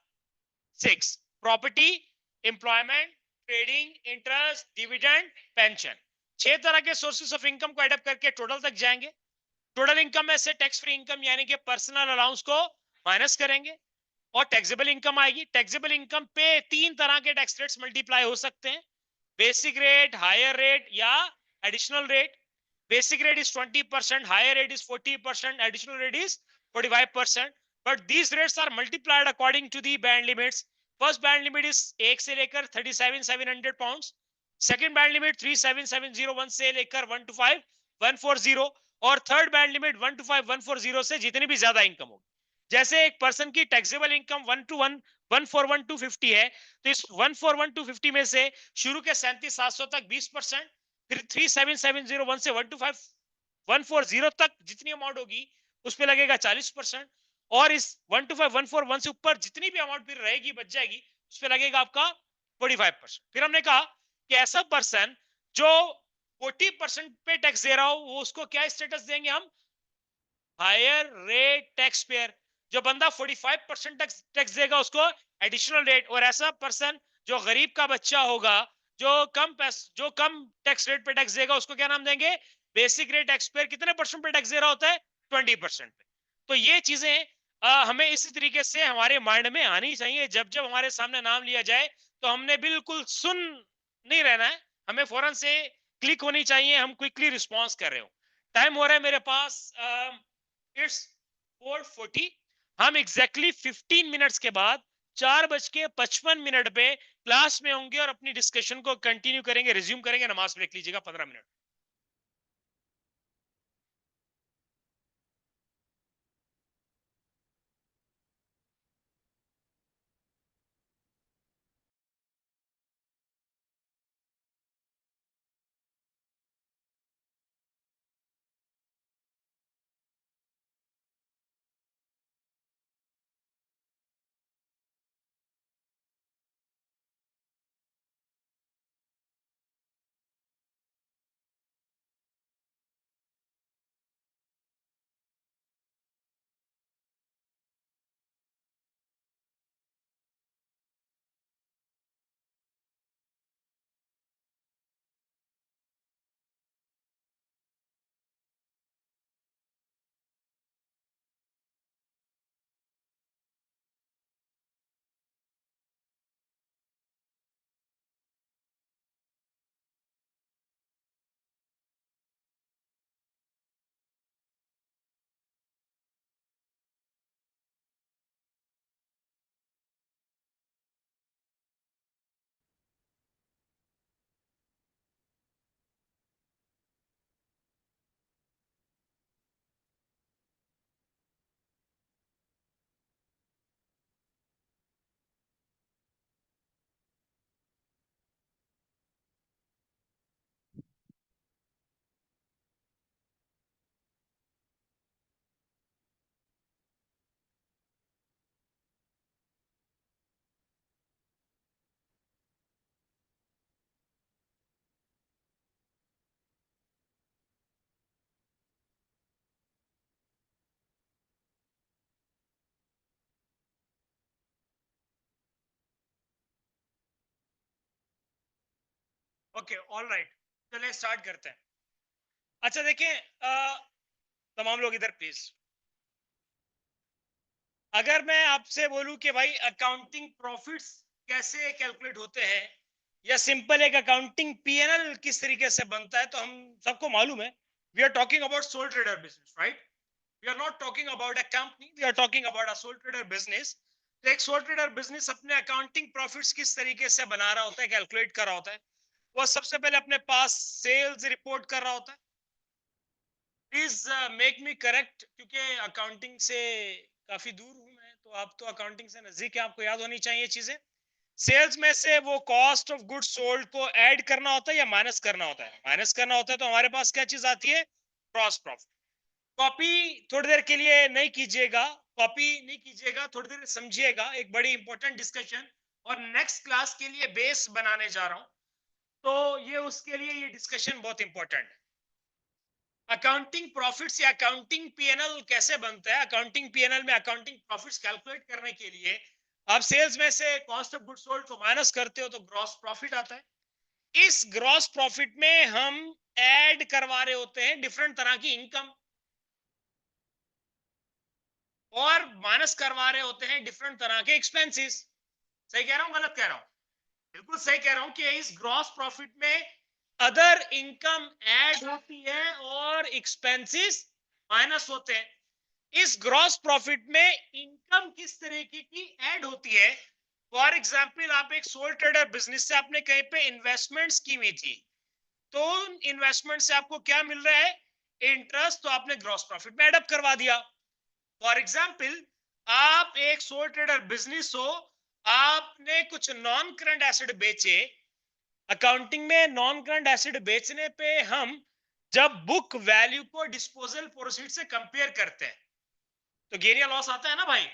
6: property, employment, trading, interest, dividend, pension. 6 तरह के सोर्सेस ऑफ इनकम को एडअप करके टोटल तक जाएंगे। टोटल इनकम में से टैक्स फ्री इनकम यानी कि पर्सनल अलाउंस को माइनस करेंगे और टैक्सेबल इनकम आएगी। टैक्सेबल इनकम पे 3 तरह के टैक्स रेट्स मल्टीप्लाई हो सकते हैं: बेसिक रेट, हायर रेट या additional rate. Basic rate is 20%, higher rate is 40%, additional rate is 45%. But these rates are multiplied according to the band limits. First band limit is 1 से लेकर 37,700 pounds. Second band limit 37,701 से लेकर 125,140, और third band limit 125,140 से जितनी भी ज्यादा income हो। जैसे एक पर्सन की टैक्सेबल इनकम 141,250 है, तो इस 141,250 में से शुरू के 37,700 तक 20%, फिर 37,701 से 125,140 तक जितनी अमाउंट होगी उस पर लगेगा 40%, और इस 125,141 से ऊपर जितनी भी अमाउंट फिर रहेगी बच जाएगी उस पर लगेगा आपका 45%। फिर हमने कहा कि ऐसा पर्सन जो 40% पे टैक्स दे रहा हो वो उसको क्या स्टेटस देंगे हम? Higher rate tax payer. जो बंदा 45% टैक्स देगा उसको एडिशनल रेट। और ऐसा पर्सन जो गरीब का बच्चा होगा, जो कम टैक्स रेट पे टैक्स देगा उसको क्या नाम देंगे? Basic rate tax pair. कितने परसेंट पे टैक्स दे रहा होता है? 20% पे। तो ये चीजें हमें इसी तरीके से हमारे माइंड में आनी चाहिए। जब जब हमारे सामने नाम लिया जाए तो हमने बिल्कुल सुन नहीं रहना है, हमें फौरन से क्लिक होनी चाहिए, हम क्विकली रिस्पॉन्स कर रहे हो। टाइम हो रहा है मेरे पास, इट्स 4:40। हम एग्जैक्टली 15 मिनट्स के बाद 4:55 पे क्लास में होंगे और अपनी डिस्कशन को कंटिन्यू करेंगे, रिज्यूम करेंगे। नमाज ब्रेक लीजिएगा 15 मिनट। ओके, ऑल राइट, चलिए स्टार्ट करते हैं। अच्छा देखें, तमाम लोग इधर प्लीज। अगर मैं आपसे बोलूं कि भाई अकाउंटिंग प्रॉफिट्स कैसे कैलकुलेट होते हैं, या सिंपल एक अकाउंटिंग पीएनएल किस तरीके से बनता है, तो हम सबको मालूम है। We are talking about sole trader business, right? We are not talking about a company, we are talking about a sole trader business. तो एक सोल ट्रेडर बिजनेस अपने अकाउंटिंग प्रॉफिट्स किस तरीके से बना रहा होता है, कैलकुलेट कर रहा होता है। वो सबसे पहले अपने पास सेल्स रिपोर्ट कर रहा होता है। प्लीज मेक मी करेक्ट, क्योंकि अकाउंटिंग से काफी दूर हूं मैं, तो आप तो अकाउंटिंग से नजदीक है, आपको याद होनी चाहिए चीजें। सेल्स में से वो कॉस्ट ऑफ गुड्स सोल्ड को ऐड करना होता है या माइनस करना होता है? माइनस करना होता है, तो हमारे पास क्या चीज आती है? Gross profit. कॉपी थोड़ी देर के लिए नहीं कीजिएगा, कॉपी नहीं कीजिएगा, थोड़ी देर समझिएगा, एक बड़ी इंपॉर्टेंट डिस्कशन और नेक्स्ट क्लास के लिए बेस बनाने जा रहा हूं। तो ये उसके लिए ये डिस्कशन बहुत इंपॉर्टेंट है। अकाउंटिंग प्रॉफिट्स या अकाउंटिंग पीएनएल कैसे बनता है? अकाउंटिंग पीएनएल में अकाउंटिंग प्रॉफिट्स कैलकुलेट करने के लिए आप सेल्स में से कॉस्ट ऑफ गुड्स सोल्ड को माइनस करते हो तो ग्रॉस प्रॉफिट आता है। इस ग्रॉस प्रॉफिट में हम ऐड करवा रहे होते हैं डिफरेंट तरह की इनकम, और माइनस करवा रहे होते हैं डिफरेंट तरह के एक्सपेंसेस। सही कह रहा हूं, गलत कह रहा हूं? बिल्कुल सही कह रहा हूं कि इस ग्रॉस प्रॉफिट में अदर इनकम ऐड होती है और एक्सपेंसेस माइनस होते हैं। इस ग्रॉस प्रॉफिट में इनकम किस तरीके की ऐड होती है? फॉर एग्जांपल, आप एक सोल ट्रेडर बिजनेस से आपने कहीं पे इन्वेस्टमेंट्स की हुई थी, तो इन्वेस्टमेंट से आपको क्या मिल रहा है? इंटरेस्ट। तो आपने ग्रॉस प्रॉफिट में एडअप करवा दिया। फॉर एग्जाम्पल, आप एक सोल ट्रेडर बिजनेस हो, आपने कुछ नॉन करंट एसेट बेचे। अकाउंटिंग में नॉन करंट एसेट बेचने पे हम जब बुक वैल्यू को डिस्पोजल प्रोसीड से कंपेयर करते हैं तो गेन या लॉस आता है ना भाई।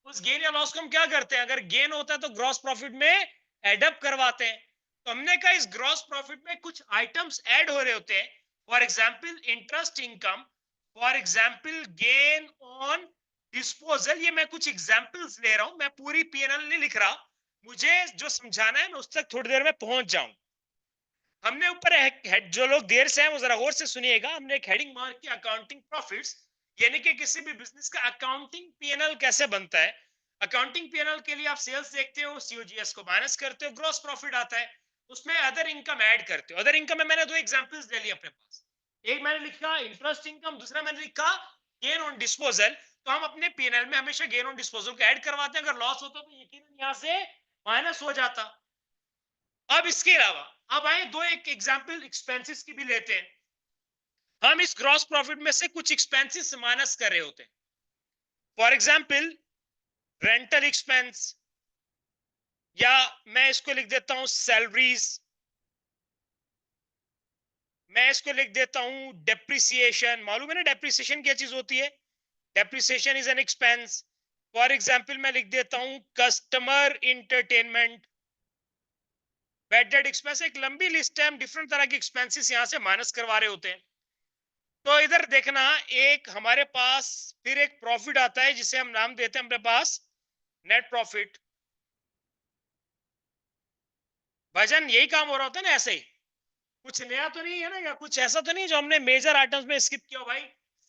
उस गेन या लॉस को हम क्या करते हैं? अगर गेन होता है तो ग्रॉस प्रॉफिट में एडअप करवाते हैं। तो हमने कहा इस ग्रॉस प्रॉफिट में कुछ आइटम्स ऐड हो रहे होते हैं। For example interest income, for example gain on disposal. ये मैं कुछ एग्जांपल्स ले रहा हूं, मैं पूरी पीएनएल नहीं लिख रहा। मुझे जो समझाना है मैं उस तक थोड़ी देर में पहुंच जाऊं। हमने ऊपर जो लोग देर से हैं वो जरा गौर से सुनिएगा। हमने एक हेडिंग मार्क की अकाउंटिंग प्रॉफिट्स। यानी कि किसी भी बिजनेस का अकाउंटिंग पीएनएल कैसे बनता है। अकाउंटिंग पीएनएल के लिए आप सेल्स देखते हो, सीओजीएस को माइनस करते हो, ग्रॉस प्रॉफिट आता है, उसमें अदर इनकम ऐड करते हो। अदर इनकम में मैंने दो एग्जांपल्स ले लिए अपने पास, एक मैंने लिखा इंटरेस्ट इनकम, दूसरा मैंने लिखा गेन ऑन डिस्पोजल। तो हम अपने पीएनएल में हमेशा गेन ऑन डिस्पोजल को ऐड करवाते हैं, अगर लॉस होता तो यकीनन यहां से माइनस हो जाता। अब इसके अलावा अब आए दो एक एग्जांपल एक्सपेंसेस की भी लेते हैं। हम इस ग्रॉस प्रॉफिट में से कुछ एक्सपेंसेस माइनस कर रहे होते हैं। फॉर एग्जाम्पल रेंटल एक्सपेंस, या मैं इसको लिख देता हूं सैलरीज, मैं इसको लिख देता हूं डेप्रिसिएशन। मालूम है ना डेप्रिसिएशन क्या चीज होती है? Depreciation is an expense. For example मैं लिख देता हूं customer entertainment, bad debt expense. एक लंबी लिस्ट है, हम डिफरेंट तरह के एक्सपेंसेस यहां से माइनस करवा रहे होते हैं। तो इधर देखना, एक हमारे पास फिर एक प्रॉफिट आता है जिसे हम नाम देते हैं अपने पास नेट प्रॉफिट। भजन यही काम हो रहा होता है ना ऐसे ही, कुछ नया तो नहीं है ना, या कुछ ऐसा तो नहीं जो हमने मेजर आइटम्स में स्किप किया हो भाई।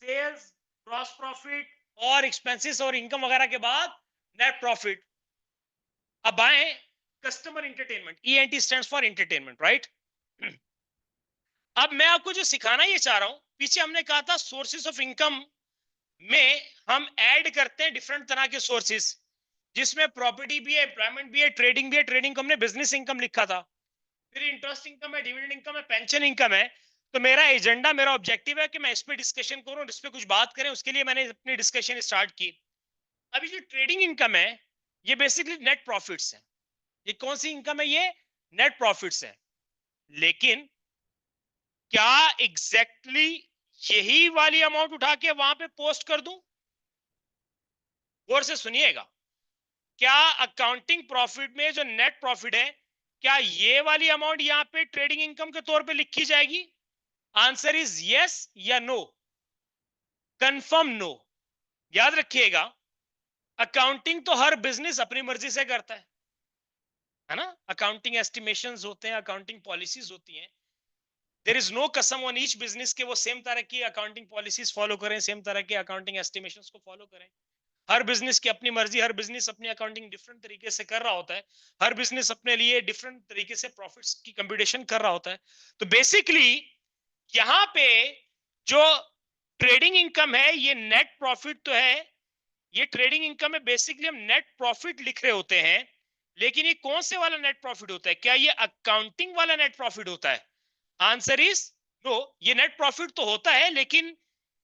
सेल्स, ग्रॉस प्रॉफिट और एक्सपेंसेस और इनकम वगैरह के बाद नेट प्रॉफिट। अब आए customer entertainment, ENT stands for entertainment, right. अब मैं आपको जो सिखाना ये चाह रहा हूं, पीछे हमने कहा था सोर्सेस ऑफ इनकम में हम ऐड करते हैं डिफरेंट तरह के सोर्सेस, जिसमें प्रॉपर्टी भी है, एम्प्लॉयमेंट भी है, ट्रेडिंग भी है। ट्रेडिंग को हमने बिजनेस इनकम लिखा था। फिर इंटरेस्ट इनकम है, डिविडेंड इनकम है, पेंशन इनकम है। तो मेरा एजेंडा, मेरा ऑब्जेक्टिव है कि मैं इस पे डिस्कशन करूं, इस पे कुछ बात करें, उसके लिए मैंने अपनी डिस्कशन स्टार्ट की। अभी जो ट्रेडिंग इनकम है, ये बेसिकली नेट प्रॉफिट्स है। ये कौन सी इनकम है? ये नेट प्रॉफिट्स है। लेकिन क्या एग्जैक्टली यही वाली अमाउंट उठा के वहां पे पोस्ट कर दूं? गौर से सुनिएगा। क्या अकाउंटिंग प्रॉफिट में जो नेट प्रॉफिट है, क्या ये वाली अमाउंट यहां पे ट्रेडिंग इनकम के तौर पे लिखी जाएगी? आंसर इज यस या नो? Confirm no. याद रखिएगा, अकाउंटिंग तो हर बिजनेस अपनी मर्जी से करता है ना। अकाउंटिंग एस्टिमेशंस होते हैं, अकाउंटिंग पॉलिसीज होती हैं। देयर इज नो कसम ऑन ईच बिजनेस के वो सेम तरह की अकाउंटिंग पॉलिसीज फॉलो करें, सेम तरह के अकाउंटिंग एस्टिमेशंस को फॉलो करें। हर बिजनेस की अपनी मर्जी, हर बिजनेस अपनी अकाउंटिंग डिफरेंट तरीके से कर रहा होता है। हर बिजनेस अपने लिए डिफरेंट तरीके से प्रॉफिट्स की कंप्यूटेशन कर रहा होता है। तो बेसिकली यहां पे जो ट्रेडिंग इनकम है, ये नेट प्रॉफिट तो है। ये ट्रेडिंग इनकम में बेसिकली हम नेट प्रॉफिट लिख रहे होते हैं। लेकिन ये कौन से वाला नेट प्रॉफिट होता है? क्या ये अकाउंटिंग वाला नेट प्रॉफिट होता है? Answer is no. ये नेट प्रॉफिट तो होता है, लेकिन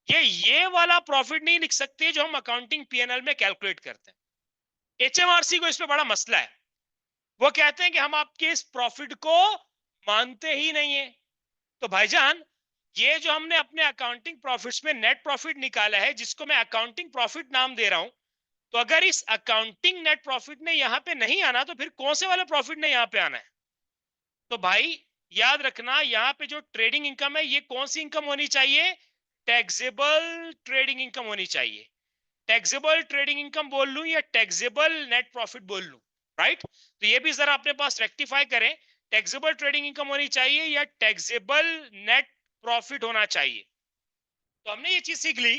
ये वाला प्रॉफिट नहीं लिख सकते जो हम अकाउंटिंग पीएनएल में कैलकुलेट करते हैं। एचएमआरसी को इस पे बड़ा मसला है। वो कहते हैं कि हम आपके इस प्रॉफिट को मानते ही नहीं है। तो भाईजान, ये जो हमने अपने अकाउंटिंग प्रॉफिट्स में नेट प्रॉफिट निकाला है, जिसको मैं अकाउंटिंग प्रॉफिट नाम दे रहा हूं, तो अगर इस अकाउंटिंग नेट प्रॉफिट ने यहां पे नहीं आना, तो फिर कौन से वाले प्रॉफिट ने यहां पे आना है? तो भाई याद रखना, यहां पे जो ट्रेडिंग इनकम है, ये कौन सी इनकम होनी चाहिए? टैक्सेबल ट्रेडिंग इनकम होनी चाहिए। टैक्सेबल ट्रेडिंग इनकम बोल लूं या टैक्सेबल नेट प्रॉफिट बोल लूं, राइट। तो ये भी जरा अपने पास रेक्टिफाई करें, टैक्सेबल ट्रेडिंग इनकम होनी चाहिए या टैक्सेबल नेट प्रॉफिट होना चाहिए। तो हमने ये चीज सीख ली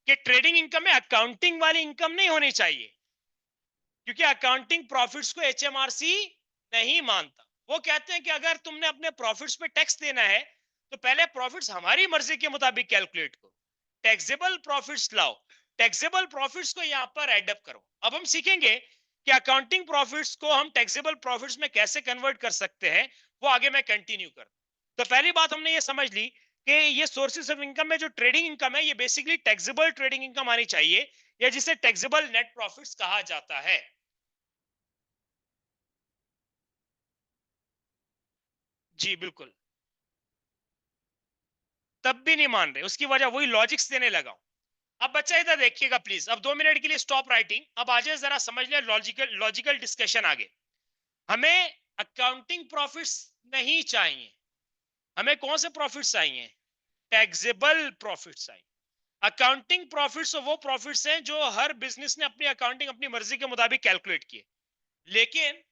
कि ट्रेडिंग इनकम में अकाउंटिंग वाली इनकम नहीं होनी चाहिए, क्योंकि अकाउंटिंग प्रॉफिट्स को एचएमआरसी नहीं मानता। वो कहते हैं कि अगर तुमने अपने प्रॉफिट्स पे टैक्स देना है, तो पहले प्रॉफिट्स हमारी मर्जी के मुताबिक कैलकुलेट करो, टैक्सेबल प्रॉफिट्स लाओ, टैक्सेबल प्रॉफिट्स को यहां पर एड अप करो। अब हम सीखेंगे कि अकाउंटिंग प्रॉफिट्स को हम टैक्सेबल प्रॉफिट्स में कैसे कन्वर्ट कर सकते हैं। वो आगे मैं कंटिन्यू कर। तो पहली बात हमने ये समझ ली कि ये सोर्सेस ऑफ इनकम में जो ट्रेडिंग इनकम है, ये बेसिकली टैक्सेबल ट्रेडिंग इनकम आनी चाहिए, या जिसे टैक्सेबल नेट प्रॉफिट्स कहा जाता है। जी बिल्कुल। तब भी नहीं मान रहे, उसकी वजह वही लॉजिक्स देने लगा हूं। अब बच्चा इधर देखिएगा प्लीज, अब 2 मिनट के लिए स्टॉप राइटिंग। अब आ जाए जरा समझ ले लॉजिकल लॉजिकल डिस्कशन आगे। हमें अकाउंटिंग प्रॉफिट्स नहीं चाहिए, हमें कौन से प्रॉफिट्स चाहिए? टैक्सेबल प्रॉफिट्स चाहिए। अकाउंटिंग प्रॉफिट्स वो प्रॉफिट्स हैं जो हर बिजनेस ने अपनी अकाउंटिंग अपनी मर्जी के मुताबिक कैलकुलेट किए। लेकिन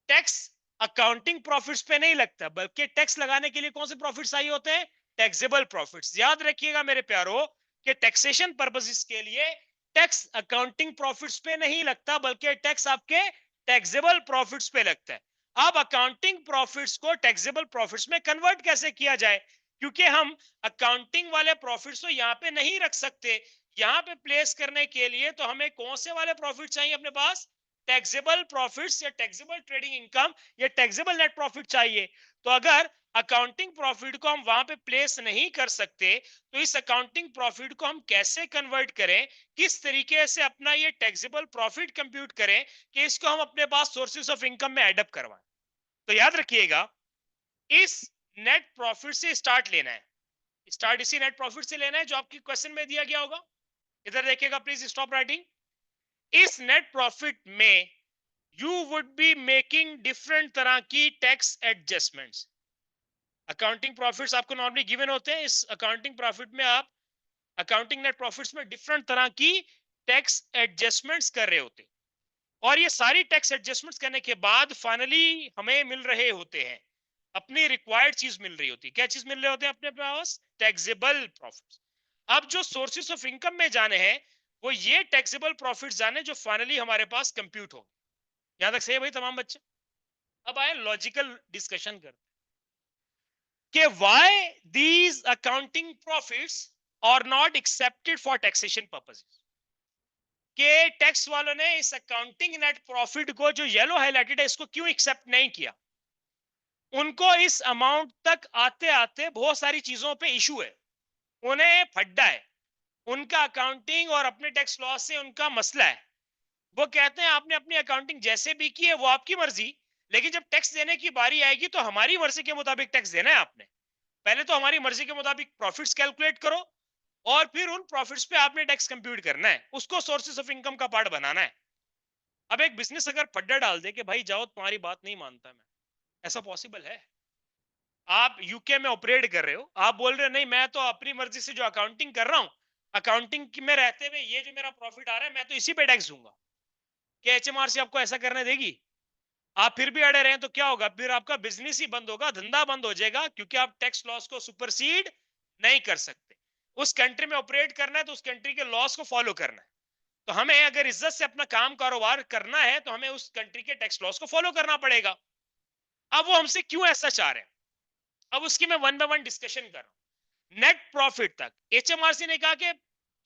टैक्स अकाउंटिंग प्रॉफिट्स पे नहीं लगता, बल्कि टैक्स लगाने के लिए कौन से प्रॉफिट्स चाहिए होते हैं? Taxable profits. याद रखिएगा मेरे प्यारो, कि टैक्सेशन पर्पसेस के लिए टैक्स अकाउंटिंग प्रॉफिट्स पे नहीं लगता, बल्कि टैक्स आपके टैक्सेबल प्रॉफिट्स पे लगता है। अब अकाउंटिंग प्रॉफिट्स को टैक्सेबल प्रॉफिट्स में कन्वर्ट कैसे किया जाए, क्योंकि हम अकाउंटिंग वाले प्रॉफिट्स तो यहाँ पे नहीं रख सकते। यहाँ पे प्लेस करने के लिए तो हमें कौन से वाले प्रॉफिट चाहिए अपने पास? टैक्सेबल प्रॉफिट्स या टैक्सेबल ट्रेडिंग इनकम या टैक्सेबल नेट प्रॉफिट चाहिए। तो अगर अकाउंटिंग प्रॉफिट को हम वहां पे प्लेस नहीं कर सकते, तो इस अकाउंटिंग प्रॉफिट को हम कैसे कन्वर्ट करें, किस तरीके से अपना ये टैक्सेबल प्रॉफिट कंप्यूट करें कि इसको हम अपने पास सोर्सेस ऑफ इनकम में एडअप करवाएं। तो याद रखिएगा, इस नेट प्रॉफिट से स्टार्ट लेना है। स्टार्ट इसी नेट प्रॉफिट से लेना है जो आपकी क्वेश्चन में दिया गया होगा। इधर देखिएगा, प्लीज स्टॉप राइटिंग। इस नेट प्रॉफिट में you would be making different तरह की टैक्स एडजस्टमेंट्स। अकाउंटिंग प्रॉफिट्स आपको नॉर्मली गिवन होते हैं। इस अकाउंटिंग प्रॉफिट में आप अकाउंटिंग नेट प्रॉफिट्स में डिफरेंट तरह की टैक्स एडजस्टमेंट्स कर रहे होते हैं, और ये सारी टैक्स एडजस्टमेंट्स करने के बाद फाइनली हमें मिल रहे होते हैं, अपनी रिक्वायर्ड चीज मिल रही होती है। क्या चीज मिल रहे होते हैं अपने पास? Taxable profits. अब जो सोर्सेस ऑफ इनकम में जाने हैं, वो ये टैक्सेबल प्रॉफिट्स जाने जो फाइनली हमारे पास कंप्यूट हो। यहां तक सही है भाई तमाम बच्चे? अब आए लॉजिकल डिस्कशन करते कि why these accounting profits are not accepted for taxation purposes. के टैक्स वालों ने इस अकाउंटिंग नेट प्रॉफिट को जो येलो हाइलाइटेड है इसको क्यों एक्सेप्ट नहीं किया? उनको इस अमाउंट तक आते आते बहुत सारी चीजों पे इशू है, उन्हें फड्डा है, उनका अकाउंटिंग और अपने टैक्स लॉ से उनका मसला है। वो कहते हैं आपने अपनी अकाउंटिंग जैसे भी की है वो आपकी मर्जी, लेकिन जब टैक्स देने की बारी आएगी तो हमारी मर्जी के मुताबिक टैक्स देना है आपने। पहले तो हमारी मर्जी के मुताबिक प्रॉफिट्स कैलकुलेट करो, और फिर उन प्रॉफिट्स पे आपने टैक्स कंप्यूट करना है, उसको सोर्सेस ऑफ इनकम का पार्ट बनाना है। अब एक बिजनेस अगर फड्डा डाल दे कि भाई जाओ तुम्हारी बात नहीं मानता मैं, ऐसा पॉसिबल है? आप यूके में ऑपरेट कर रहे हो, आप बोल रहे हो नहीं मैं तो अपनी मर्जी से जो अकाउंटिंग कर रहा हूं, अकाउंटिंग में रहते हुए ये जो मेरा प्रॉफिट आ रहा है मैं तो इसी पे टैक्स दूंगा। क्या एचएमआरसी आपको ऐसा करने देगी? आप फिर भी अड़े रहे तो क्या होगा? फिर आपका बिजनेस ही बंद होगा, धंधा बंद हो जाएगा, क्योंकि आप टैक्स लॉस को सुपरसीड नहीं कर सकते। उस कंट्री में ऑपरेट करना है तो उस कंट्री के लॉस को फॉलो करना है। तो हमें अगर इज्जत से अपना काम कारोबार करना है तो हमें उस कंट्री के टैक्स लॉस को फॉलो करना पड़ेगा। अब वो हमसे क्यों ऐसा चाह रहे हैं, अब उसकी मैं वन बाय वन डिस्कशन कर रहा हूं। नेट प्रॉफिट तक एचएमआरसी ने कहा कि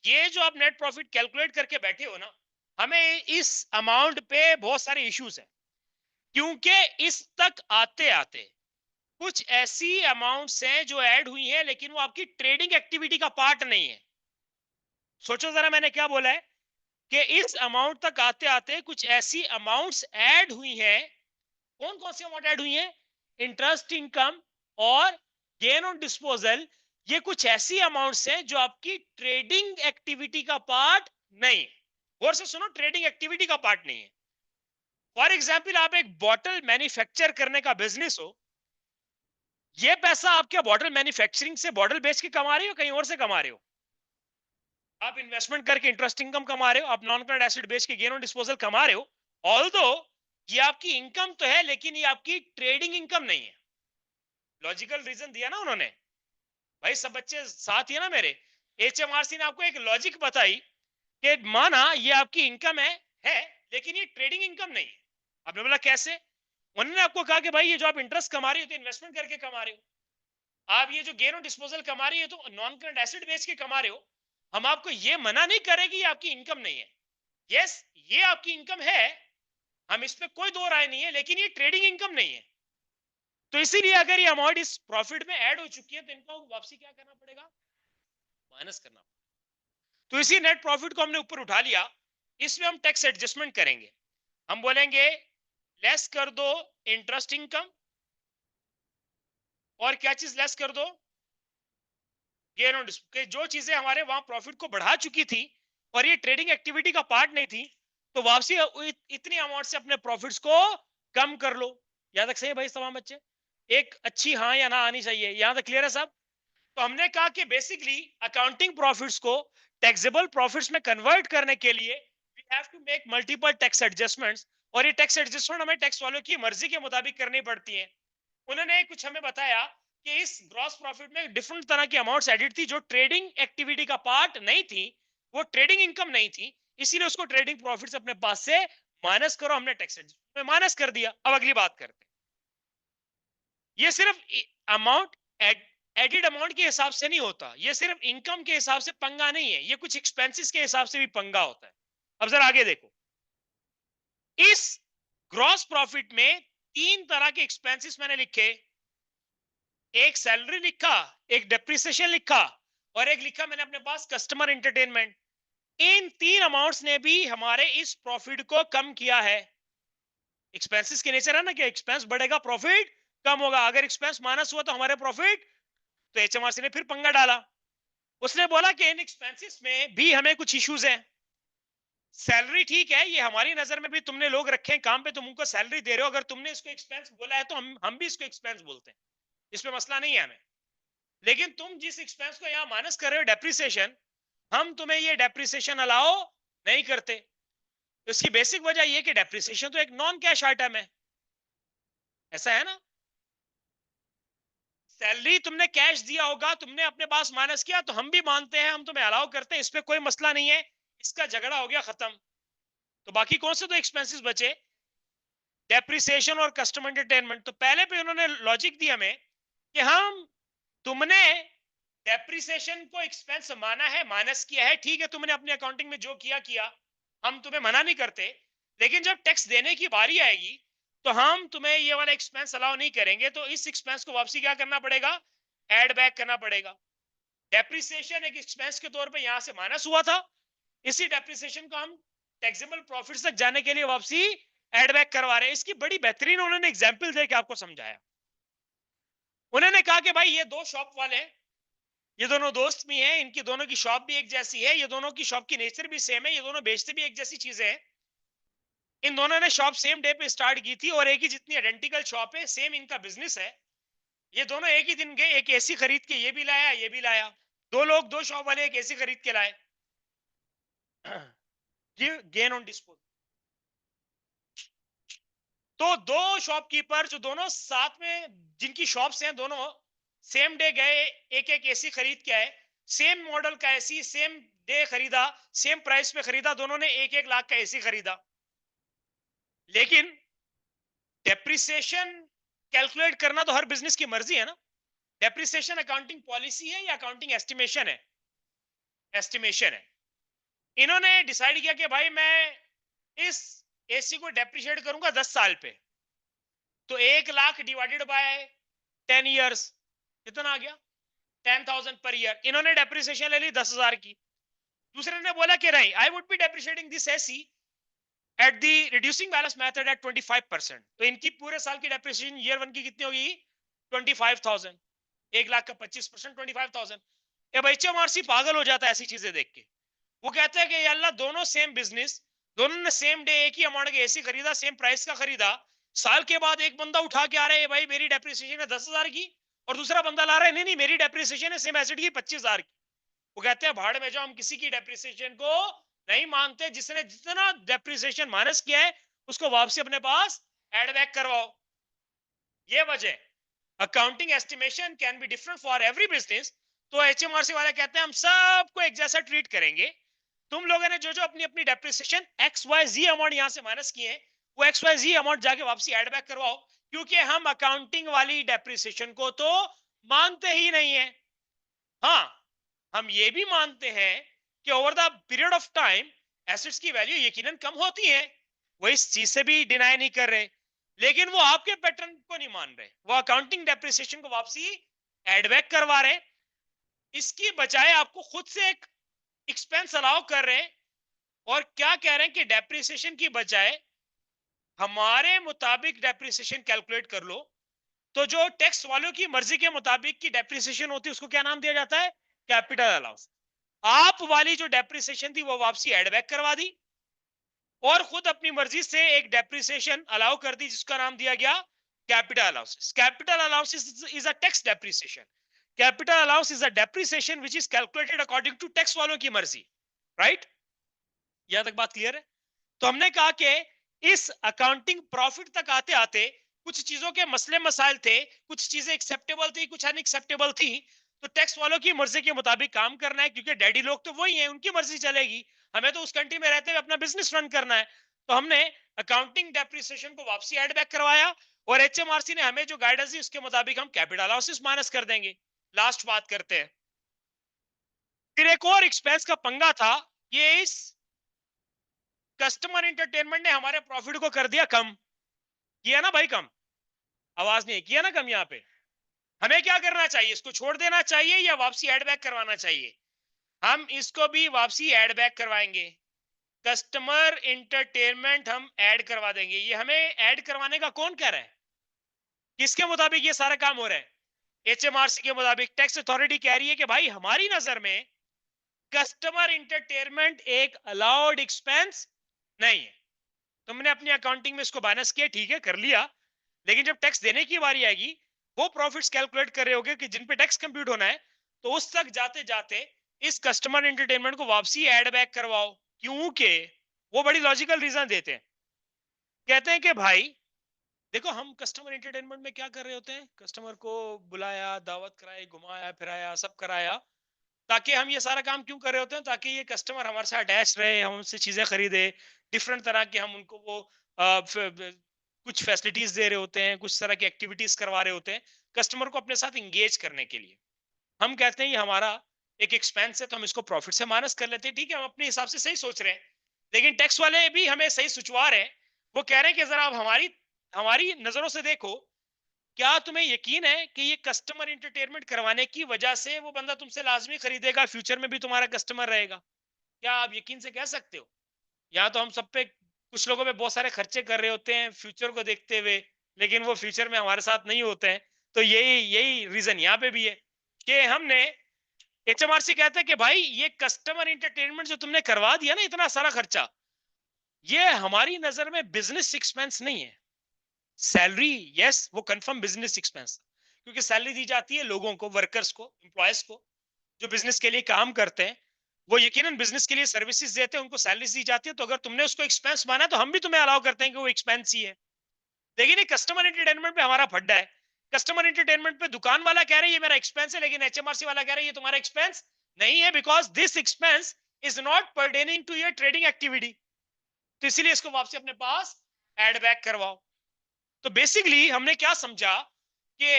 ये जो आप नेट प्रॉफिट कैलकुलेट करके बैठे हो ना, हमें इस अमाउंट पे बहुत सारे इश्यूज हैं, क्योंकि इस तक आते आते कुछ ऐसी अमाउंट्स हैं जो ऐड हुई हैं लेकिन वो आपकी ट्रेडिंग एक्टिविटी का पार्ट नहीं है। सोचो जरा मैंने क्या बोला है कि इस अमाउंट तक आते आते कुछ ऐसी अमाउंट्स ऐड हुई हैं। कौन कौन सी अमाउंट ऐड हुई हैं? इंटरेस्ट इनकम और गेन ऑन डिस्पोजल। ये कुछ ऐसी अमाउंट्स हैं जो आपकी ट्रेडिंग एक्टिविटी का पार्ट नहीं है। गौर से सुनो, ट्रेडिंग एक्टिविटी का पार्ट नहीं है। फॉर एग्जाम्पल, आप एक बॉटल मैन्युफैक्चर करने का बिजनेस हो, ये पैसा आप क्या बॉटल मैन्युफैक्चरिंग से बॉटल बेच के कमा रहे हो, कहीं और से कमा रहे हो? आप इन्वेस्टमेंट करके इंटरेस्ट इनकम कमा रहे हो, आप नॉन करंट एसेट बेच के गेन ऑन डिस्पोजल कमा रहे हो। ऑल्दो ये आपकी इनकम तो है, लेकिन ये आपकी ट्रेडिंग इनकम नहीं है। लॉजिकल रीजन दिया ना उन्होंने। भाई सब बच्चे साथ ही है ना मेरे? एचएमआरसी ने आपको एक लॉजिक बताई कि माना ये आपकी इनकम है लेकिन ये ट्रेडिंग इनकम नहीं है। आपने बोला कैसे? उन्होंने आपको कहा कि भाई ये जो आप इंटरेस्ट कमा रहे हो तो इन्वेस्टमेंट करके कमा रहे हो, आप ये जो गेन ऑन डिस्पोजल कमा रही है तो नॉन करंट एसेट बेच के कमा रहे हो। हम आपको ये मना नहीं करेंगे ये आपकी इनकम नहीं है। यस, ये आपकी इनकम है, हम इस पे कोई दो राय नहीं है, लेकिन ये ट्रेडिंग इनकम नहीं है। तो इसीलिए अगर ये अमाउंट इस प्रॉफिट में ऐड हो चुकी है तो इनको वापसी क्या करना पड़ेगा? माइनस करना पड़ेगा। तो इसी नेट प्रॉफिट को हमने ऊपर उठा लिया, इसमें हम टैक्स एडजस्टमेंट करेंगे। हम बोलेंगे लेस कर दो इंटरेस्ट इनकम, और क्या चीज लेस कर दो? Gain on display. जो चीजें हमारे वहां प्रॉफिट को बढ़ा चुकी थी और ये ट्रेडिंग एक्टिविटी का पार्ट नहीं थी, तो वापसी इतनी अमाउंट से अपने प्रॉफिट्स को कम कर लो। यहां तक सही है भाई तमाम बच्चे? एक अच्छी हाँ या ना आनी चाहिए। यहां तक क्लियर है सब? तो हमने कहा कि बेसिकली अकाउंटिंग प्रॉफिट्स को टैक्सेबल प्रॉफिट्स में कन्वर्ट करने के लिए we have to make multiple tax adjustments, और ये टैक्स एडजस्टमेंट हमें टैक्स वालों की मर्जी के मुताबिक करनी पड़ती है। उन्होंने कुछ हमें बताया कि इस ग्रॉस प्रॉफिट में डिफरेंट तरह की अमाउंट्स एडिड थी जो ट्रेडिंग एक्टिविटी का पार्ट नहीं थी, वो ट्रेडिंग इनकम नहीं थी, इसीलिए उसको ट्रेडिंग प्रॉफिट से अपने पास से माइनस करो, हमने टैक्स में माइनस कर दिया। अब अगली बात करते हैं, ये सिर्फ अमाउंट एडिड अमाउंट के हिसाब से नहीं होता, ये सिर्फ इनकम के हिसाब से पंगा नहीं है, ये कुछ एक्सपेंसेस के हिसाब से भी पंगा होता है। अब जरा आगे देखो, इस ग्रॉस प्रॉफिट में तीन तरह के एक्सपेंसेस मैंने लिखे, एक सैलरी लिखा, एक डेप्रिसिएशन लिखा, और एक लिखा मैंने अपने पास कस्टमर एंटरटेनमेंट। इन तीन अमाउंट्स ने भी हमारे इस प्रॉफिट को कम किया है। एक्सपेंसेस के नेचर है ना कि एक्सपेंस बढ़ेगा प्रॉफिट कम होगा, अगर एक्सपेंस माइनस हुआ तो हमारे प्रॉफिट, तो एचएमआरसी ने फिर पंगा डाला। उसने बोला कि इन एक्सपेंसेस में भी हमें कुछ इश्यूज हैं। सैलरी ठीक है, ये हमारी नजर में भी तुमने लोग रखे हैं काम पे, तुम उनको सैलरी दे रहे हो, अगर तुमने इसको एक्सपेंस बोला है तो हम भी इसको एक्सपेंस बोलते हैं, इसमें मसला नहीं है हमें। लेकिन तुम जिस एक्सपेंस को यहां माइनस कर रहे हो डेप्रिसिएशन, हम तुम्हें ये डेप्रिसिएशन अलाउ नहीं करते। इसकी बेसिक वजह ये कि डेप्रिसिएशन तो एक नॉन कैश आइटम है, ऐसा है ना। सैलरी तुमने कैश दिया होगा, तुमने अपने पास माइनस किया, तो हम भी मानते हैं, हम तुम्हें अलाउ करते हैं, इस पे कोई मसला नहीं है, इसका झगड़ा हो गया खत्म। तो बाकी कौन से दो एक्सपेंसेस बचे, डेप्रिसिएशन और कस्टमर एंटरटेनमेंट। तो पहले पे उन्होंने लॉजिक दिया हमें कि हम, तुमने डेप्रिसिएशन को एक्सपेंस माना है, माइनस किया है, ठीक है, तुमने अपने अकाउंटिंग में जो किया किया, हम तुम्हें मना नहीं करते, लेकिन जब टैक्स देने की बारी आएगी तो हम तुम्हें ये वाला एक्सपेंस अलाउ नहीं करेंगे, तो इस एक्सपेंस को वापसी क्या करना पड़ेगा, एड बैक करना पड़ेगा। डेप्रिसिएशन एक एक्सपेंस के तौर पे यहां से माइनस हुआ था, इसी डेप्रिसिएशन को हम टैक्सेबल प्रॉफिट तक जाने के लिए वापसी एड बैक करवा रहे हैं। इसकी बड़ी बेहतरीन उन्होंने एग्जांपल दे के आपको समझाया। उन्होंने कहा कि भाई ये दो शॉप वाले हैं, ये दोनों दोस्त भी हैं, इनकी दोनों की शॉप भी एक जैसी है, ये दोनों की शॉप की नेचर भी सेम है, ये दोनों बेचते भी एक जैसी चीजें हैं, इन दोनों ने शॉप सेम डे पे स्टार्ट की थी और एक ही जितनी आइडेंटिकल शॉप है, सेम इनका बिजनेस है। ये दोनों एक ही दिन गए, एक एसी खरीद के ये भी लाया ये भी लाया, दो लोग दो शॉप वाले एक एसी खरीद के लाए, गेन ऑन डिस्पोज। तो दो शॉपकीपर जो दोनों साथ में, जिनकी शॉप्स हैं, दोनों सेम डे गए, एक एक एसी खरीद के आए, सेम मॉडल का एसी सेम डे खरीदा, सेम प्राइस पे खरीदा, दोनों ने 1-1 लाख का एसी खरीदा। लेकिन डेप्रिसिएशन कैलकुलेट करना तो हर बिजनेस की मर्जी है ना। डेप्रिसिएशन अकाउंटिंग पॉलिसी है या अकाउंटिंग एस्टिमेशन है, एस्टिमेशन है। इन्होंने डिसाइड किया कि भाई मैं इस एसी को डेप्रिशिएट करूंगा 10 साल पे, तो 1 लाख डिवाइडेड बाय 10 इयर्स, कितना आ गया, 10,000 पर ईयर। इन्होंने डेप्रिसिएशन ले ली 10,000 की। दूसरे ने बोला कि नहीं, I would be depreciating this AC at the reducing balance method at 25%। तो इनकी पूरे साल की डेप्रिसिएशन ईयर 1 की कितनी होगी, 25,000। 1 लाख का 25%, 25,000। अब एचएमआरसी पागल हो जाता है ऐसी चीजें देख के। वो कहते हैं कि अल्लाह, दोनों सेम बिजनेस, दोनों ने सेम डे एक ही अमाउंट के एसी खरीदा, सेम प्राइस का खरीदा, साल के बाद एक बंदा उठा के आ रहा है भाई मेरी डेप्रिसिएशन है 10,000 की, और दूसरा बंदा ला रहा है नहीं नहीं मेरी डेप्रिसिएशन है सेम एसेट की 25,000 की। वो कहते हैं भाड़ में जाओ, हम किसी की डेप्रिसिएशन को नहीं मानते, जिसने जितना डेप्रिसिएशन माइनस किया है उसको वापसी अपने पास एड बैक करवाओ। ये वजह accounting estimation can be different for every business. तो एचएमआरसी वाले कहते हैं हम सबको एक जैसा ट्रीट करेंगे, तुम लोगों ने जो जो अपनी अपनी डेप्रिसिएशन एक्स वाई जी अमाउंट यहां से माइनस किए हैं, वो एक्स वाई जी अमाउंट जाके वापसी एड बैक करवाओ, क्योंकि हम अकाउंटिंग वाली डेप्रिसिएशन को तो मानते ही नहीं है। हाँ, हम ये भी मानते हैं कि over the period of time assets की वैल्यू यकीनन कम होती है, वो इस चीज से भी डिनाई नहीं कर रहे, लेकिन वो आपके पैटर्न को नहीं मान रहे, वो अकाउंटिंग डेप्रिसिएशन को वापसी एड बैक करवा रहे, इसकी बजाय आपको खुद से एक एक्सपेंस अलाउ कर रहे हैं। और क्या कह रहे हैं कि डेप्रिसिएशन की बजाय हमारे मुताबिक डेप्रिसिएशन कैलकुलेट कर लो, तो जो टैक्स वालों की मर्जी के मुताबिक की डेप्रिसिएशन होती है उसको क्या नाम दिया जाता है, कैपिटल अलाउंस। आप वाली जो डेप्रिसिएशन थी वो वापसी एड बैक करवा दी, और खुद अपनी मर्जी से एक डेप्रिसिएशन अलाउ कर दी जिसका नाम दिया गया capital allowance. Capital allowance is a tax depreciation, capital allowance is a depreciation which is calculated according to tax वालों की मर्जी, राइट। यहां तक बात क्लियर है। तो हमने कहा कि इस अकाउंटिंग प्रॉफिट तक आते आते कुछ चीजों के मसले मसाइल थे, कुछ चीजें एक्सेप्टेबल थी, कुछ अनएक्सेप्टेबल थी। तो टैक्स वालों की मर्जी के मुताबिक काम करना है, क्योंकि डैडी लोग तो वही हैं, उनकी मर्जी चलेगी। हमें तो उस कंट्री में रहते हुए अपना बिजनेस रन करना है। तो हमने अकाउंटिंग डेप्रिसिएशन को वापसी एड बैक करवाया, और एचएमआरसी ने हमें जो गाइडेंस दी उसके मुताबिक हम कैपिटल लॉसेस माइनस कर देंगे। लास्ट बात करते हैं। फिर एक और एक्सपेंस का पंगा था, ये इस कस्टमर एंटरटेनमेंट ने हमारे प्रॉफिट को कर दिया कम। किया ना भाई कम? आवाज नहीं किया ना कम यहाँ पे? हमें क्या करना चाहिए? इसको छोड़ देना चाहिए या वापसी एड बैक करवाना चाहिए? हम इसको भी वापसी एड बैक करवाएंगे। कस्टमर एंटरटेनमेंट हम ऐड करवा देंगे। ये हमें ऐड करवाने का कौन कह रहा है? किसके मुताबिक ये सारा काम हो रहा है? एचएमआरसी के मुताबिक। टैक्स अथॉरिटी कह रही है कि भाई हमारी नजर में कस्टमर एंटरटेनमेंट एक अलाउड एक्सपेंस नहीं है। तुमने अपनी अकाउंटिंग में इसको माइनस किया, ठीक है, कर लिया, लेकिन जब टैक्स देने की बारी आएगी, वो प्रॉफिट्स कैलकुलेट कर रहे होगे कि जिन पे टैक्स कंप्यूट होना है, तो उस तक जाते जाते इस कस्टमर एंटरटेनमेंट को वापसी ऐड बैक करवाओ। क्योंकि वो बड़ी लॉजिकल रीजन देते हैं। कहते हैं कि भाई देखो, हम कस्टमर एंटरटेनमेंट में क्या कर रहे होते हैं? कस्टमर को बुलाया, दावत कराई, घुमाया फिराया, सब कराया। ताकि हम ये सारा काम क्यों कर रहे होते हैं? ताकि ये कस्टमर हमारे साथ अटैच रहे, हम उनसे चीजें खरीदे, डिफरेंट तरह के हम उनको वो कुछ फैसिलिटीज दे रहे होते हैं, कुछ तरह की एक्टिविटीज करवा रहे होते हैं कस्टमर को अपने साथ इंगेज करने के लिए। हम कहते हैं ये हमारा एक एक्सपेंस है, तो हम इसको प्रॉफिट से माइनस कर लेते हैं। ठीक है, हम अपने हिसाब से सही सोच रहे हैं, लेकिन टैक्स वाले भी हमें सही सुचवा रहे हैं। वो कह रहे हैं कि जरा आप हमारी हमारी नजरों से देखो, क्या तुम्हें यकीन है कि ये कस्टमर इंटरटेनमेंट करवाने की वजह से वो बंदा तुमसे लाजमी खरीदेगा, फ्यूचर में भी तुम्हारा कस्टमर रहेगा? क्या आप यकीन से कह सकते हो? यहाँ तो हम सब पे, कुछ लोगों पे बहुत सारे खर्चे कर रहे होते हैं फ्यूचर को देखते हुए, लेकिन वो फ्यूचर में हमारे साथ नहीं होते हैं। तो यही यही रीजन यहाँ पे भी है कि हमने, एचएमआरसी कहते हैं कि भाई ये कस्टमर इंटरटेनमेंट जो तुमने करवा दिया ना, इतना सारा खर्चा, ये हमारी नजर में बिजनेस एक्सपेंस नहीं है। सैलरी, यस, वो कंफर्म बिजनेस एक्सपेंस, क्योंकि सैलरी दी जाती है लोगों को, वर्कर्स को, एम्प्लॉयज को, जो बिजनेस के लिए काम करते हैं। वो यकीनन बिजनेस के लिए सर्विसेज देते हैं, उनको सैलरी दी जाती है। तो अगर तुमने उसको एक्सपेंस माना, तो हम भी तुम्हें अलाउ करते हैं कि वो एक्सपेंस ही है। लेकिन ये कस्टमर एंटरटेनमेंट पे हमारा फड्डा है। कस्टमर एंटरटेनमेंट पे दुकान वाला कह रहा है ये मेरा एक्सपेंस है, लेकिन एचएमआरसी वाला कह रहा है ये तुम्हारा एक्सपेंस नहीं है, because this expense is not pertaining to your trading activity. तो इसीलिए इसको वापसी अपने पास एड बैक करवाओ। तो बेसिकली हमने क्या समझा कि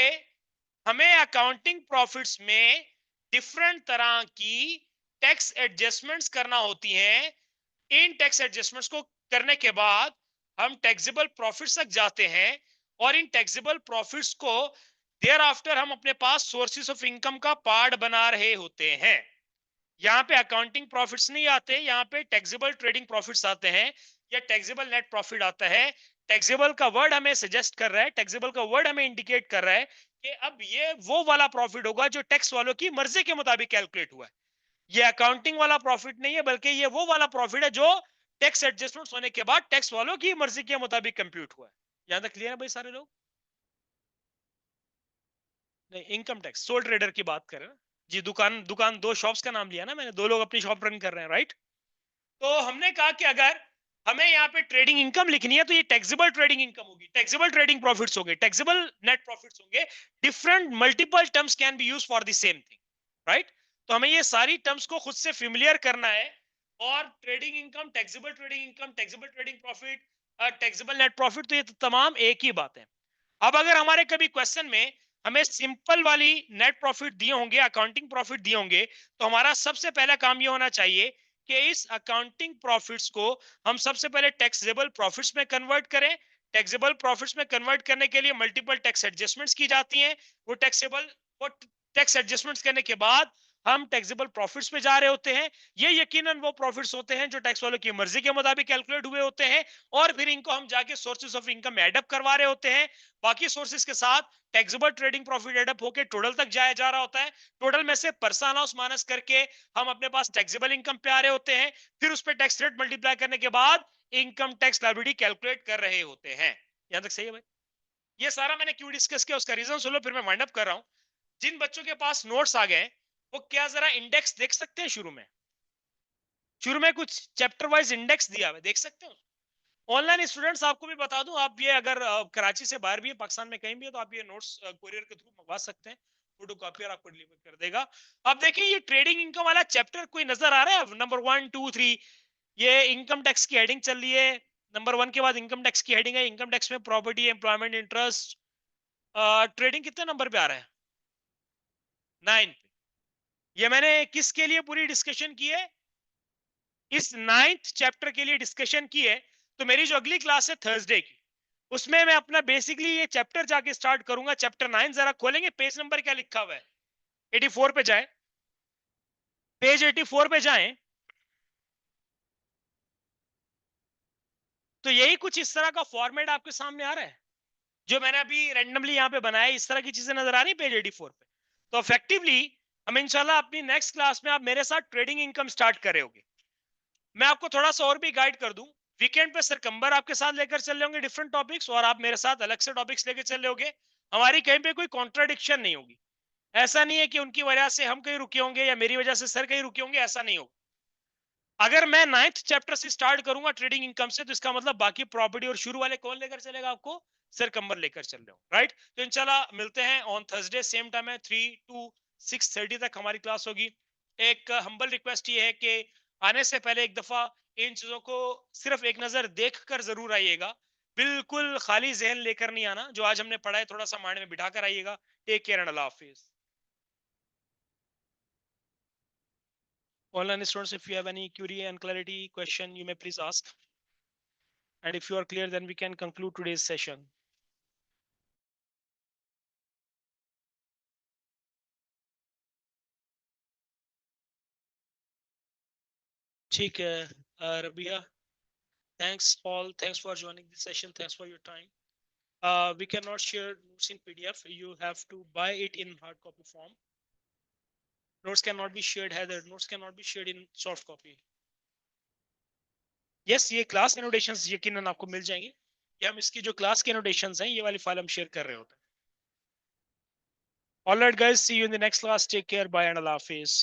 हमें अकाउंटिंग प्रॉफिट्स में डिफरेंट तरह की टैक्स एडजस्टमेंट्स करना होती हैं। इन टैक्स एडजस्टमेंट्स को करने के बाद हम टैक्सेबल प्रॉफिट्स तक जाते हैं, और इन टैक्सेबल प्रॉफिट्स को देयर आफ्टर हम अपने पास सोर्सेस ऑफ इनकम का पार्ट बना रहे होते हैं। यहाँ पे अकाउंटिंग प्रॉफिट्स नहीं आते, यहाँ पे टैक्सेबल ट्रेडिंग प्रॉफिट्स आते हैं, या टैक्सेबल नेट प्रॉफिट आता है। टैक्सेबल का वर्ड हमें सजेस्ट कर रहा है, टैक्सेबल का वर्ड हमें इंडिकेट कर रहा है कि अब ये वो वाला प्रॉफिट होगा जो टैक्स वालों की मर्जी के मुताबिक कैलकुलेट हुआ है। ये अकाउंटिंग वाला प्रॉफिट नहीं है, बल्कि ये वो वाला प्रॉफिट है जो टैक्स एडजस्टमेंट होने के बाद टैक्स वालों की मर्जी के मुताबिक कंप्यूट हुआ है। यहां तक क्लियर है भाई सारे लोग? नहीं, इनकम टैक्स सोल ट्रेडर की बात करें ना जी। दुकान दुकान दो शॉप्स का नाम लिया ना मैंने, दो लोग अपनी शॉप रन कर रहे हैं, राइट? तो हमने कहा कि अगर हमें यहाँ पे ट्रेडिंग इनकम लिखनी है, तो ये टैक्सेबल ट्रेडिंग इनकम होगी, टैक्सेबल ट्रेडिंग प्रॉफिट्स होंगे, टैक्सेबल नेट प्रॉफिट्स होंगे। Different multiple terms can be use for the same thing, right? तो हमें ये सारी टर्म्स को खुद से फेमिलियर करना है। और trading income, taxable trading income, taxable trading profit, taxable net profit, तो ये तो तमाम एक ही बात है। अब अगर हमारे कभी क्वेश्चन में हमें सिंपल वाली नेट प्रॉफिट दिए होंगे, अकाउंटिंग प्रॉफिट दिए होंगे, तो हमारा सबसे पहला काम ये होना चाहिए कि इस अकाउंटिंग प्रॉफिट्स को हम सबसे पहले टैक्सेबल प्रॉफिट्स में कन्वर्ट करें। टैक्सेबल प्रॉफिट्स में कन्वर्ट करने के लिए मल्टीपल टैक्स एडजस्टमेंट्स की जाती हैं। वो टैक्स एडजस्टमेंट्स करने के बाद हम टैक्सेबल प्रॉफिट्स पे जा रहे होते हैं। ये यकीनन वो प्रॉफिट्स होते हैं जो टैक्स वालों की मर्जी के मुताबिक कैलकुलेट हुए होते हैं, और फिर इनको हम जाके सोर्सेज ऑफ इनकम एडअप करवा रहे होते हैं। बाकी सोर्सेज के साथ टैक्सेबल ट्रेडिंग प्रॉफिट एडअप होकर टोटल तक जाया जा रहा होता है। टोटल में से पर्सन हाउस माइनस करके हम अपने पास टैक्सेबल इनकम पे आ रहे होते हैं। फिर उस पर टैक्स रेट मल्टीप्लाई करने के बाद इनकम टैक्स लायबिलिटी कैलकुलेट कर रहे होते हैं। यहां तक सही है भाई? ये सारा मैंने क्यों डिस्कस किया उसका रीजन सुनो, फिर मैं वाइंड अप कर रहा हूं। जिन बच्चों के पास नोट्स आ गए, वो क्या जरा इंडेक्स देख सकते हैं? शुरू में कुछ चैप्टर वाइज इंडेक्स दिया हुआ है, देख सकते हो? ऑनलाइन स्टूडेंट्स आपको भी बता दूं, आप ये अगर कराची से बाहर भी है, पाकिस्तान में कहीं भी है, तो आप ये नोट्स कोरियर के थ्रू मंगवा सकते हैं, फोटो कॉपी आपको डिलीवर कर देगा। अब देखिए ये ट्रेडिंग इनकम वाला चैप्टर कोई नजर आ रहा है? नंबर 1 2 3 ये इनकम टैक्स की हेडिंग चल रही है। नंबर 1 के बाद इनकम टैक्स की हेडिंग है, इनकम टैक्स में प्रॉपर्टी, एम्प्लॉयमेंट, इंटरेस्ट, ट्रेडिंग कितने नंबर पे आ रहा है? 9 पे। ये मैंने किसके लिए पूरी डिस्कशन की है? इस 9th चैप्टर के लिए डिस्कशन की है। तो मेरी जो अगली क्लास है थर्सडे की, उसमें मैं अपना बेसिकली ये चैप्टर जाके स्टार्ट करूंगा। चैप्टर 9 जरा खोलेंगे, पेज नंबर क्या लिखा हुआ है? 84 पे जाए, पेज 84 पे जाएं, तो यही कुछ इस तरह का फॉर्मेट आपके सामने आ रहा है जो मैंने अभी रैंडमली यहाँ पे बनाया। इस तरह की चीजें नजर आ रही पेज 84 पे। तो इफेक्टिवली हम इंशाल्लाह अपनी नेक्स्ट क्लास में आप मेरे साथ ट्रेडिंग इनकम स्टार्ट कर रहे होगे। मैं आपको थोड़ा सा और भी गाइड कर दूं। वीकेंड पे सरकंबर आपके साथ लेकर चल रहे होंगे डिफरेंट टॉपिक्स, और आप मेरे साथ अलग से टॉपिक्स लेकर चल रहे होगे। हमारी कहीं पे कोई कॉन्ट्राडिक्शन नहीं होगी। ऐसा नहीं है कि उनकी वजह से हम कहीं रुके होंगे या मेरी वजह से सर कहीं रुके होंगे, ऐसा नहीं होगा। अगर मैं 9th चैप्टर से स्टार्ट करूंगा ट्रेडिंग इनकम से, तो इसका मतलब बाकी प्रॉपर्टी और शुरू वाले कौन लेकर चलेगा आपको? सर कंबर लेकर चल रहे हो, राइट? तो इंशाल्लाह मिलते हैं ऑन थर्सडे, सेम टाइम है 3 to 6:30 तक हमारी क्लास होगी। एक हम्बल रिक्वेस्ट ये है कि आने से पहले एक दफा इन चीजों को सिर्फ एक नजर देख कर जरूर आइएगा। बिल्कुल खाली जहन लेकर नहीं आना। जो आज हमने पढ़ा है थोड़ा सा माइंड में बिठा कर आइएगा। टेक केयर एंड अल्लाह हाफिज। Online students, if you have any query and clarity question, you may please ask. And if you are clear, then we can conclude today's session. ठीक है, Rabia, thanks all. Thanks for joining this session. Thanks for your time. We cannot share notes in PDF. You have to buy it in hard copy form. Notes cannot be shared, Heather. Notes cannot be shared in soft copy. Yes, ये class annotations यकीनन आपको मिल जाएंगी। ये हम इसकी जो class के annotations हैं, ये वाली file हम share कर रहे होते हैं। All right, guys. See you in the next class. Take care. Bye and Allah Hafiz.